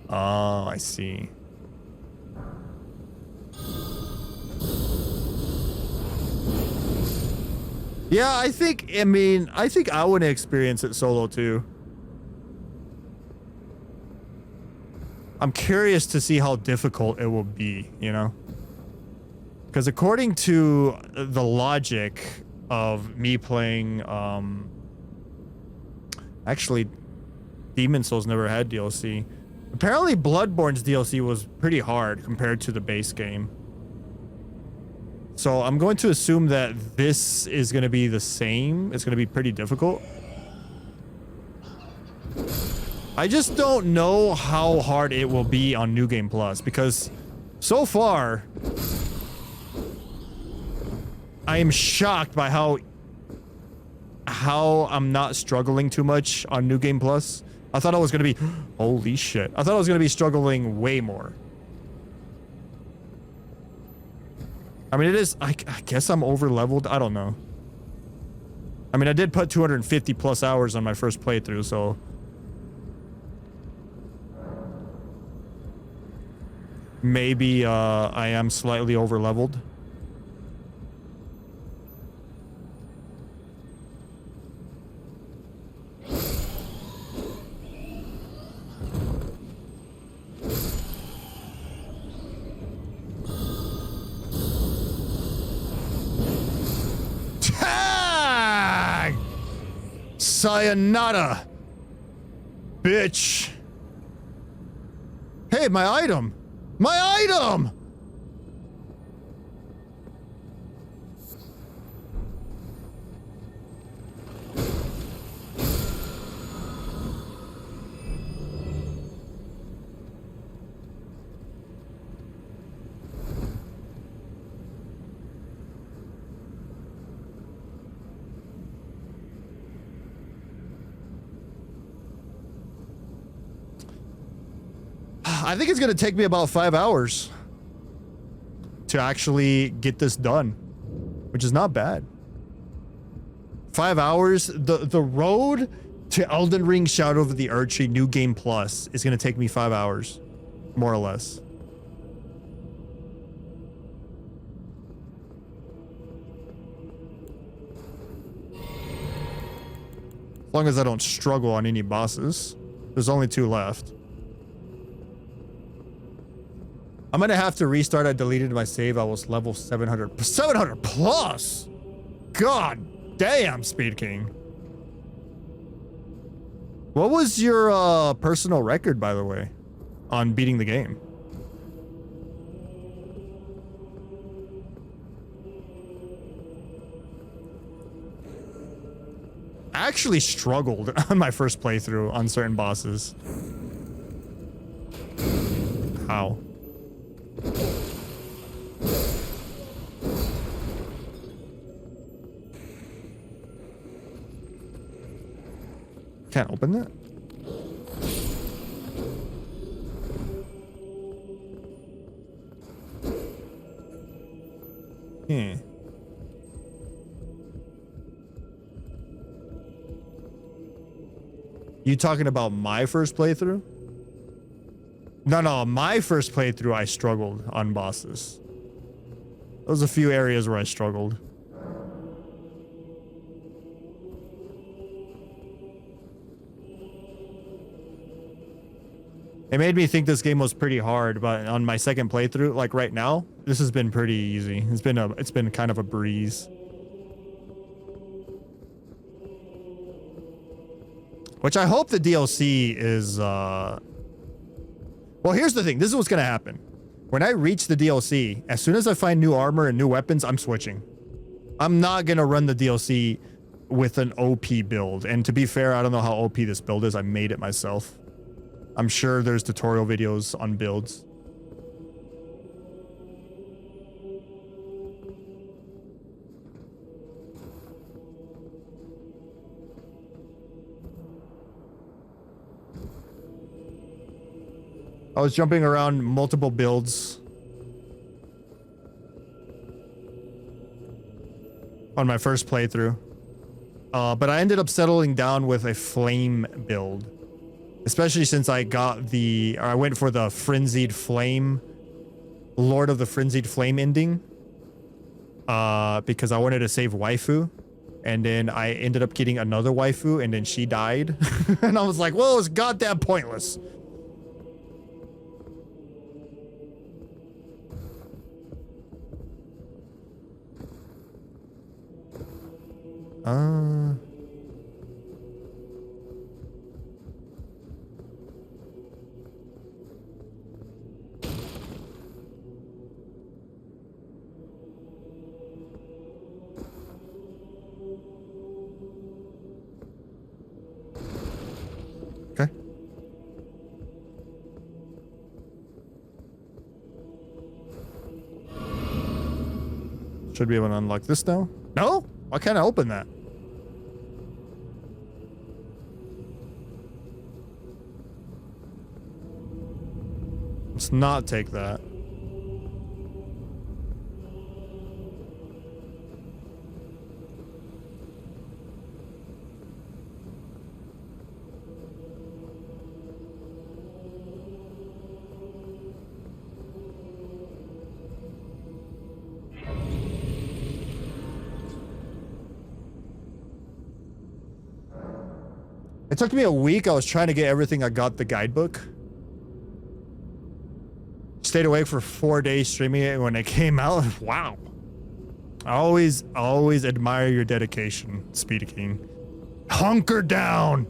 Speaker 1: Oh, I see. Yeah, I think I want to experience it solo too. I'm curious to see how difficult it will be, you know? Because according to the logic of me playing, actually, Demon Souls never had DLC. Apparently, Bloodborne's DLC was pretty hard compared to the base game. So I'm going to assume that this is going to be the same. It's going to be pretty difficult. I just don't know how hard it will be on New Game Plus, because so far, I am shocked by how I'm not struggling too much on New Game Plus. I thought I was going to be... Holy shit. I thought I was going to be struggling way more. I mean, it is... I guess I'm over-leveled. I don't know. I mean, I did put 250 plus hours on my first playthrough, so... Maybe I am slightly over-leveled. Tag! Sayonara, bitch. Hey, my item. My item! I think it's gonna take me about 5 hours to actually get this done, which is not bad. 5 hours. The road to Elden Ring Shadow of the Erdtree New Game Plus is gonna take me 5 hours, more or less. As long as I don't struggle on any bosses. There's only 2 left. I'm gonna have to restart. I deleted my save. I was level 700. 700 plus! God damn, Speed King. What was your personal record, by the way, on beating the game? I actually struggled on my first playthrough on certain bosses. How? Can't open that? Hmm. You talking about my first playthrough? No, my first playthrough I struggled on bosses. There was a few areas where I struggled. It made me think this game was pretty hard, but on my second playthrough, like right now, this has been pretty easy. It's been kind of a breeze. Which I hope the DLC is, well, here's the thing. This is what's gonna happen. When I reach the DLC, as soon as I find new armor and new weapons, I'm switching. I'm not gonna run the DLC with an OP build. And to be fair, I don't know how OP this build is. I made it myself. I'm sure there's tutorial videos on builds. I was jumping around multiple builds on my first playthrough. But I ended up settling down with a flame build. Especially since I went for the Frenzied Flame, Lord of the Frenzied Flame ending. Because I wanted to save waifu. And then I ended up getting another waifu and then she died. And I was like, well, it's goddamn pointless. Okay. Should be able to unlock this now. No? Why can't I open that? Let's not take that. It took me a week. I was trying to get everything. I got the guidebook. Stayed awake for 4 days streaming it when it came out. Wow. I always admire your dedication, Speedy King. Hunker down.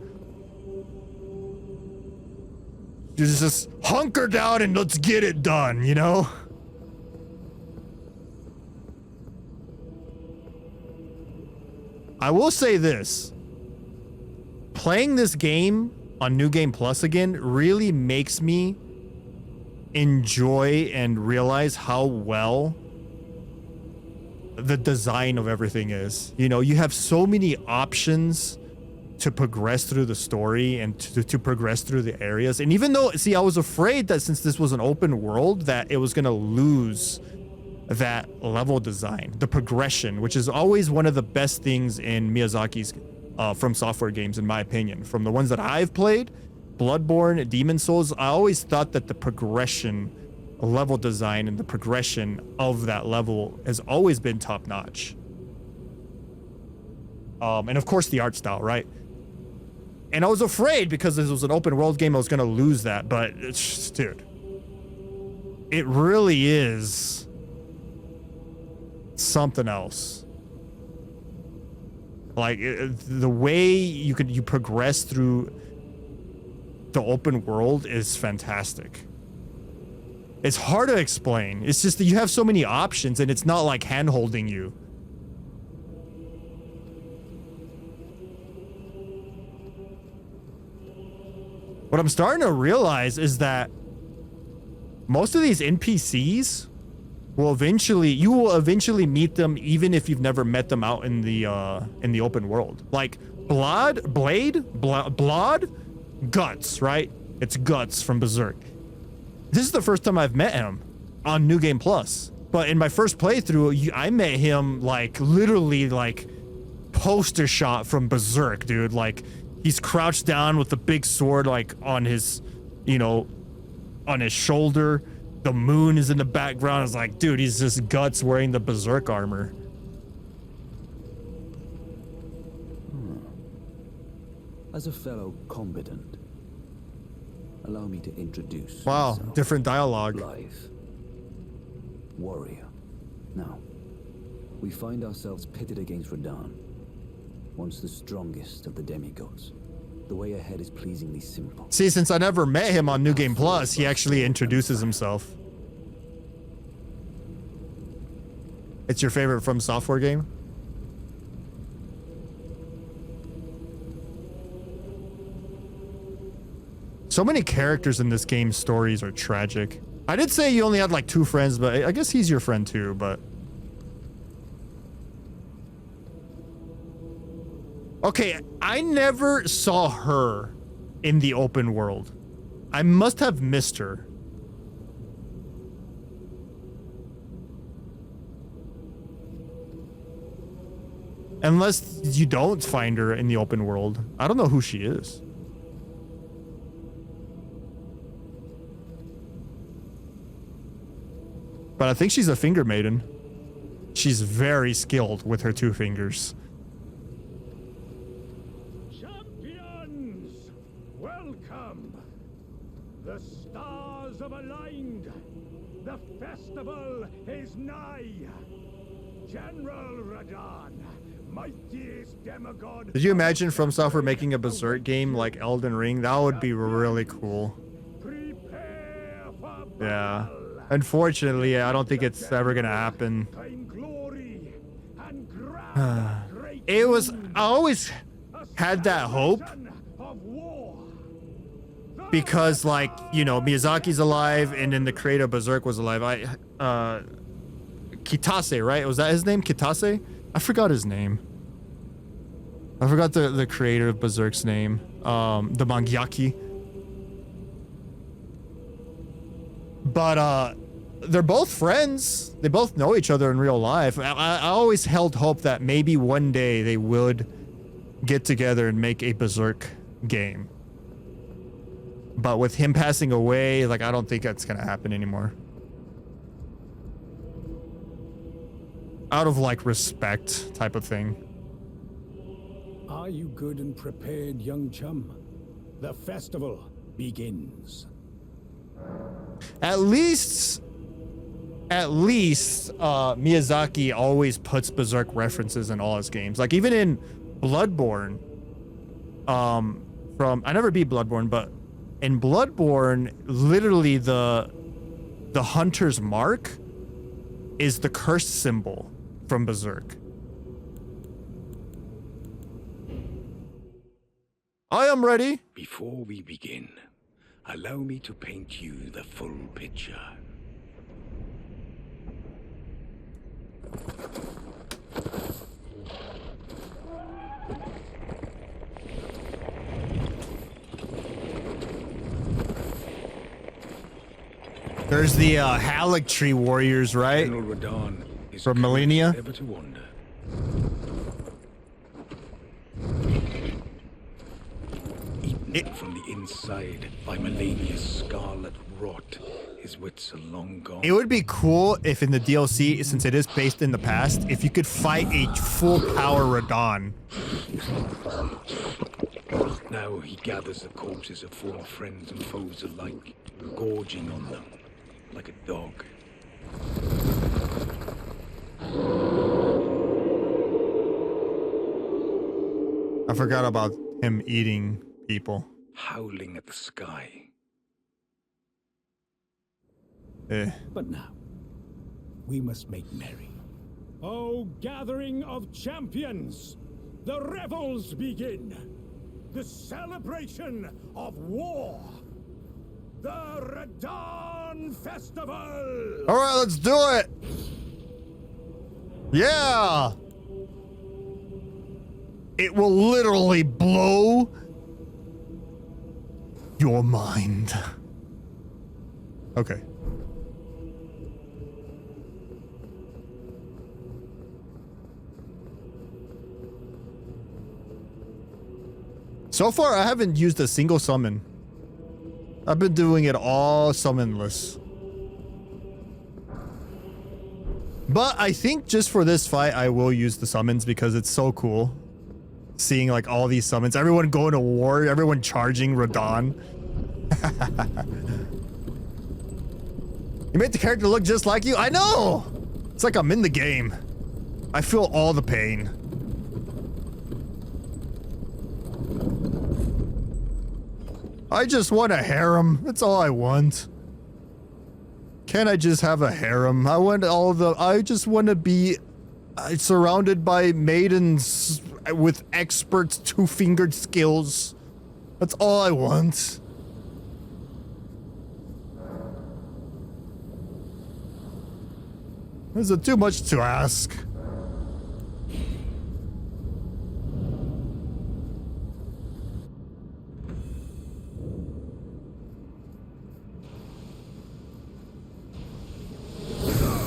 Speaker 1: Just hunker down and let's get it done, you know? I will say this. Playing this game on New Game Plus again really makes me enjoy and realize how well the design of everything is. You know, you have so many options to progress through the story and to progress through the areas. And even though, see, I was afraid that since this was an open world, that it was going to lose that level design, the progression, which is always one of the best things in Miyazaki's From Software games, in my opinion. From the ones that I've played, Bloodborne, Demon Souls, I always thought that the progression, level design, and the progression of that level has always been top notch. And of course the art style, right? And I was afraid because this was an open world game, I was going to lose that. But it's, dude, it really is something else. Like the way you progress through the open world is fantastic. It's hard to explain. It's just that you have so many options and it's not like hand-holding you. What I'm starting to realize is that most of these NPCs you will eventually meet them even if you've never met them out in the open world. Like Blood, Guts, right? It's Guts from Berserk. This is the first time I've met him on New Game Plus. But in my first playthrough, I met him like literally like poster shot from Berserk, dude. Like he's crouched down with the big sword like on his, on his shoulder. The moon is in the background. It's like, dude, he's just Guts wearing the Berserk armor.
Speaker 9: As a fellow combatant, allow me to introduce
Speaker 1: Wow,
Speaker 9: myself.
Speaker 1: different dialogue.
Speaker 9: Life. Warrior. Now, we find ourselves pitted against Radahn, once the strongest of the demigods. The way ahead is pleasingly simple.
Speaker 1: See, since I never met him on New Game Plus, he actually introduces himself. It's your favorite From Software game? So many characters in this game's stories are tragic. I did say you only had like 2 friends, but I guess he's your friend too, but... Okay, I never saw her in the open world. I must have missed her. Unless you don't find her in the open world. I don't know who she is. But I think she's a finger maiden. She's very skilled with her 2 fingers.
Speaker 13: The stars have aligned. The festival is nigh. General Radahn, mightiest demigod.
Speaker 1: Did you imagine From Software making a Berserk game like Elden Ring? That would be really cool.
Speaker 13: Prepare for
Speaker 1: Yeah. Unfortunately, I don't think it's ever gonna happen. It was, I always had that hope. Because, like, Miyazaki's alive, and then the creator of Berserk was alive. Kitase, right? Was that his name? Kitase? I forgot his name. I forgot the creator of Berserk's name. The Mangyaki. But, they're both friends. They both know each other in real life. I always held hope that maybe one day they would get together and make a Berserk game. But with him passing away, like, I don't think that's gonna happen anymore. Out of, like, respect type of thing.
Speaker 11: Are you good and prepared, young chum? The festival begins.
Speaker 1: At least Miyazaki always puts Berserk references in all his games. Like, even in Bloodborne, I never beat Bloodborne, but in Bloodborne, literally the hunter's mark is the cursed symbol from Berserk. I am ready.
Speaker 3: Before we begin, allow me to paint you the full picture.
Speaker 1: There's the Erdtree warriors, right?
Speaker 3: General Radahn is
Speaker 1: From Millennia.
Speaker 3: ever to wander. Eaten from the inside by Millennia's scarlet rot, his wits are long gone.
Speaker 1: It would be cool if in the DLC, since it is based in the past, if you could fight a full power Radahn.
Speaker 3: Now he gathers the corpses of former friends and foes alike, gorging on them like a dog.
Speaker 1: I forgot about him eating people.
Speaker 3: Howling at the sky.
Speaker 11: But now, we must make merry.
Speaker 13: O gathering of champions, the revels begin. The celebration of war. The Radahn Festival!
Speaker 1: All right, let's do it. Yeah. It will literally blow your mind. Okay. So far, I haven't used a single summon. I've been doing it all summonless. But I think just for this fight, I will use the summons because it's so cool. Seeing like all these summons, everyone going to war, everyone charging Radahn. You made the character look just like you? I know! It's like I'm in the game. I feel all the pain. I just want a harem. That's all I want. Can I just have a harem? I just want to be surrounded by maidens with expert two-fingered skills. That's all I want. Is it too much to ask?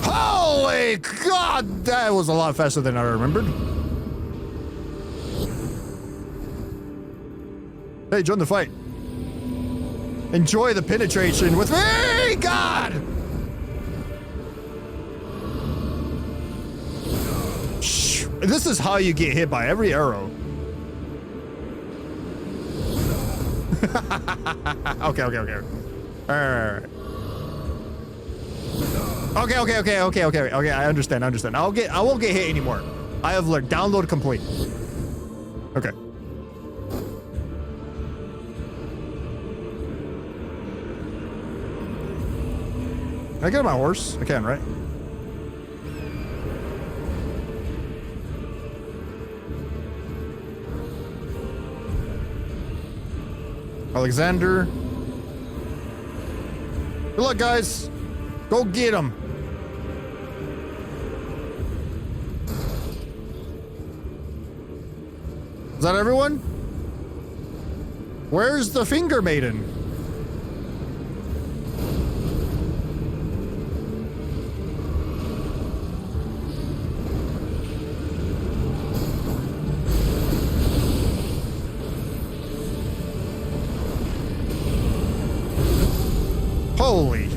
Speaker 1: Holy God, that was a lot faster than I remembered. Hey, join the fight. Enjoy the penetration with me, God! Shh. This is how you get hit by every arrow. Okay. Alright. Okay. I understand. I won't get hit anymore. I have learned. Download complete. Okay. Can I get on my horse? I can, right? Alexander. Good luck, guys. Go get him. Is that everyone? Where's the finger maiden? Holy.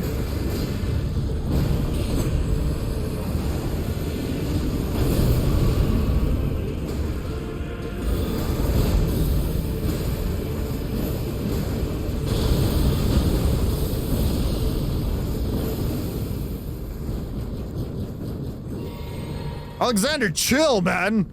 Speaker 1: Alexander, chill, man.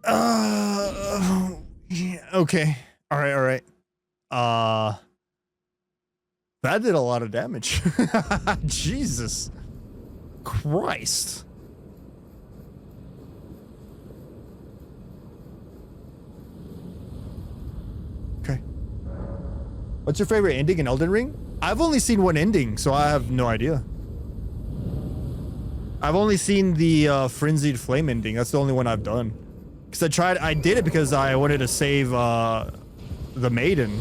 Speaker 1: Ah! Yeah, okay. All right. That did a lot of damage. Jesus Christ. What's your favorite ending in Elden Ring? I've only seen one ending, so I have no idea. I've only seen the Frenzied Flame ending. That's the only one I've done. Because I did it because I wanted to save the maiden.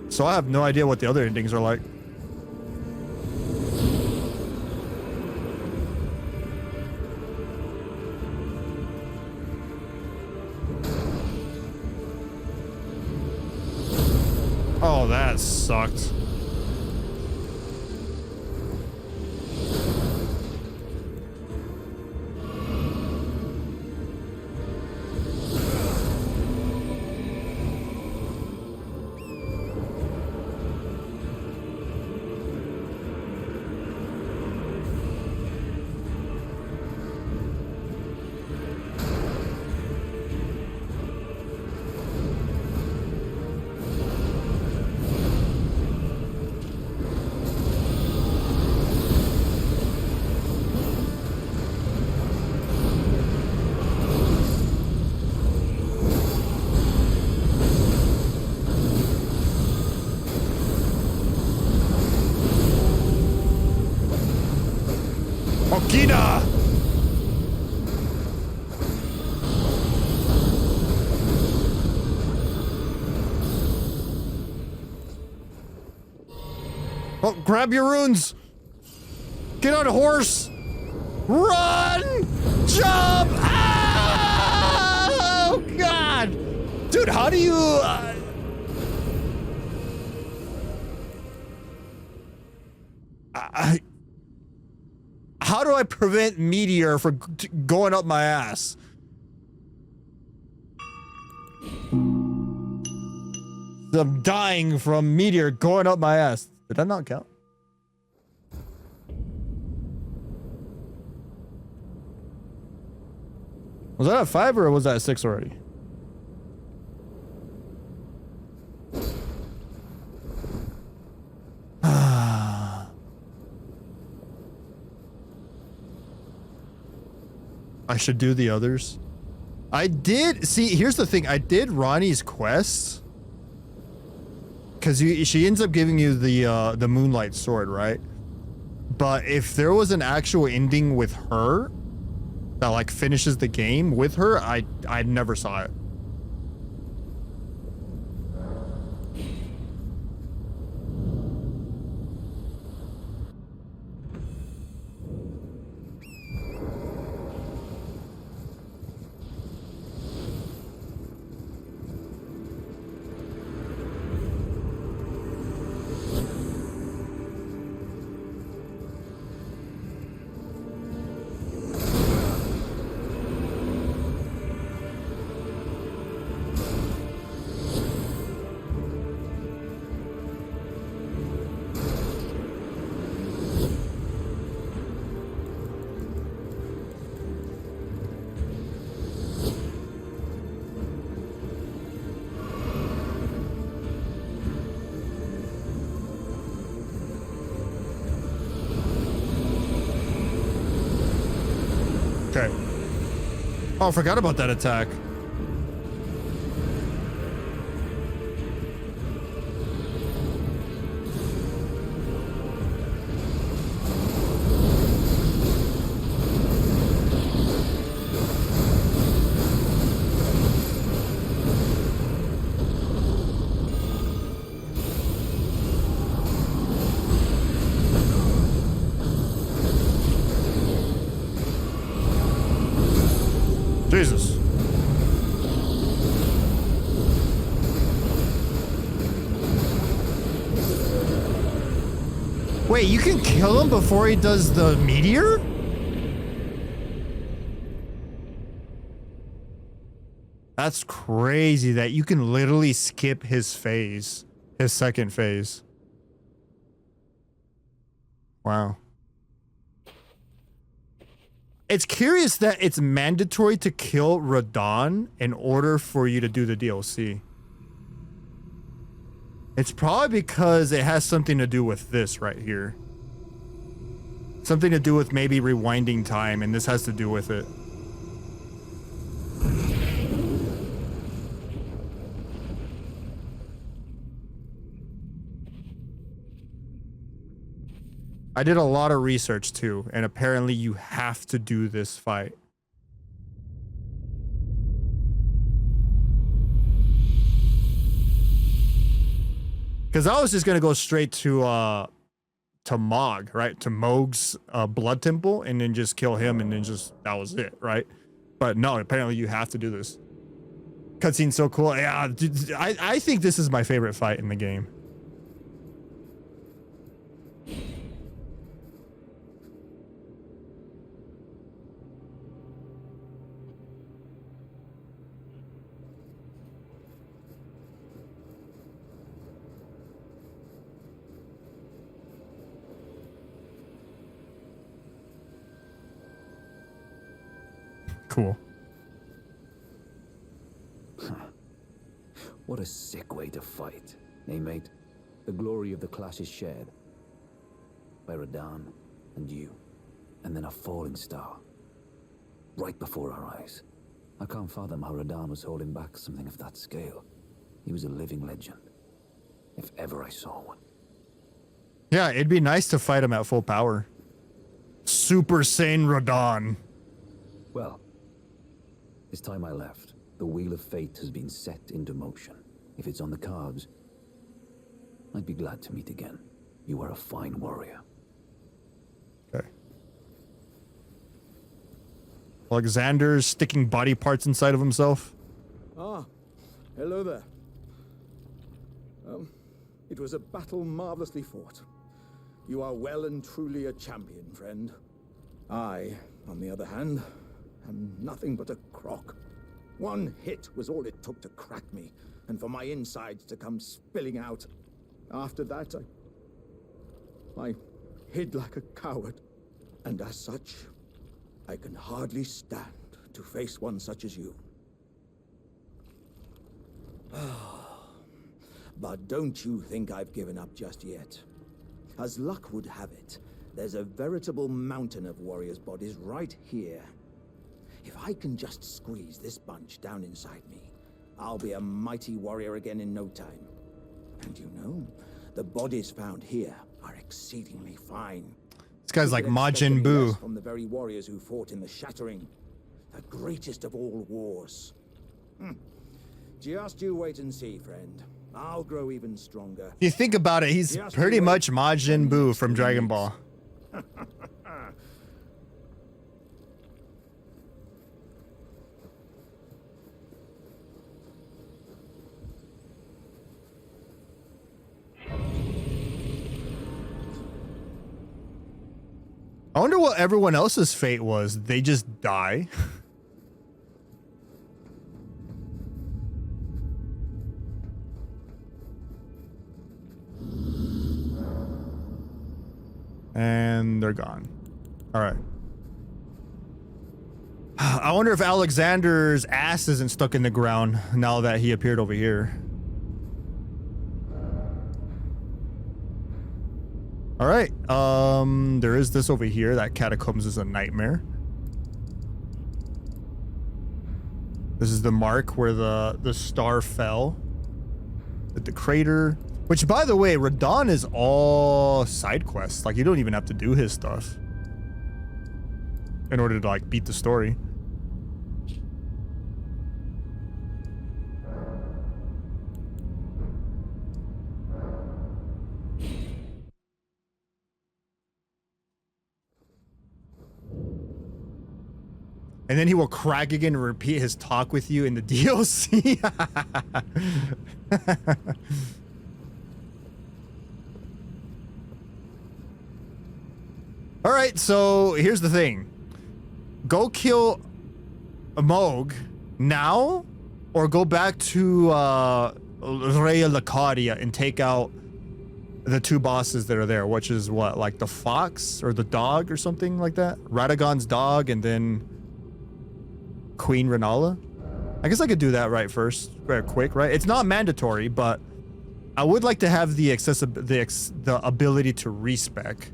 Speaker 1: So I have no idea what the other endings are like. Oh, that sucked. Okina! Oh, grab your runes! Get on a horse! Run! Jump! Oh, God! Dude, how do you... How do I prevent meteor from going up my ass? I'm dying from meteor going up my ass. Did that not count? Was that a 5 or was that a 6 already? I should do the others. I did see. Here's the thing. I did Ronnie's quest because she ends up giving you the Moonlight Sword, right? But if there was an actual ending with her that like finishes the game with her, I never saw it. Okay. Oh, I forgot about that attack. Jesus. Wait, you can kill him before he does the meteor? That's crazy that you can literally skip his phase, his second phase. Wow. It's curious that it's mandatory to kill Radon in order for you to do the DLC. It's probably because it has something to do with this right here. Something to do with maybe rewinding time, and this has to do with it. I did a lot of research too, and apparently you have to do this fight. Because I was just gonna go straight to Mogh, right? To Mogh's blood temple, and then just kill him, and then just that was it, right? But no, apparently you have to do this. Cutscene's so cool. Yeah, dude, I think this is my favorite fight in the game. Cool.
Speaker 9: What a sick way to fight, eh, mate? The glory of the clash is shared by Radahn and you, and then a falling star right before our eyes. I can't fathom how Radahn was holding back something of that scale. He was a living legend, if ever I saw one.
Speaker 1: Yeah, it'd be nice to fight him at full power. Super Saiyan Radahn.
Speaker 9: Well, this time I left, the wheel of fate has been set into motion. If it's on the cards, I'd be glad to meet again. You are a fine warrior.
Speaker 1: Okay. Alexander's sticking body parts inside of himself.
Speaker 13: Ah, hello there. It was a battle marvelously fought. You are well and truly a champion, friend. I, on the other hand, am nothing but a crock. One hit was all it took to crack me, and for my insides to come spilling out. After that, I hid like a coward, and as such, I can hardly stand to face one such as you. But don't you think I've given up just yet. As luck would have it, there's a veritable mountain of warriors' bodies right here. If I can just squeeze this bunch down inside me, I'll be a mighty warrior again in no time. And you know, the bodies found here are exceedingly fine.
Speaker 1: This guy's like Majin Buu.
Speaker 13: From the very warriors who fought in the Shattering, the greatest of all wars. Just you wait and see, friend. I'll grow even stronger.
Speaker 1: If you think about it, he's pretty much Majin Buu from Dragon Ball. I wonder what everyone else's fate was. They just die. And they're gone. All right. I wonder if Alexander's ass isn't stuck in the ground now that he appeared over here. All right. There is this over here. That catacombs is a nightmare. This is the mark where the star fell. At the crater. Which, by the way, Radahn is all side quests. Like, you don't even have to do his stuff in order to, like, beat the story. And then he will crack again and repeat his talk with you in the DLC. All right, so here's the thing. Go kill Mogh now, or go back to Raya Lacadia and take out the two bosses that are there, which is what, like the fox or the dog or something like that? Radagon's dog and then Queen Renala? I guess I could do that right first, very quick, right? It's not mandatory, but I would like to have the the ability to respec.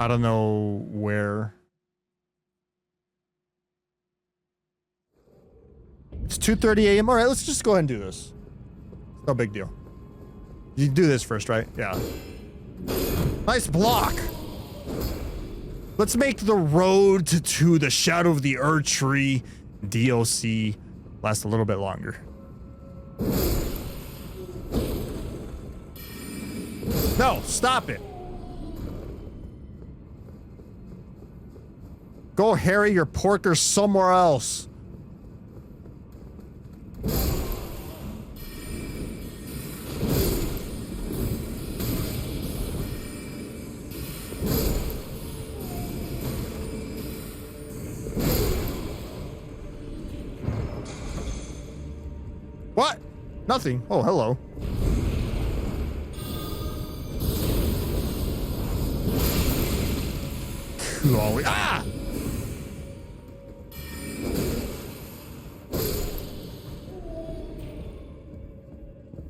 Speaker 1: I don't know where. It's 2:30 a.m. All right, let's just go ahead and do this. No big deal. You do this first, right? Yeah. Nice block. Let's make the road to the Shadow of the Erdtree DLC last a little bit longer. No, stop it. Go harry your porker somewhere else. What? Nothing. Oh, hello. Cool. Ah!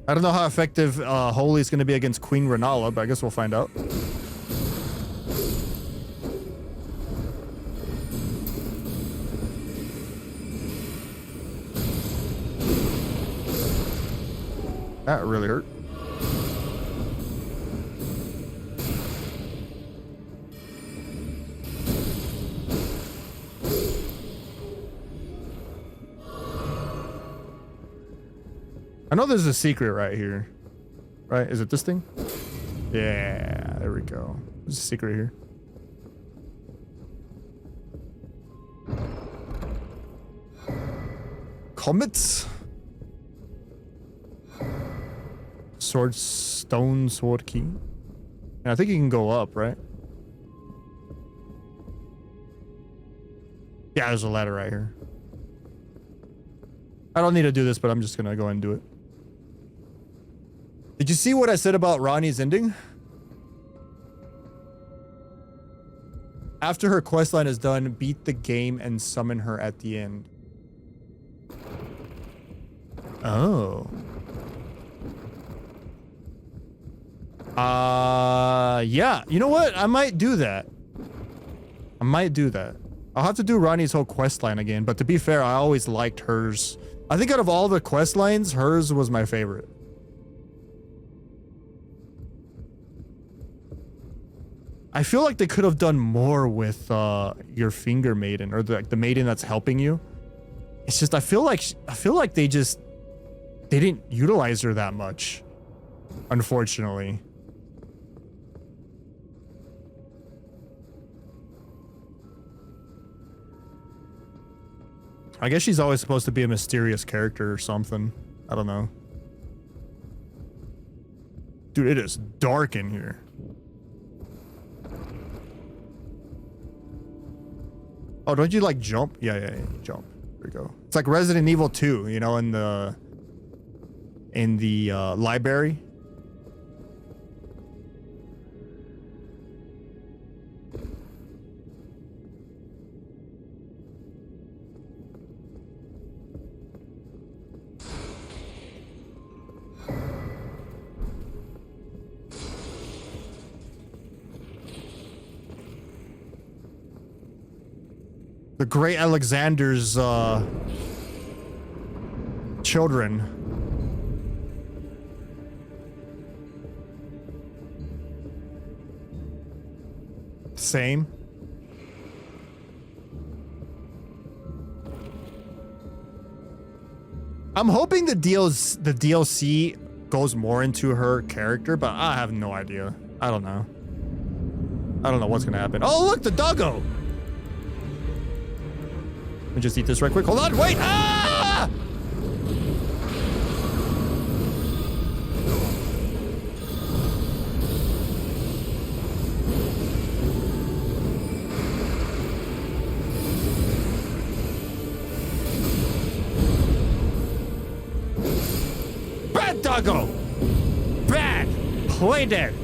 Speaker 1: I don't know how effective Holy is going to be against Queen Renala, but I guess we'll find out. That really hurt. I know there's a secret right here. Right? Is it this thing? Yeah, there we go. There's a secret here. Comets? Stone sword key. And I think you can go up, right? Yeah, there's a ladder right here. I don't need to do this, but I'm just gonna go ahead and do it. Did you see what I said about Ronnie's ending? After her questline is done, beat the game and summon her at the end. Oh. Yeah. You know what? I might do that. I might do that. I'll have to do Ronnie's whole questline again, but to be fair, I always liked hers. I think out of all the questlines, hers was my favorite. I feel like they could have done more with your finger maiden, or the maiden that's helping you. It's just I feel like they didn't utilize her that much, unfortunately. I guess she's always supposed to be a mysterious character or something. I don't know. Dude, it is dark in here. Oh, don't you like jump? Yeah, jump. There we go. It's like Resident Evil 2, you know, in the library. The Great Alexander's children. Same. I'm hoping the DLC goes more into her character, but I have no idea. I don't know. I don't know what's gonna happen. Oh, look, the doggo! Let me just eat this right quick. Hold on, wait! Ah! Bad doggo! Bad! Play dead!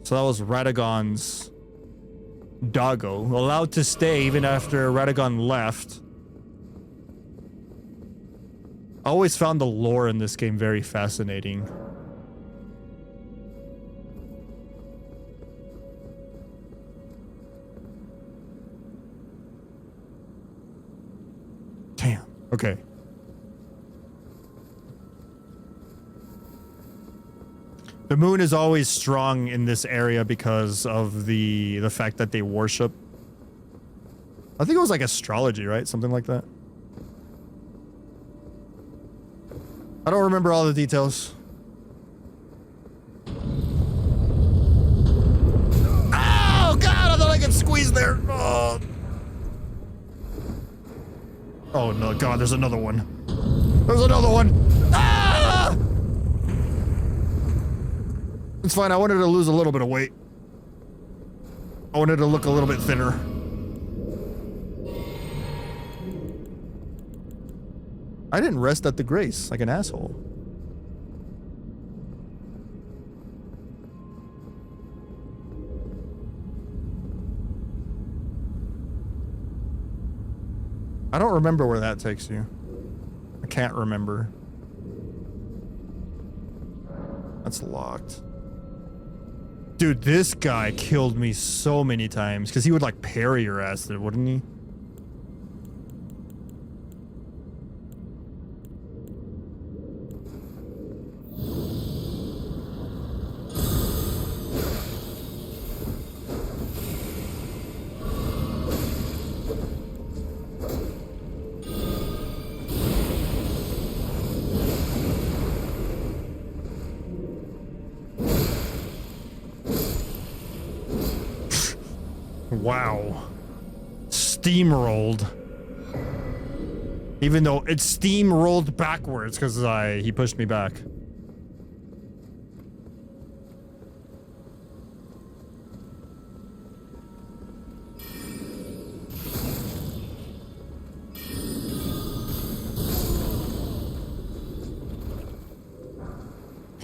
Speaker 1: So that was Radagon's Doggo, allowed to stay even after Radagon left. I always found the lore in this game very fascinating. Damn. Okay. The moon is always strong in this area because of the fact that they worship. I think it was like astrology, right? Something like that. I don't remember all the details. Oh god, I thought I could squeeze there. Oh, oh no, god, there's another one. There's another one. Ah! It's fine. I wanted to lose a little bit of weight. I wanted to look a little bit thinner. I didn't rest at the Grace like an asshole. I don't remember where that takes you. I can't remember. That's locked. Dude, this guy killed me so many times because he would like parry your ass, wouldn't he? Wow. Steamrolled. Even though it steamrolled backwards because he pushed me back.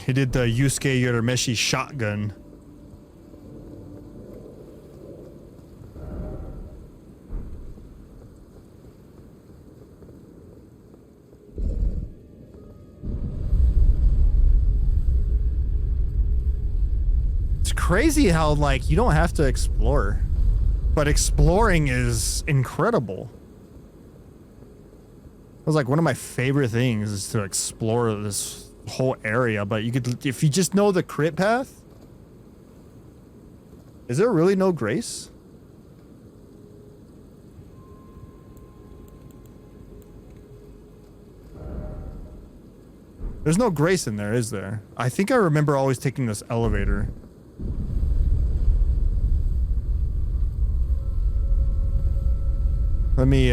Speaker 1: He did the Yusuke Urameshi shotgun. Crazy how like you don't have to explore, but exploring is incredible. It was like one of my favorite things is to explore this whole area, but you could, if you just know the crit path. Is there really no Grace? There's no Grace in there, is there? I think I remember always taking this elevator. Let me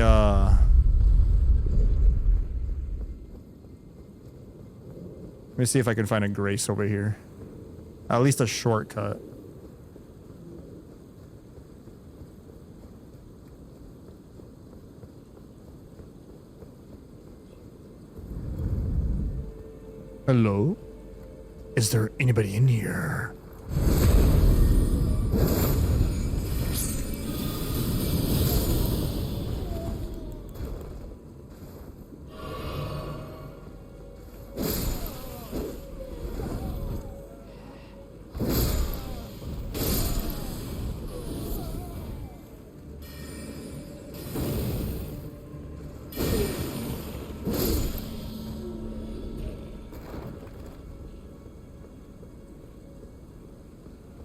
Speaker 1: see if I can find a Grace over here. At least a shortcut. Hello? Is there anybody in here?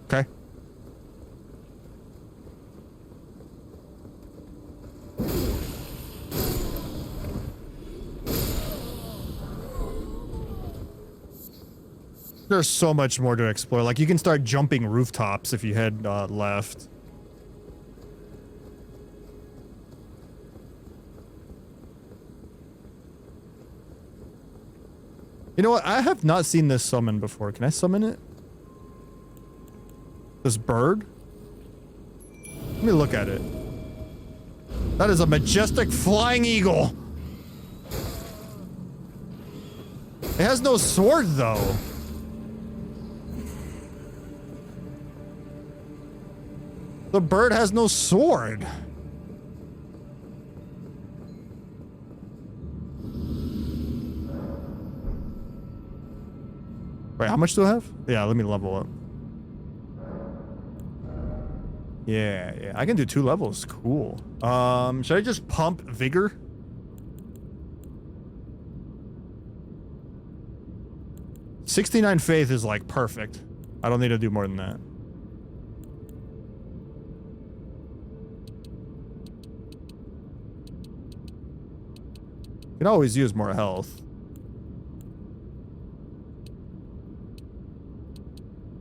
Speaker 1: Okay. There's so much more to explore. Like, you can start jumping rooftops if you head left. You know what? I have not seen this summon before. Can I summon it? This bird? Let me look at it. That is a majestic flying eagle. It has no sword, though. The bird has no sword. Wait, how much do I have? Yeah, let me level up. Yeah, I can do 2 levels. Cool. Should I just pump vigor? $69 faith is like perfect. I don't need to do more than that. You can always use more health.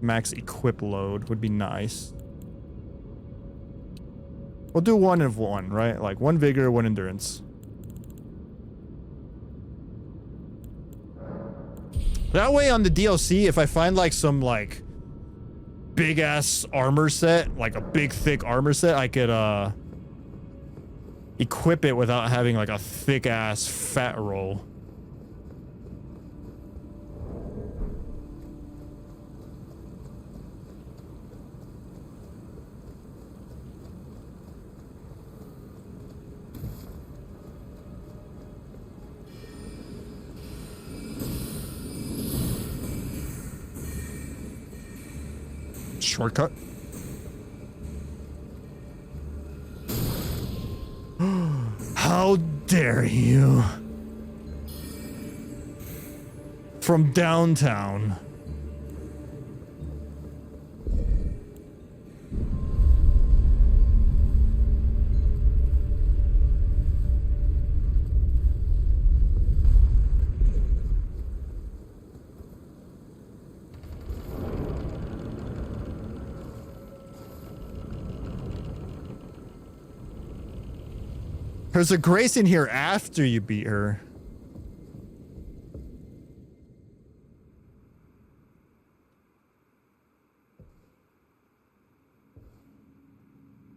Speaker 1: Max equip load would be nice. We'll do 1 of 1, right? Like 1 vigor, 1 endurance. That way on the DLC, if I find like some like big ass armor set, like a big thick armor set, I could equip it without having like a thick ass fat roll. Shortcut. How dare you? From downtown. There's a grace in here after you beat her.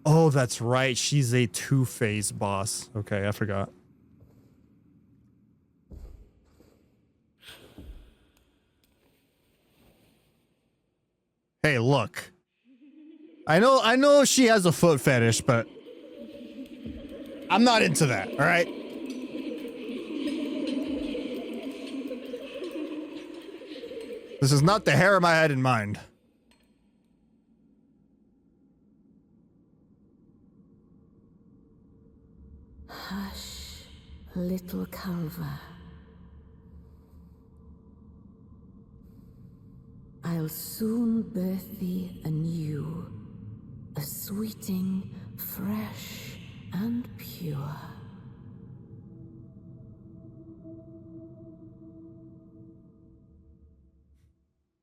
Speaker 1: Oh, that's right. She's a two-phase boss. Okay, I forgot. Hey, look. I know she has a foot fetish, but I'm not into that, all right? This is not the harem I had in mind.
Speaker 10: Hush, little Calva. I'll soon birth thee anew, a sweeting, fresh, and pure.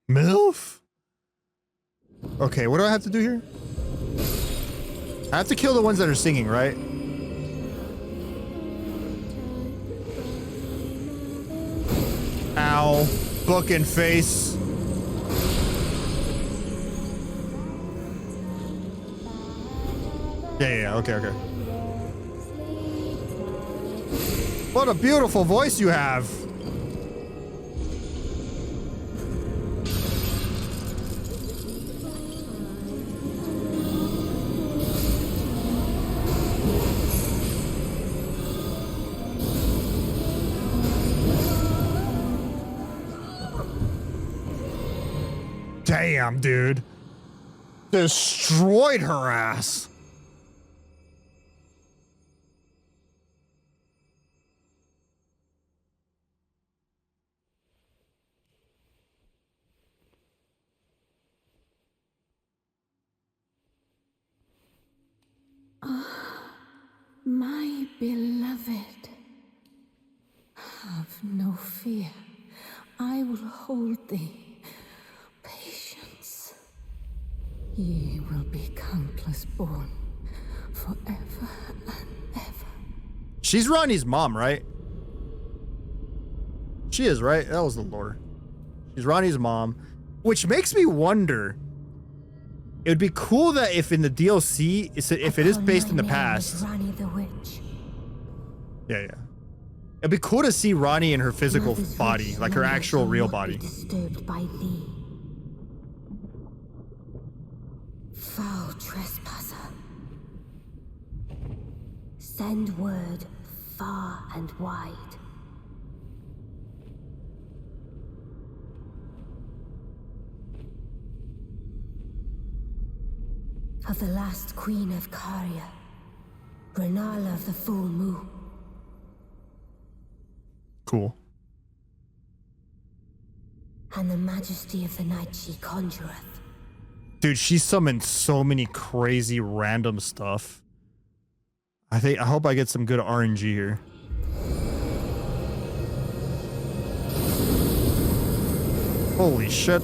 Speaker 1: MILF? Okay, what do I have to do here? I have to kill the ones that are singing, right? Ow. Book and face. Yeah, okay. What a beautiful voice you have. Damn, dude. Destroyed her ass.
Speaker 10: My beloved, have no fear. I will hold thee. Patience. Ye will be countless born, forever and ever.
Speaker 1: She's Ronnie's mom, right? She is, right? That was the lore. She's Ronnie's mom, which makes me wonder. It would be cool that if in the DLC, if it is based in the past.
Speaker 10: Ronnie the Witch.
Speaker 1: Yeah. It'd be cool to see Ronnie in her physical body, like her actual real body.
Speaker 10: Disturbed by thee. Foul trespasser. Send word far and wide. Of the last queen of Karya, Renala of the full moon.
Speaker 1: Cool.
Speaker 10: And the majesty of the night she conjureth.
Speaker 1: Dude, she summoned so many crazy random stuff. I hope I get some good RNG here. Holy shit.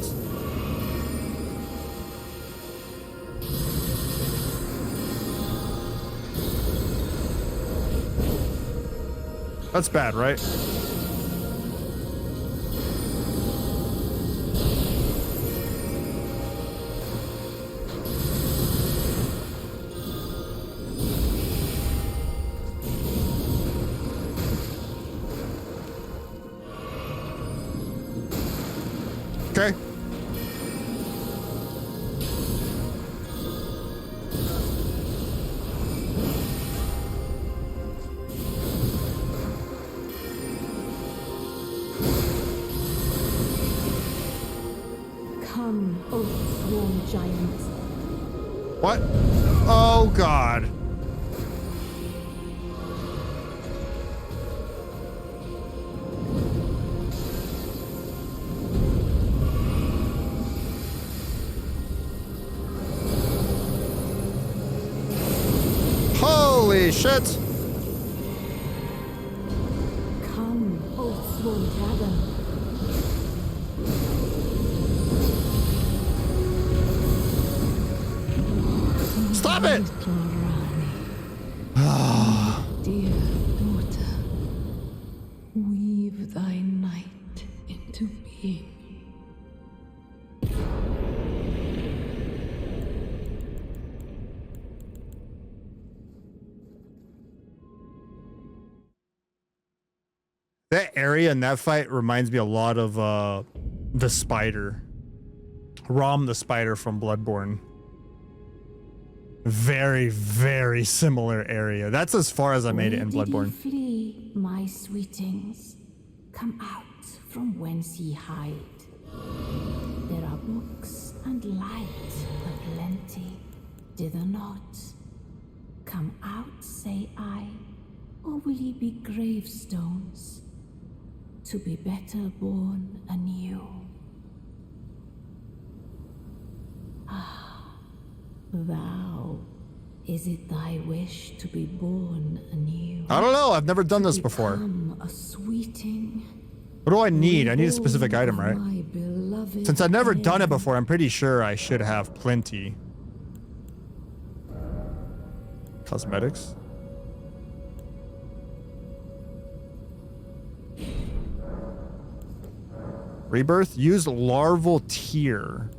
Speaker 1: That's bad, right? Okay.
Speaker 2: Come, O sworn giants.
Speaker 1: What? Oh, God. Holy shit.
Speaker 2: Come, O sworn dragon.
Speaker 1: Stop it!
Speaker 2: Dear daughter, weave thy night into being.
Speaker 1: That area in that fight reminds me a lot of the spider. Rom the spider from Bloodborne. Very, very similar area. That's as far as I made it in Bloodborne.
Speaker 2: Where did ye flee, my sweetings? Come out from whence ye hide. There are books and light aplenty, dither not. Come out, say I, or will ye be gravestones, to be better born anew? Ah. Thou, is it thy wish to be born anew?
Speaker 1: I don't know. I've never done this before.
Speaker 2: A sweeting.
Speaker 1: What do I need? I need a specific item, right? Since I've never done it before, I'm pretty sure I should have plenty. Cosmetics. Rebirth. Use larval tear.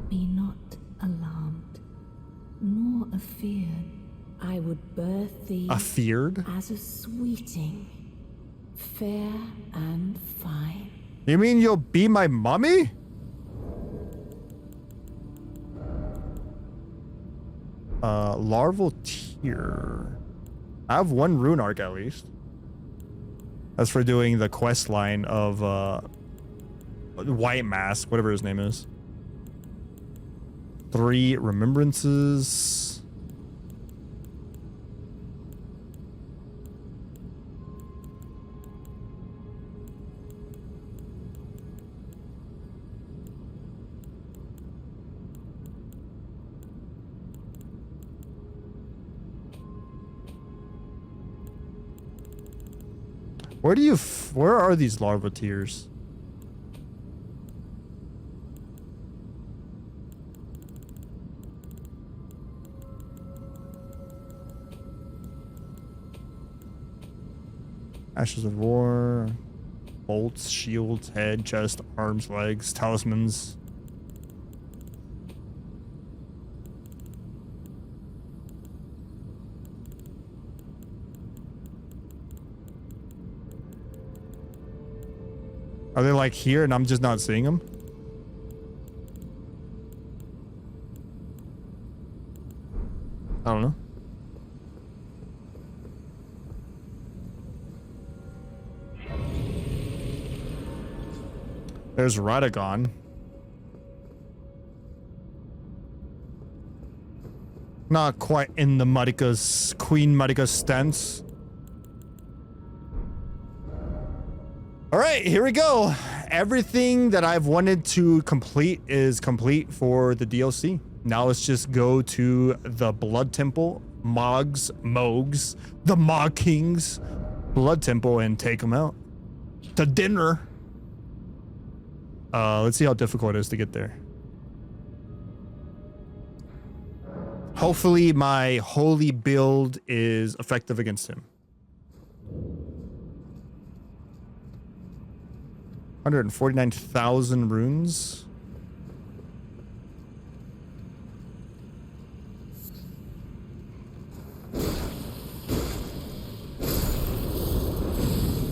Speaker 2: Be not alarmed, nor afeared. I would birth thee
Speaker 1: Afeared?
Speaker 2: as a sweeting, fair and fine.
Speaker 1: You mean you'll be my mummy? Larval tear. I have one rune arc at least. That's for doing the quest line of White Mask, whatever his name is. 3 remembrances. Where are these larva tears? Ashes of War, bolts, shields, head, chest, arms, legs, talismans. Are they like here and I'm just not seeing them? I don't know. There's Radagon. Not quite in the Marika's Queen Marika's stance. All right, here we go. Everything that I've wanted to complete is complete for the DLC. Now let's just go to the Blood Temple, Mogh's, the Mogh King's Blood Temple and take them out to dinner. Let's see how difficult it is to get there. Hopefully my holy build is effective against him. 149,000 runes.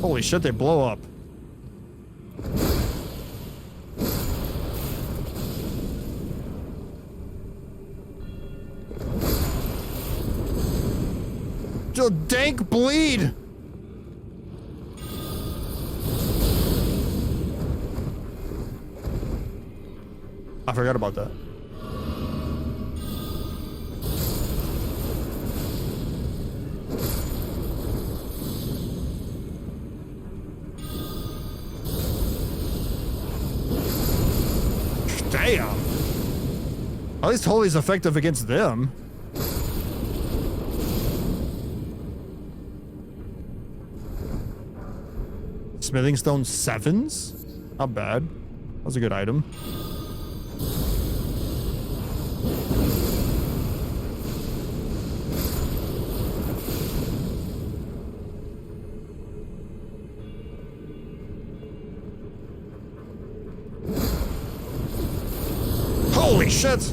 Speaker 1: Holy shit, they blow up. Just dank bleed. I forgot about that. Damn. At least Holy's effective against them. Smithing stone 7s? Not bad. That was a good item. Holy shit!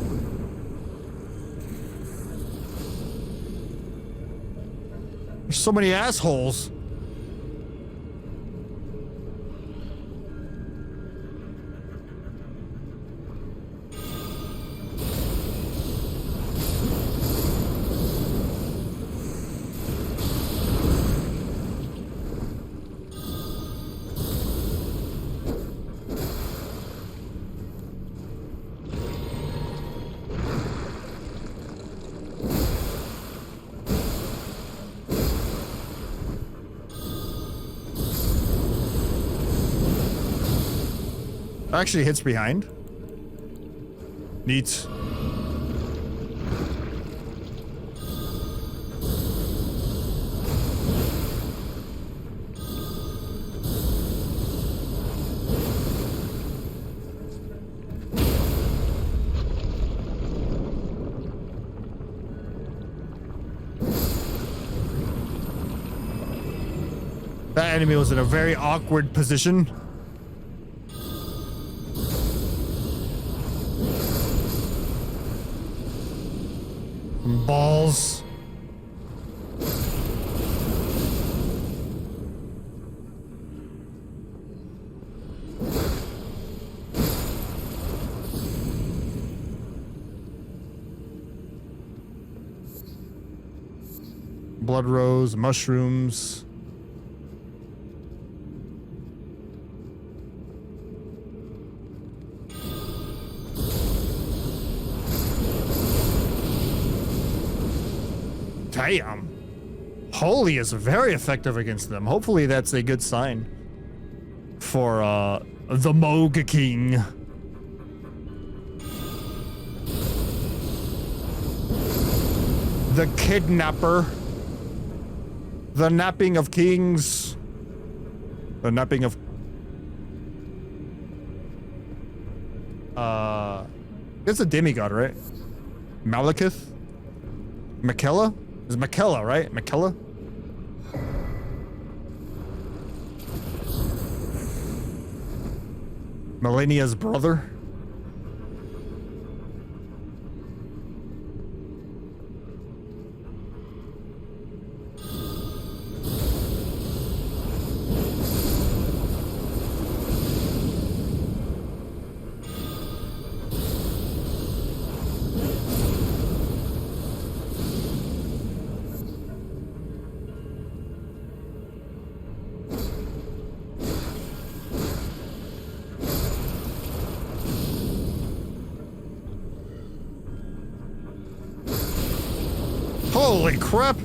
Speaker 1: There's so many assholes. Actually hits behind. Neat. That enemy was in a very awkward position. Balls. Blood rose, mushrooms. Damn. Holy is very effective against them. Hopefully that's a good sign for the Mogh King. The kidnapper. The napping of kings. The napping of... It's a demigod, right? Malekith? Makella? It's Makella, right? Makella? Millennia's brother? Holy crap!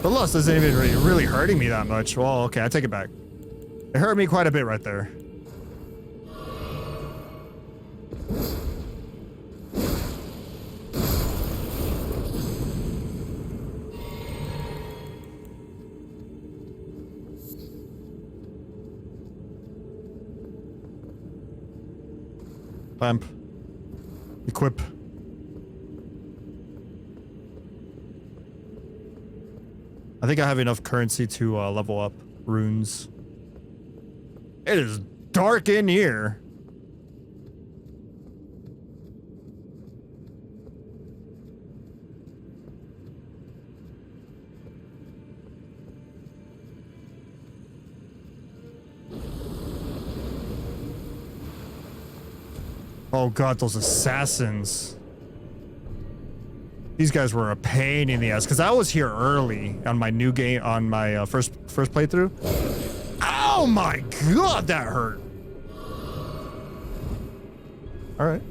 Speaker 1: The lust isn't even really hurting me that much. Well, okay, I take it back. It hurt me quite a bit right there. Lamp. Equip. I think I have enough currency to level up runes. It is dark in here. Oh god, those assassins. These guys were a pain in the ass because I was here early on my new game, on my first playthrough. Oh my god, that hurt. All right.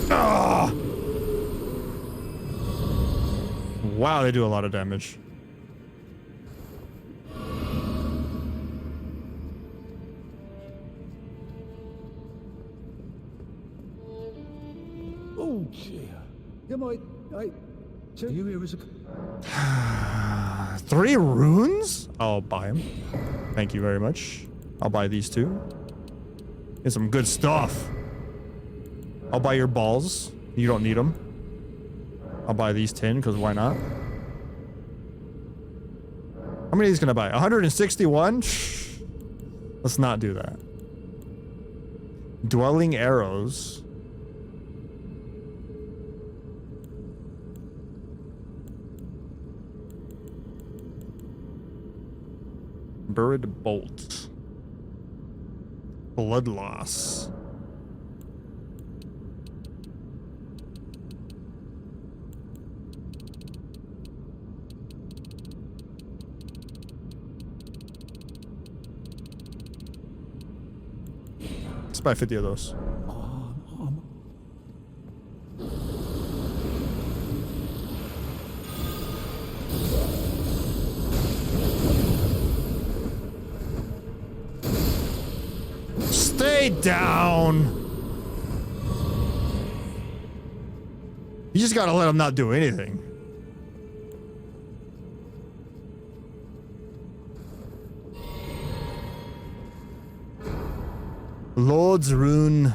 Speaker 1: Ah! Wow, they do a lot of damage.
Speaker 8: Oh, dear. You might... Do you hear us?
Speaker 1: 3 runes? I'll buy them. Thank you very much. I'll buy these 2. Get some good stuff. I'll buy your balls. You don't need them. I'll buy these 10, because why not? How many of these can I buy? 161? Let's not do that. Dwelling arrows. Buried bolt. Blood loss. Let's buy 50 of those. Stay down. You just gotta let him not do anything. Lord's Rune.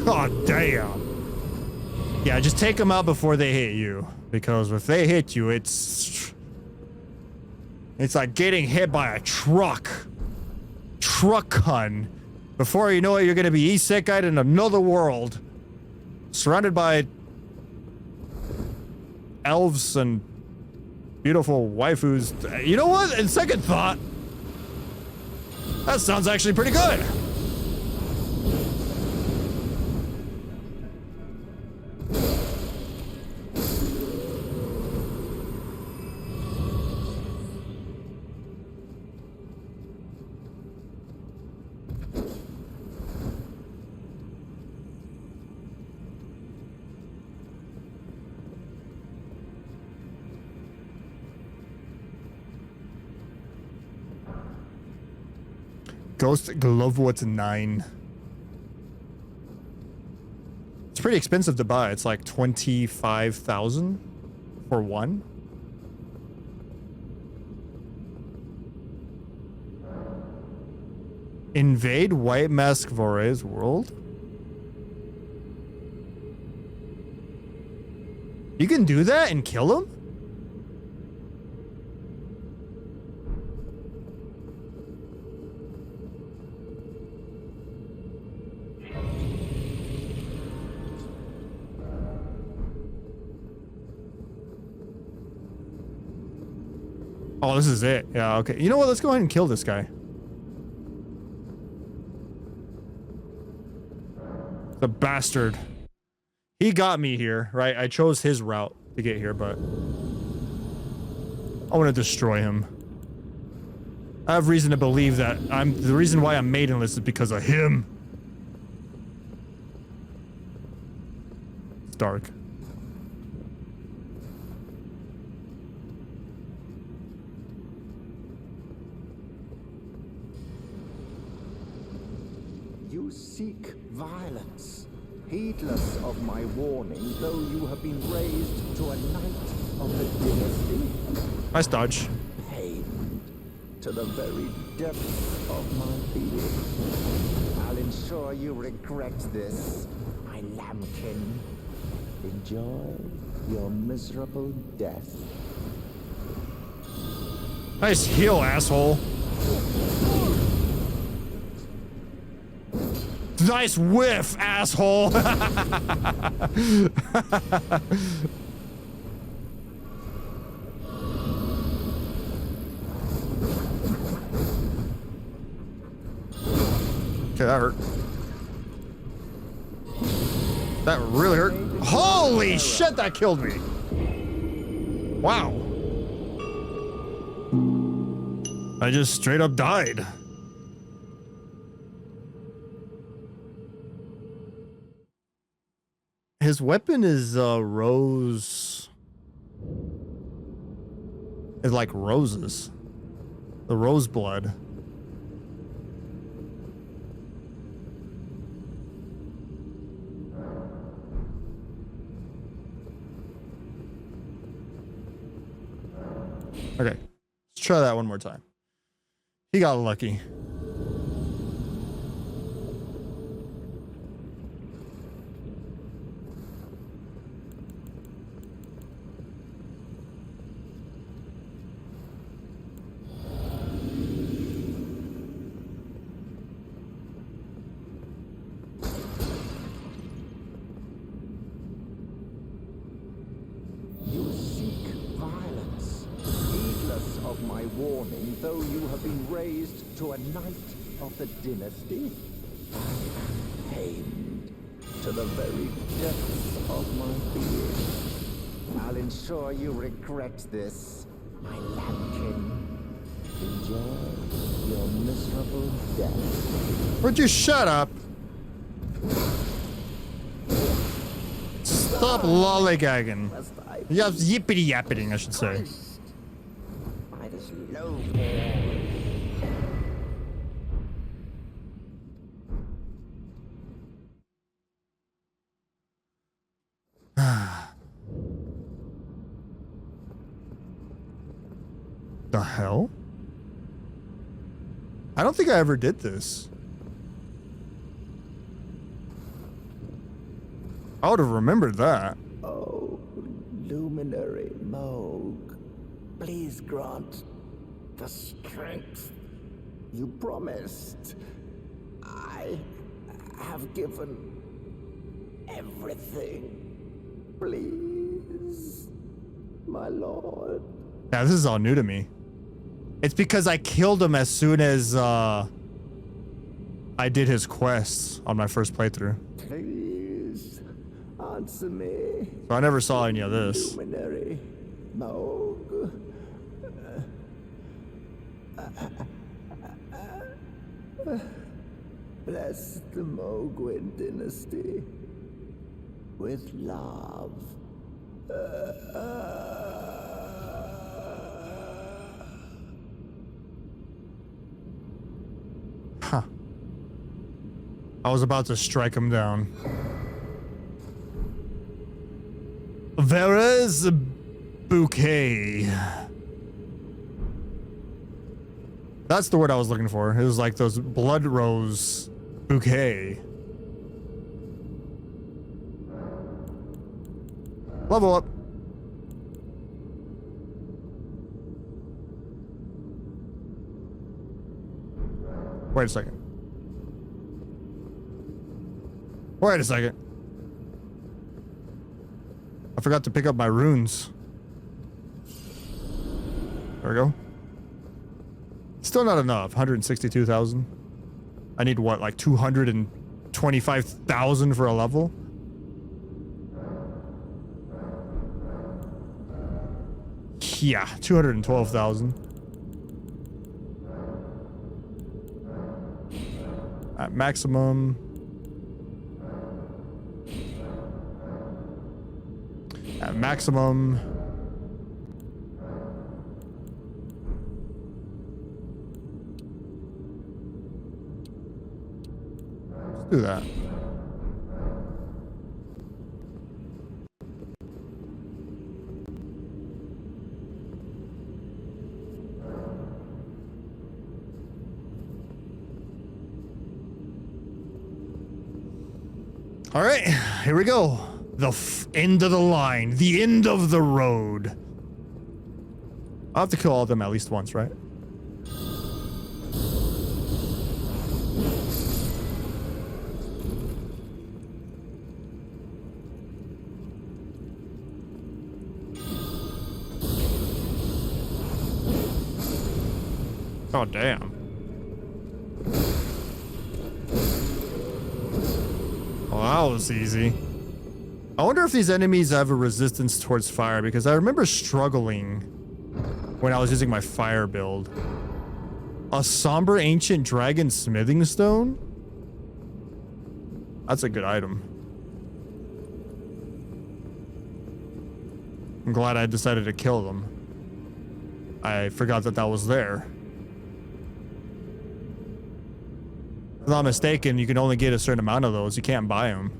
Speaker 1: God damn. Yeah, just take them out before they hit you. Because if they hit you, it's like getting hit by a truck. Truck hun. Before you know it, you're gonna be isekai'd in another world. Surrounded by elves and beautiful waifus. You know what? In second thought, that sounds actually pretty good. Ghost glove, what's 9? It's pretty expensive to buy. It's like 25,000 for one. Invade White Mask Vore's world? You can do that and kill him? Oh, this is it. Yeah, okay. You know what? Let's go ahead and kill this guy. The bastard. He got me here, right? I chose his route to get here, but I want to destroy him. I have reason to believe that the reason why I'm maidenless is because of him. It's dark.
Speaker 5: You seek violence, heedless of my warning, though you have been raised to a knight of the dynasty.
Speaker 1: Nice dodge.
Speaker 5: Pained to the very depths of my being. I'll ensure you regret this, my lambkin. Enjoy your miserable death.
Speaker 1: Nice heal, asshole. Nice whiff, asshole. Okay, that hurt. That really hurt. Holy shit, that killed me. Wow. I just straight up died. His weapon is rose. It's like roses. The rose blood. Okay, let's try that one more time. He got lucky.
Speaker 5: You seek violence, heedless of my warning, though you have been raised to a knight of the dynasty. Pained to the very depths of my being. I'll ensure you regret this, my lambkin. Enjoy your miserable death.
Speaker 1: Would you shut up? Stop lollygagging. Yeah, yippity yappiting, I should say.
Speaker 5: By this low
Speaker 1: The hell? I don't think I ever did this. I would have remembered that.
Speaker 5: Oh, luminary Mogh, please grant the strength you promised. I have given everything. Please, my lord.
Speaker 1: Yeah, this is all new to me. It's because I killed him as soon as I did his quests on my first playthrough.
Speaker 5: Please, answer me.
Speaker 1: So I never saw any of this.
Speaker 5: Luminary Mogh. Bless the Mogwin dynasty with love.
Speaker 1: Huh. I was about to strike him down. Vera's bouquet. That's the word I was looking for. It was like those blood rose bouquet. Level up. Wait a second. Wait a second. I forgot to pick up my runes. There we go. Still not enough. 162,000. I need what, like 225,000 for a level? Yeah, 212,000. At maximum. At maximum. Let's do that. All right, here we go. The end of the line, the end of the road. I'll have to kill all of them at least once, right? Oh, damn. Oh, that was easy. I wonder if these enemies have a resistance towards fire, because I remember struggling when I was using my fire build. A somber ancient dragon smithing stone? That's a good item. I'm glad I decided to kill them. I forgot that that was there. If I'm not mistaken, you can only get a certain amount of those. You can't buy them.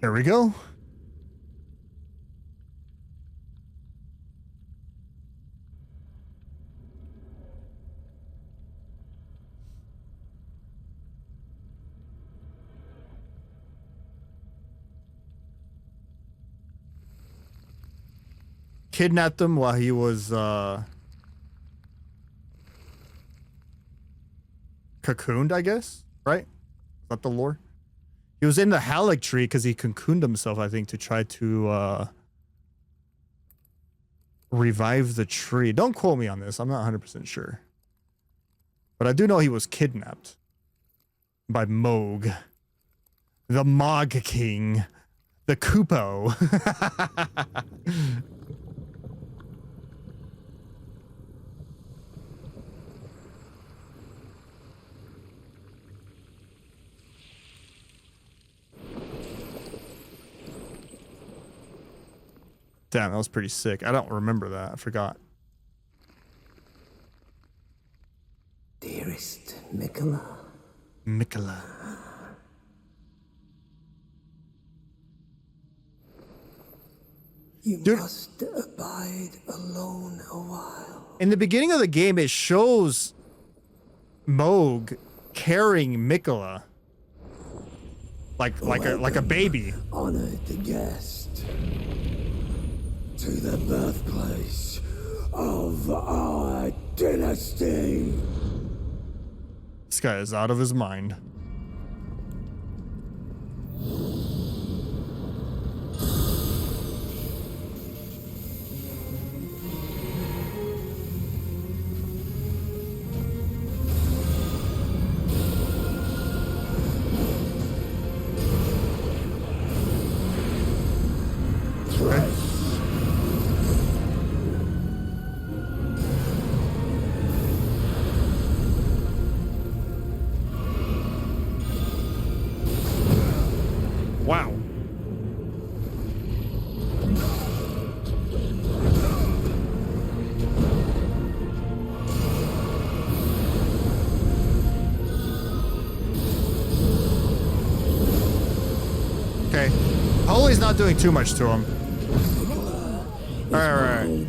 Speaker 1: Here we go. Kidnapped him while he was cocooned, I guess, right? Is that the lore? He was in the Erdtree because he cocooned himself, I think, to try to revive the tree. Don't quote me on this. I'm not 100% sure. But I do know he was kidnapped by Mogh, the Mogh King, the Kupo. Damn, that was pretty sick. I don't remember that. I forgot.
Speaker 10: Dearest Mikola.
Speaker 1: Mikola.
Speaker 10: You
Speaker 1: Dude,
Speaker 10: must abide alone a while.
Speaker 1: in the beginning of the game, it shows Mogh carrying Mikola like a baby.
Speaker 10: Honored the guest to the birthplace of our dynasty.
Speaker 1: This guy is out of his mind. Holy's not doing too much to him. Alright.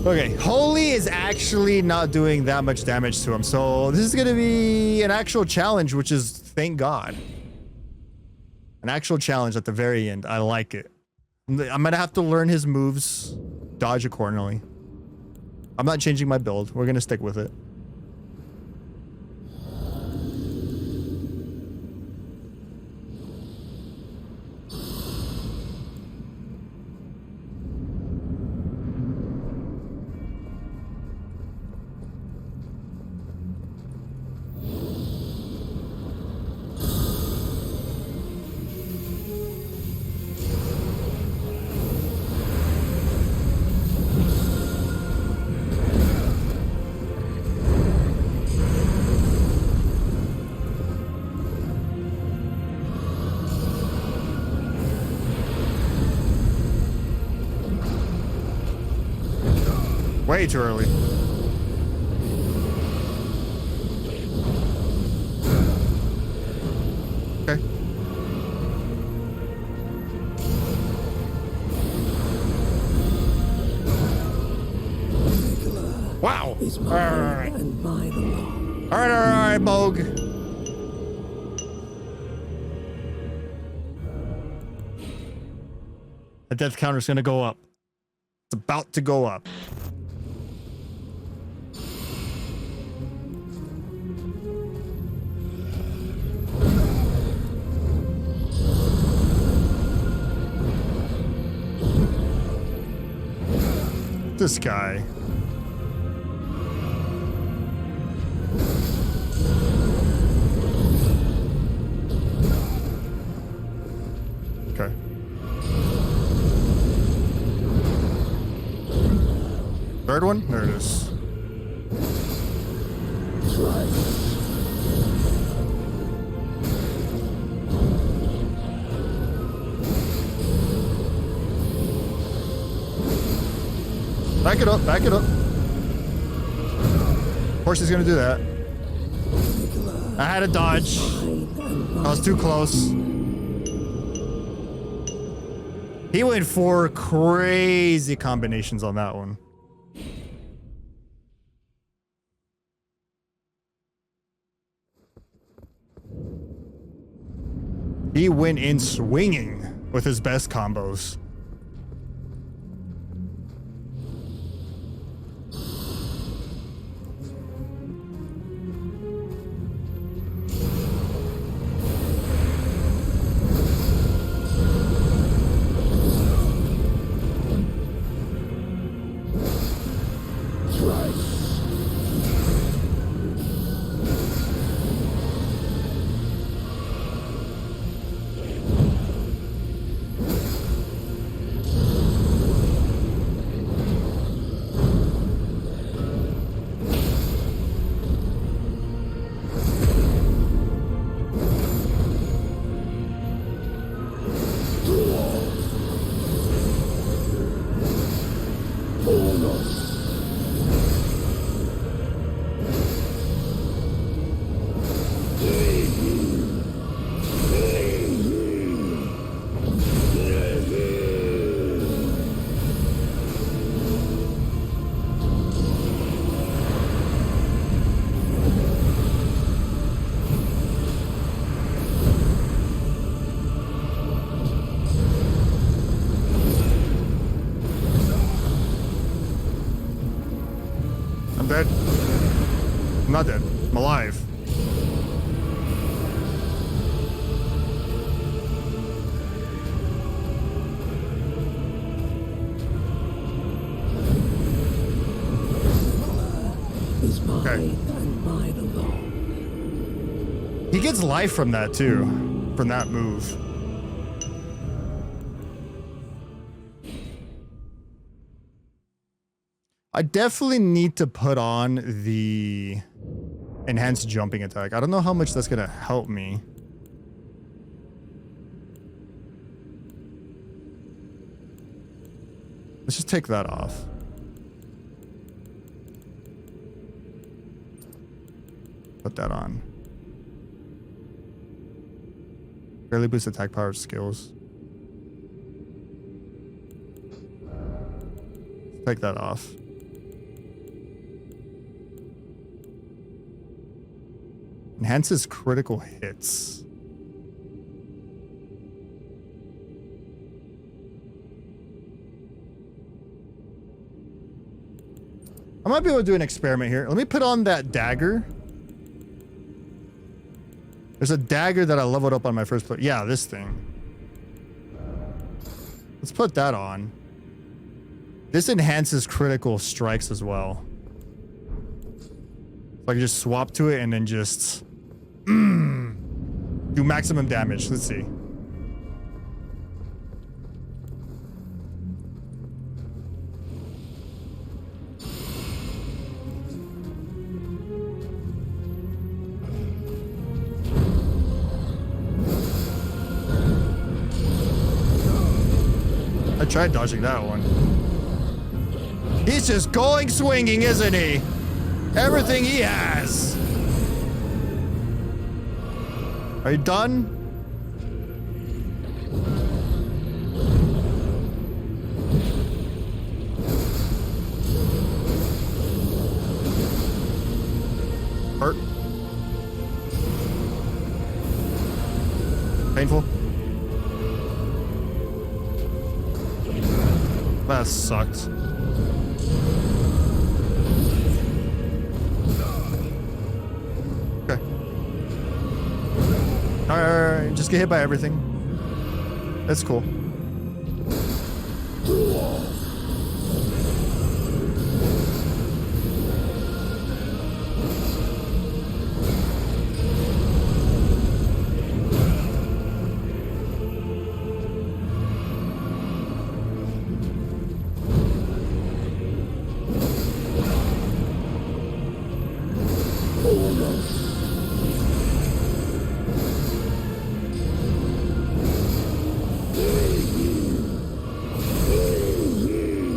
Speaker 1: Okay, Holy is actually not doing that much damage to him. So this is going to be an actual challenge, which is, thank God. An actual challenge at the very end. I like it. I'm going to have to learn his moves, dodge accordingly. I'm not changing my build. We're going to stick with it. Way too early. Okay. Wow. Alright. Alright, Mogh. The death counter's gonna go up. It's about to go up. This guy. Okay. Third one? There it is. Back it up, back it up. Of course he's gonna do that. I had a dodge. I was too close. He went for crazy combinations on that one. He went in swinging with his best combos. Dead. I'm not dead. I'm alive. Okay. He gets life from that too, from that move. I definitely need to put on the enhanced jumping attack. I don't know how much that's gonna help me. Let's just take that off. Put that on. Barely boost attack power skills. Take that off. Enhances critical hits. I might be able to do an experiment here. Let me put on that dagger. There's a dagger that I leveled up on my first play. Yeah, this thing. Let's put that on. This enhances critical strikes as well. So I can just swap to it and then just do maximum damage. Let's see. I tried dodging that one. He's just going swinging, isn't he? Everything he has. Are you done? Hurt. Painful. That sucked. Okay. Alright, just get hit by everything. That's cool.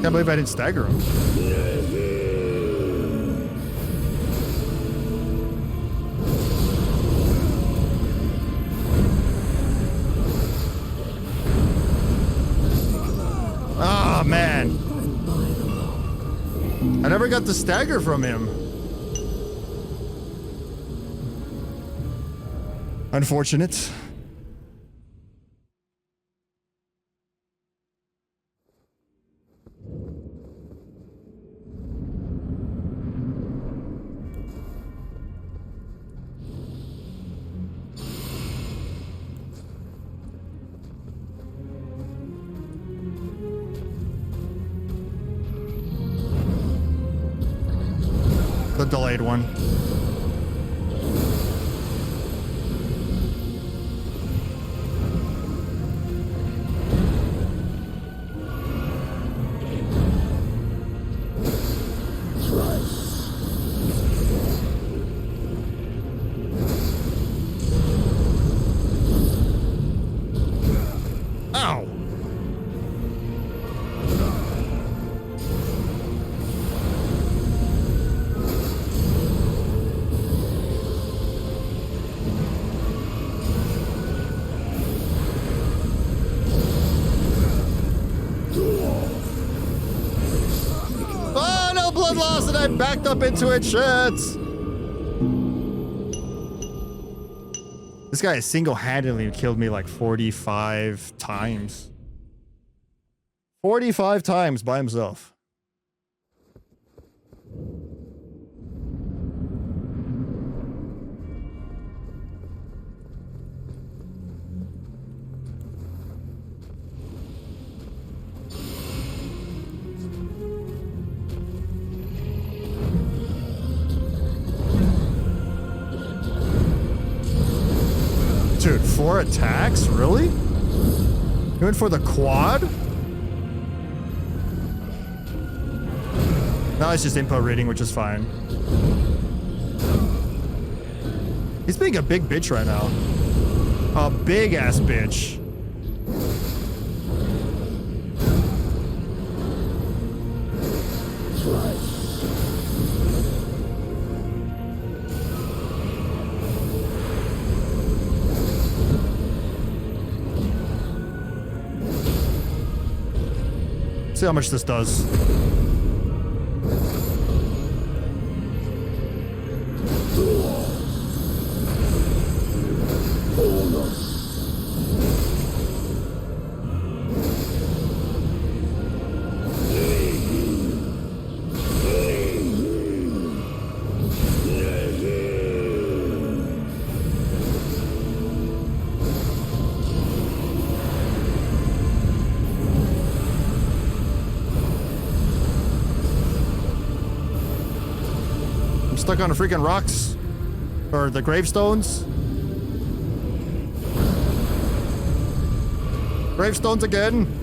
Speaker 1: Can't believe I didn't stagger him. Oh man. I never got the stagger from him. Unfortunate. The delayed one. Ow. Oh, no blood loss and I backed up into it. Shit. This guy single-handedly killed me like 45 times. 45 times by himself. Dude, 4 attacks? Really? You went for the quad? No, it's just input reading, which is fine. He's being a big bitch right now. A big ass bitch. see how much this does. Stuck on the freaking rocks or the gravestones. Gravestones again.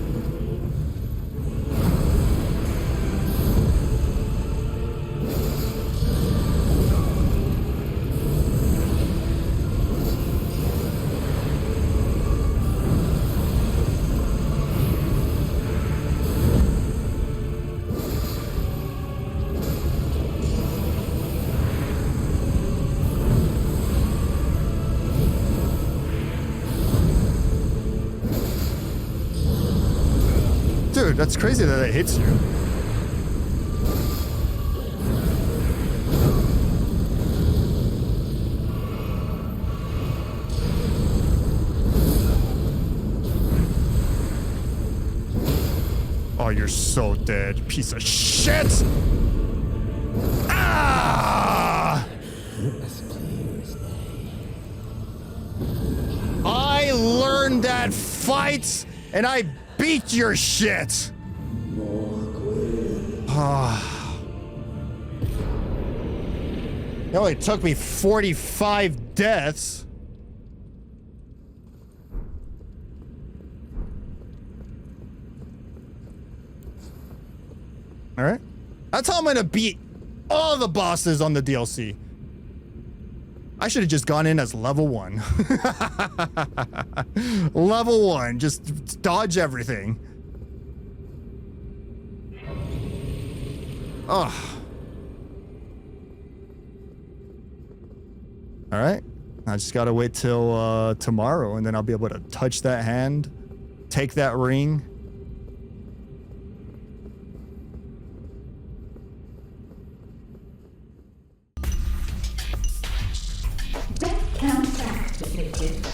Speaker 1: Dude, that's crazy that it hits you. Oh, you're so dead, piece of shit! Ah! I learned that fight, and I beat your shit! It only took me 45 deaths. Alright. That's how I'm gonna beat all the bosses on the DLC. I should have just gone in as level 1. Level 1. Just dodge everything. Oh. Alright. I just gotta wait till tomorrow, and then I'll be able to touch that hand, take that ring.
Speaker 14: Death counts activated.